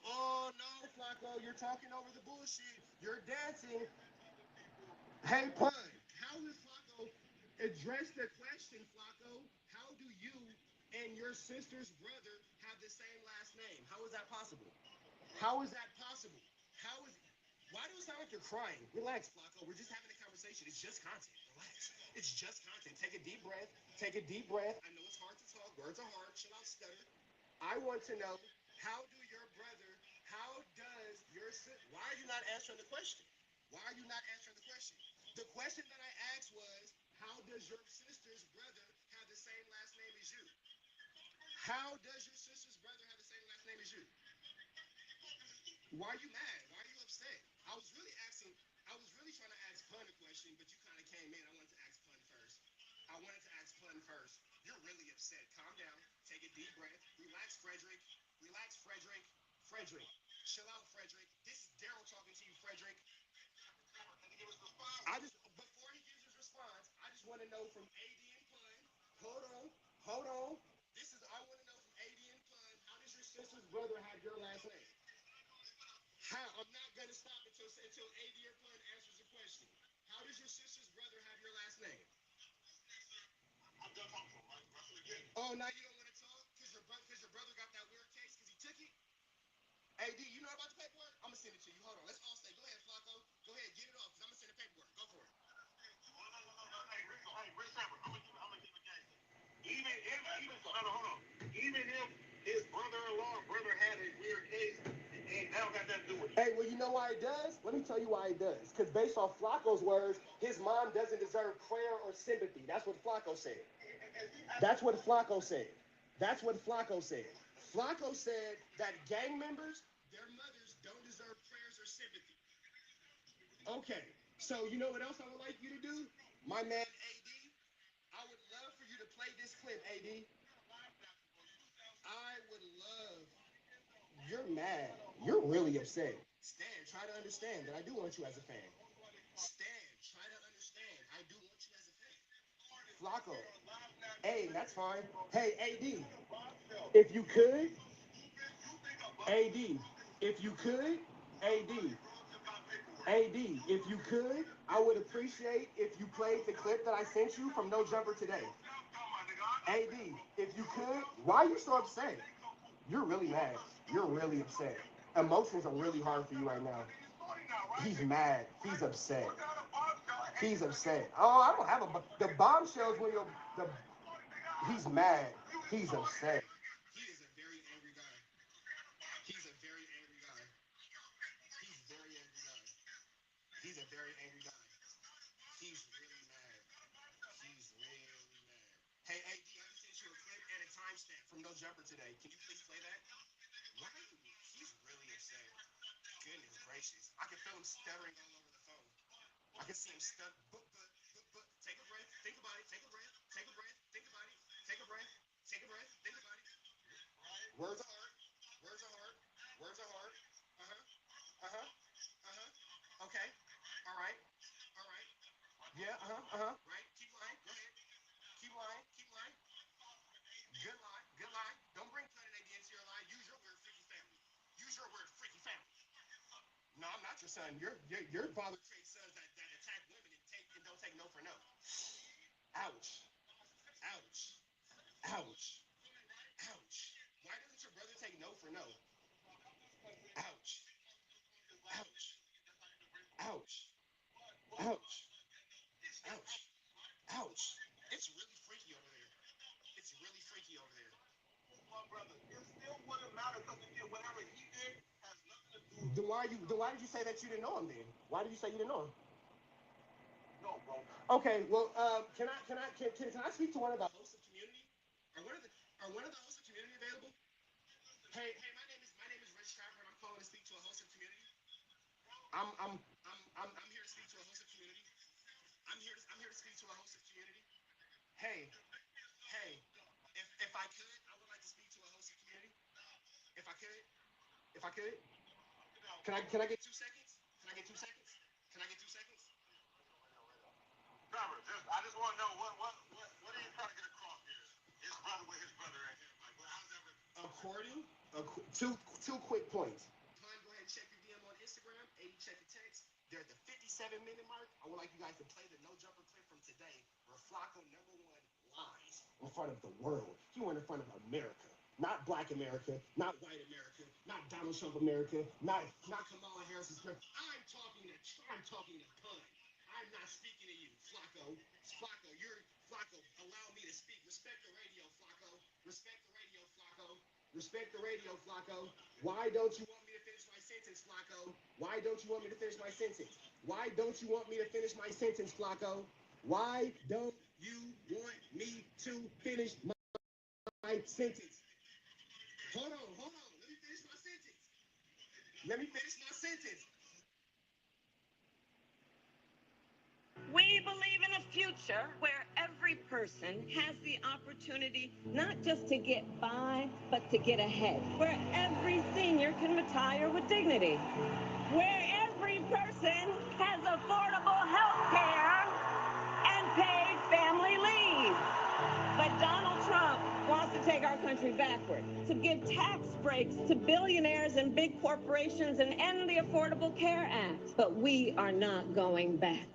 [SPEAKER 17] Oh, no, Flacco, you're talking over the bullshit. You're dancing. Hey, Pun, how does Flacco address the question, Flacco? How do you and your sister's brother have the same last name? How is that possible? How is that possible? Why do it sound like you're crying? Relax, Flacco. We're just having a conversation. It's just content. Relax. It's just content. Take a deep breath. Take a deep breath. I know it's hard to talk. Words are hard. Chill out, stutter. I want to know, how does your sister, why are you not answering the question? Why are you not answering the question? The question that I asked was, how does your sister's brother have the same last name as you? How does your sister's brother have the same last name as you? Why are you mad? Why are you upset? I was really trying to ask Pun a question, but you kind of came in. I wanted to ask Pun first. You're really upset. Calm down. Take a deep breath. Relax, Frederick. Frederick. Chill out, Frederick. This is Daryl talking to you, Frederick. Before he gives his response, I just want to know from AD and Pun. Hold on. I want to know from AD and Pun, how does your sister's brother have your last name? How? I'm not going to stop until AD or Pun answers the question. How does your sister's brother have your last name?
[SPEAKER 4] I'm done talking to him.
[SPEAKER 17] Oh, now you don't want to talk? Because your brother got that weird case because he took it? AD, you know about the paperwork? I'm going to send it to you. Hold on. Let's all stay. Go ahead, Flacco. Go ahead. Get it off because I'm going to send the paperwork. Go for it.
[SPEAKER 4] Hey, Rich Trapper, I'm going to give a game.
[SPEAKER 17] Hey, well, you know why it does? Let me tell you why it does. Because based off Flacco's words, his mom doesn't deserve prayer or sympathy. That's what Flacco said. That's what Flacco said. That's what Flacco said. Flacco said that gang members, their mothers don't deserve prayers or sympathy. Okay, so you know what else I would like you to do? My man AD, I would love for you to play this clip, AD. I would love. You're mad. You're really upset. Stan, try to understand that I do want you as a fan. Stan, try to understand. I do want you as a fan. Flacco. Hey, that's fine. Hey, AD, if you could, AD, if you could, AD, if you could, I would appreciate if you played the clip that I sent you from No Jumper today. AD, if you could, why are you so upset? You're really mad. You're really upset. Emotions are really hard for you right now. He's mad. He's upset. He's upset. Oh, I don't have the bombshells when you're the. He's mad. He's upset. He is a very angry guy. He's a very angry guy. He's very angry guy. He's a very angry guy. He's really mad. He's really mad. Hey, AD, I just sent you a clip and a timestamp from No Jumper today. Can you please play that? Why? He's really upset. Goodness gracious. I can feel him stuttering all over the phone. I can see him stutter. Take a breath. Think about it. Take a breath. Take a breath. Think about it. Take a breath. Take a breath. Think about it. Words are hard. Words are hard. Words are hard. Uh-huh. Uh-huh. Uh-huh. Okay. All right. All right. Yeah, uh-huh. Uh-huh. Right. Keep lying. Go ahead. Keep lying. Keep lying. Good lie. Good lie. Don't bring Cut and AD into your lie. Use your word, freaky family. Use your word, freaky family. No, I'm not your son. Your father traits sons that attack women and don't take no for no. Ouch. Ouch. Ouch. Ouch. Why doesn't your brother take no for no? Ouch. Ouch. Ouch. Ouch. Ouch. Ouch. It's really freaky over there. It's really freaky over there. My brother, it still wouldn't matter because whatever he did has nothing to do with. Then why did you say that you didn't know him then? Why did you say you didn't know him? No, bro. Okay, well, can I speak to one of the hosts of community? Are one of the hosts of community available? Hey, my name is Rich Trapper, and I'm calling to speak to a host of community. I'm here to speak to a host of community. I'm here to speak to a host of community. Hey, if I could, I would like to speak to a host of community. If I could. Can I get 2 seconds? Can I get 2 seconds? Can I get 2 seconds?
[SPEAKER 5] Trevor, I just want to know what are you trying to get across here? His brother with his brother and him. Like, how does that work?
[SPEAKER 17] Two quick points. Go ahead and check your DM on Instagram. 80 check your text. They're at the 57-minute mark. I would like you guys to play the No Jumper clip from today where Flacco #1 lies in front of the world. He went in front of America. Not Black America, not white America, not Donald Trump America, not Kamala Harris's America. I'm talking to Pun. I'm not speaking to you, Flacco. Flacco, allow me to speak. Respect the radio, Flacco. Respect the radio, Flacco. Respect the radio, Flacco. Why don't you want me to finish my sentence, Flacco? Why don't you want me to finish my sentence? Why don't you want me to finish my sentence, Flacco? Why don't you want me to finish my sentence? Hold on. Let me finish my sentence.
[SPEAKER 10] We believe in a future where every person has the opportunity not just to get by, but to get ahead. Where every senior can retire with dignity. Where every person has affordable health care and paid family leave. But Donald Trump wants to take our country backward, to give tax breaks to billionaires and big corporations and end the Affordable Care Act. But we are not going back.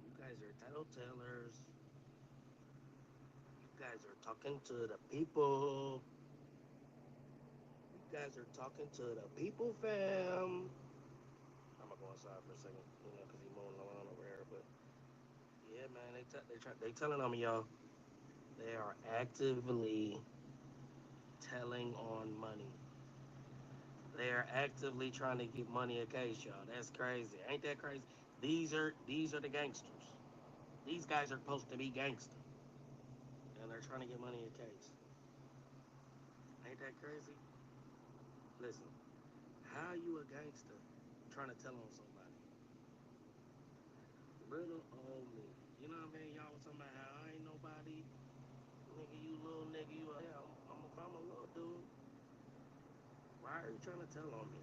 [SPEAKER 23] You guys are tattletellers.
[SPEAKER 1] guys are talking to the people. You guys are talking to the people, fam. I'm gonna go inside for a second, because he's mowing the lawn over there. But yeah, man, they telling on me, y'all. They are actively telling on money. They are actively trying to get money a case, y'all. That's crazy. Ain't that crazy? These are the gangsters. These guys are supposed to be gangsters, and they're trying to get money a case. Ain't that crazy? Listen, how you a gangster trying to tell on somebody? Little old me. You know what I mean? Y'all was talking about how I ain't nobody. Nigga, you little nigga, you a, yeah, I'm a little dude. Why are you trying to tell on me?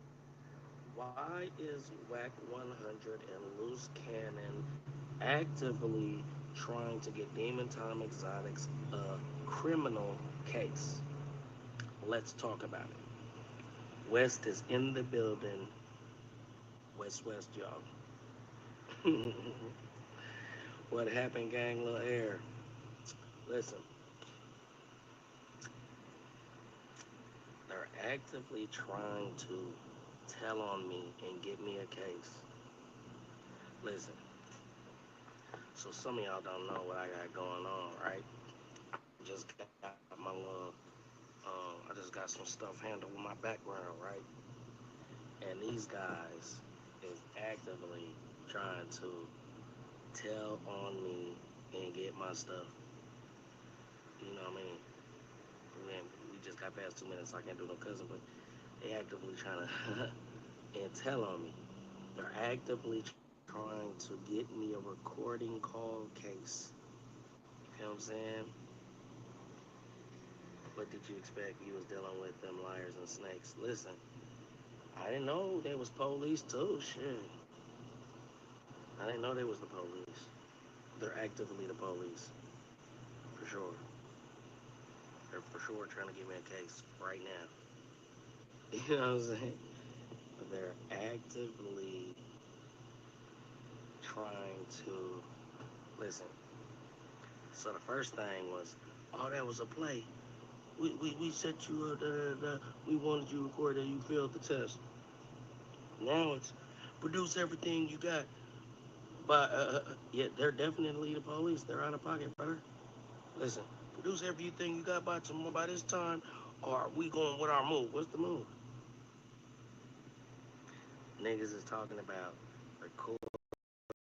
[SPEAKER 1] Why is Whack 100 and Loose Cannon actively trying to get Demon Time Exotics a criminal case? Let's talk about it. West is in the building. West, y'all. What happened, gang? Lil Air. Listen, they're actively trying to tell on me and get me a case. Listen, so some of y'all don't know what I got going on, right? I just got my little, I just got some stuff handled with my background, right? And these guys is actively trying to tell on me and get my stuff. You know what I mean? We just got past 2 minutes, so I can't do no cousin, but they actively trying to and tell on me. They're actively trying to get me a recording call case. You know what I'm saying? What did you expect? You was dealing with them liars and snakes. Listen, I didn't know they was police too. Shit. I didn't know they was the police. They're actively the police. For sure. They're for sure trying to give me a case right now. You know what I'm saying? But they're actively trying to listen. So the first thing was, oh, that was a play. We set you up, we wanted you to record that you failed the test. Now it's produce everything you got. But yeah, they're definitely the police. They're out of pocket, brother. Listen, produce everything you got by this time, or we going with our move. What's the move? Niggas is talking about recording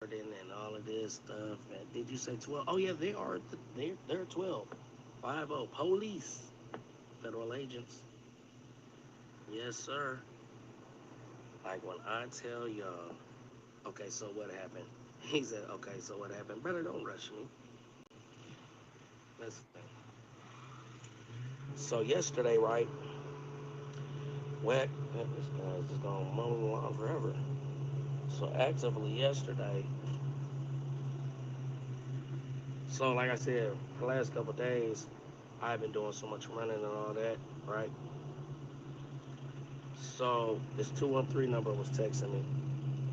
[SPEAKER 1] and all of this stuff. And did you say 12? Oh yeah, they are. They're 12. 50 police, federal agents. Yes, sir. Like when I tell y'all, okay, so what happened? He said, okay, so what happened? Brother, don't rush me. Listen. So yesterday, right? Whack, this guy's just gonna mow on forever. So actively yesterday. So like I said, the last couple of days, I've been doing so much running and all that, right? So this 213 number was texting me.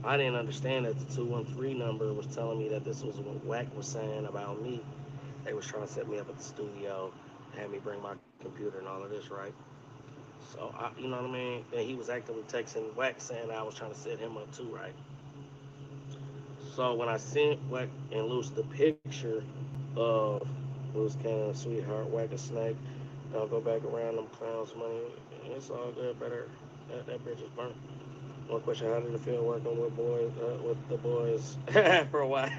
[SPEAKER 1] I didn't understand that the 213 number was telling me that this was what Wack was saying about me. They was trying to set me up at the studio, had me bring my computer and all of this, right? So, you know what I mean? And he was actively texting Wack saying I was trying to set him up too, right? So when I sent Wack and Loose the picture of Loose Cannon, Sweetheart, Wack a Snake, don't go back around them clowns' money. It's all good, brother. That bridge is burnt. One question: how did it feel working with the boys for a while?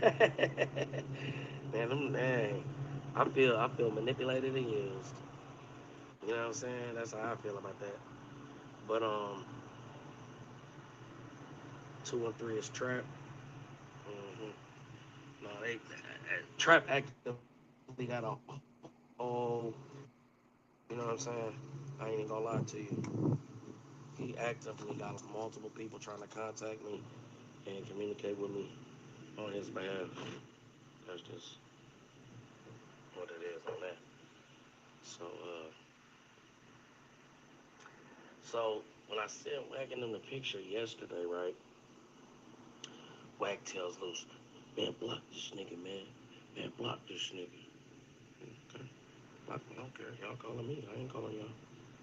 [SPEAKER 1] Man, I feel manipulated and used. You know what I'm saying? That's how I feel about that. But 213 is trap. Mm-hmm. No, they trap actively got a whole. You know what I'm saying? I ain't even gonna lie to you. He actively got multiple people trying to contact me and communicate with me on his behalf. That's just what it is on that. So when I sent Wack in the picture yesterday, right? Wack tells Loose, man, block this nigga, man. Man, block this nigga. Okay. I don't care. Y'all calling me. I ain't calling y'all.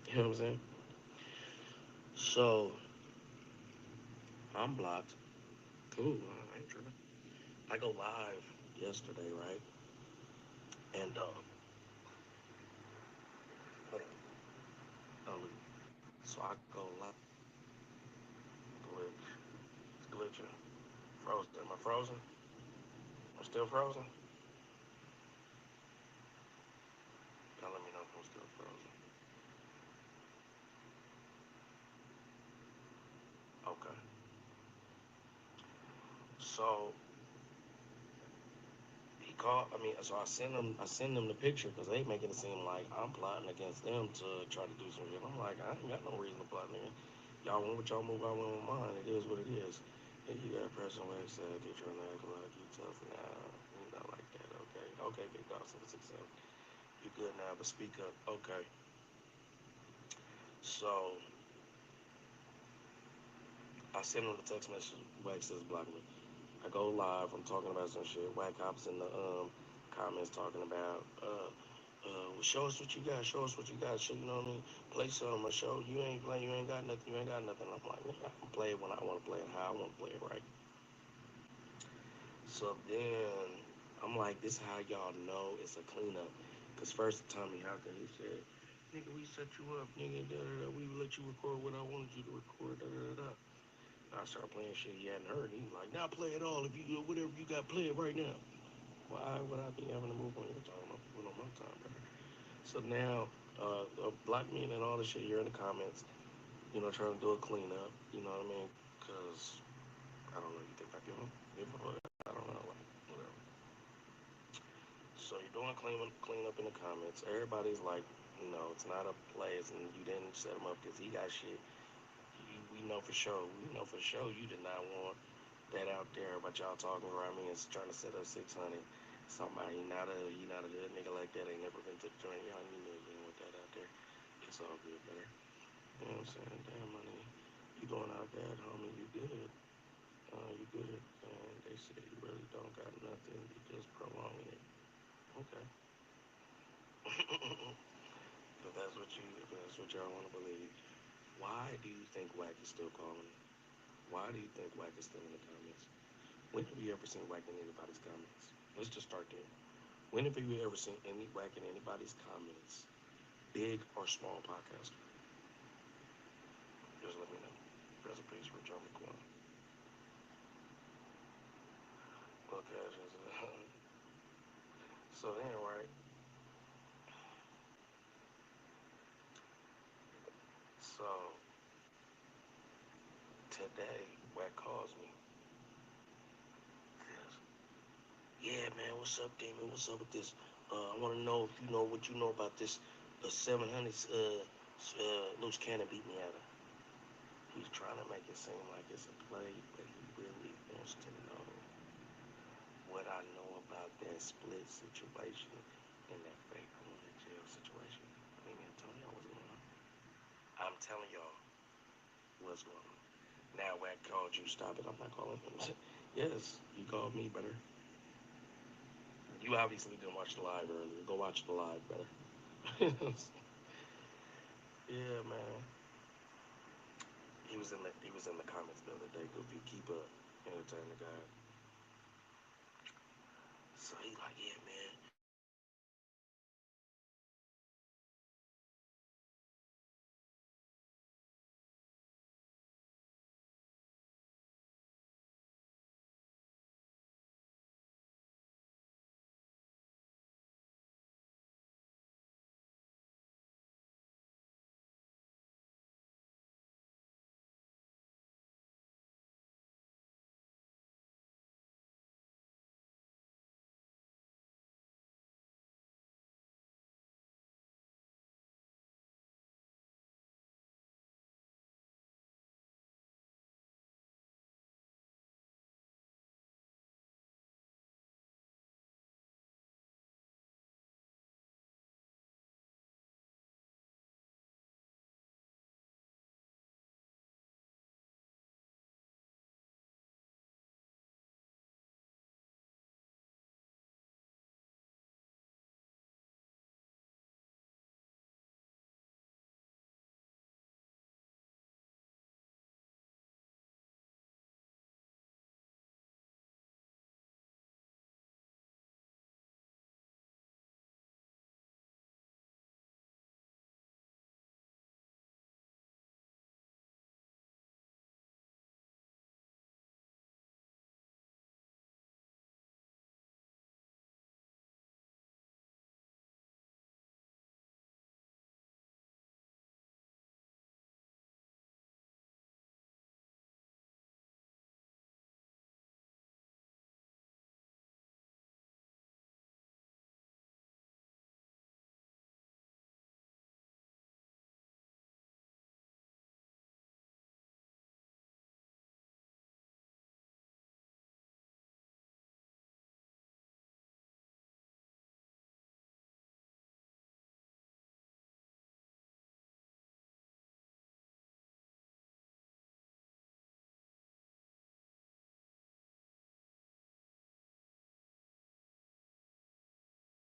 [SPEAKER 1] You know what I'm saying? So I'm blocked. Cool. I ain't tripping. I go live yesterday, right? And hold on. Oh, so I go live. Glitch. It's glitching. Frozen. Am I frozen? I'm still frozen. Y'all let me know if I'm still frozen. Okay. So he called. I mean, so I send them. I send them the picture because they making it seem like I'm plotting against them to try to do some shit. I'm like, I ain't got no reason to plot, nigga. Y'all want what y'all move, I went with mine. It is what it is. And you got a person where said they're trying to act like you tough now. You not like that. Okay. Okay, big dog 767. You good now, but speak up. Okay. So I send them the text message. Wax says block me. I go live. I'm talking about some shit. Whack cops in the comments talking about well, show us what you got. Show us what you got. Show, you know what I mean? Play some. Or show you ain't play. You ain't got nothing. You ain't got nothing. I'm like, nigga, I can play it when I want to play it. How I want to play it, right? So then I'm like, this is how y'all know it's a cleanup. Cause first Tommy Hawker he said, nigga, we set you up, nigga. Da, da, da. We let you record what I wanted you to record. Da da da. Da. I started playing shit he hadn't heard. He's like, now play it all. If you whatever you got, play it right now. Why would I be having to move on your time? I'm moving on my time, brother. So now, block me and all the shit here in the comments. You know, trying to do a cleanup. You know what I mean? Cause I don't know. You think I give a fuck? I don't know. Like, whatever. So you're doing clean up in the comments. Everybody's like, no, it's not a play. And you didn't set him up because he got shit. We know for sure. We know for sure you did not want that out there about y'all talking around me and trying to set up 600. Somebody he not a good nigga like that. Ain't never been to the joint. Y'all you know you didn't want that out there. It's all good, brother. You know what I'm saying? Damn money. You going out bad, homie. You good. You good. And they say you really don't got nothing. You just prolonging it. Okay. If that's what y'all want to believe, why do you think Wack is still calling? Why do you think Wack is still in the comments? When have you ever seen Wack in anybody's comments? Let's just start there. When have you ever seen any Wack in anybody's comments, big or small podcaster? Just let me know. There's a piece for John McQuan. Okay, so then, right? So today, Wack calls me. Yeah, man, what's up, Damon? What's up with this? I want to know if you know what you know about this 700 loose cannon beat me out of. He's trying to make it seem like it's a play, but he really wants to know what I know about that split situation and that fake going to jail situation. I mean, I'm telling y'all what's going on. I'm telling y'all what's going on. Now, Wack called you, stop it. I'm not calling him. Yes, you called me, brother. You obviously didn't watch the live earlier. Go watch the live, brother. Yeah, man. He was in the comments the other day. Goofy, keep up. Entertain the guy.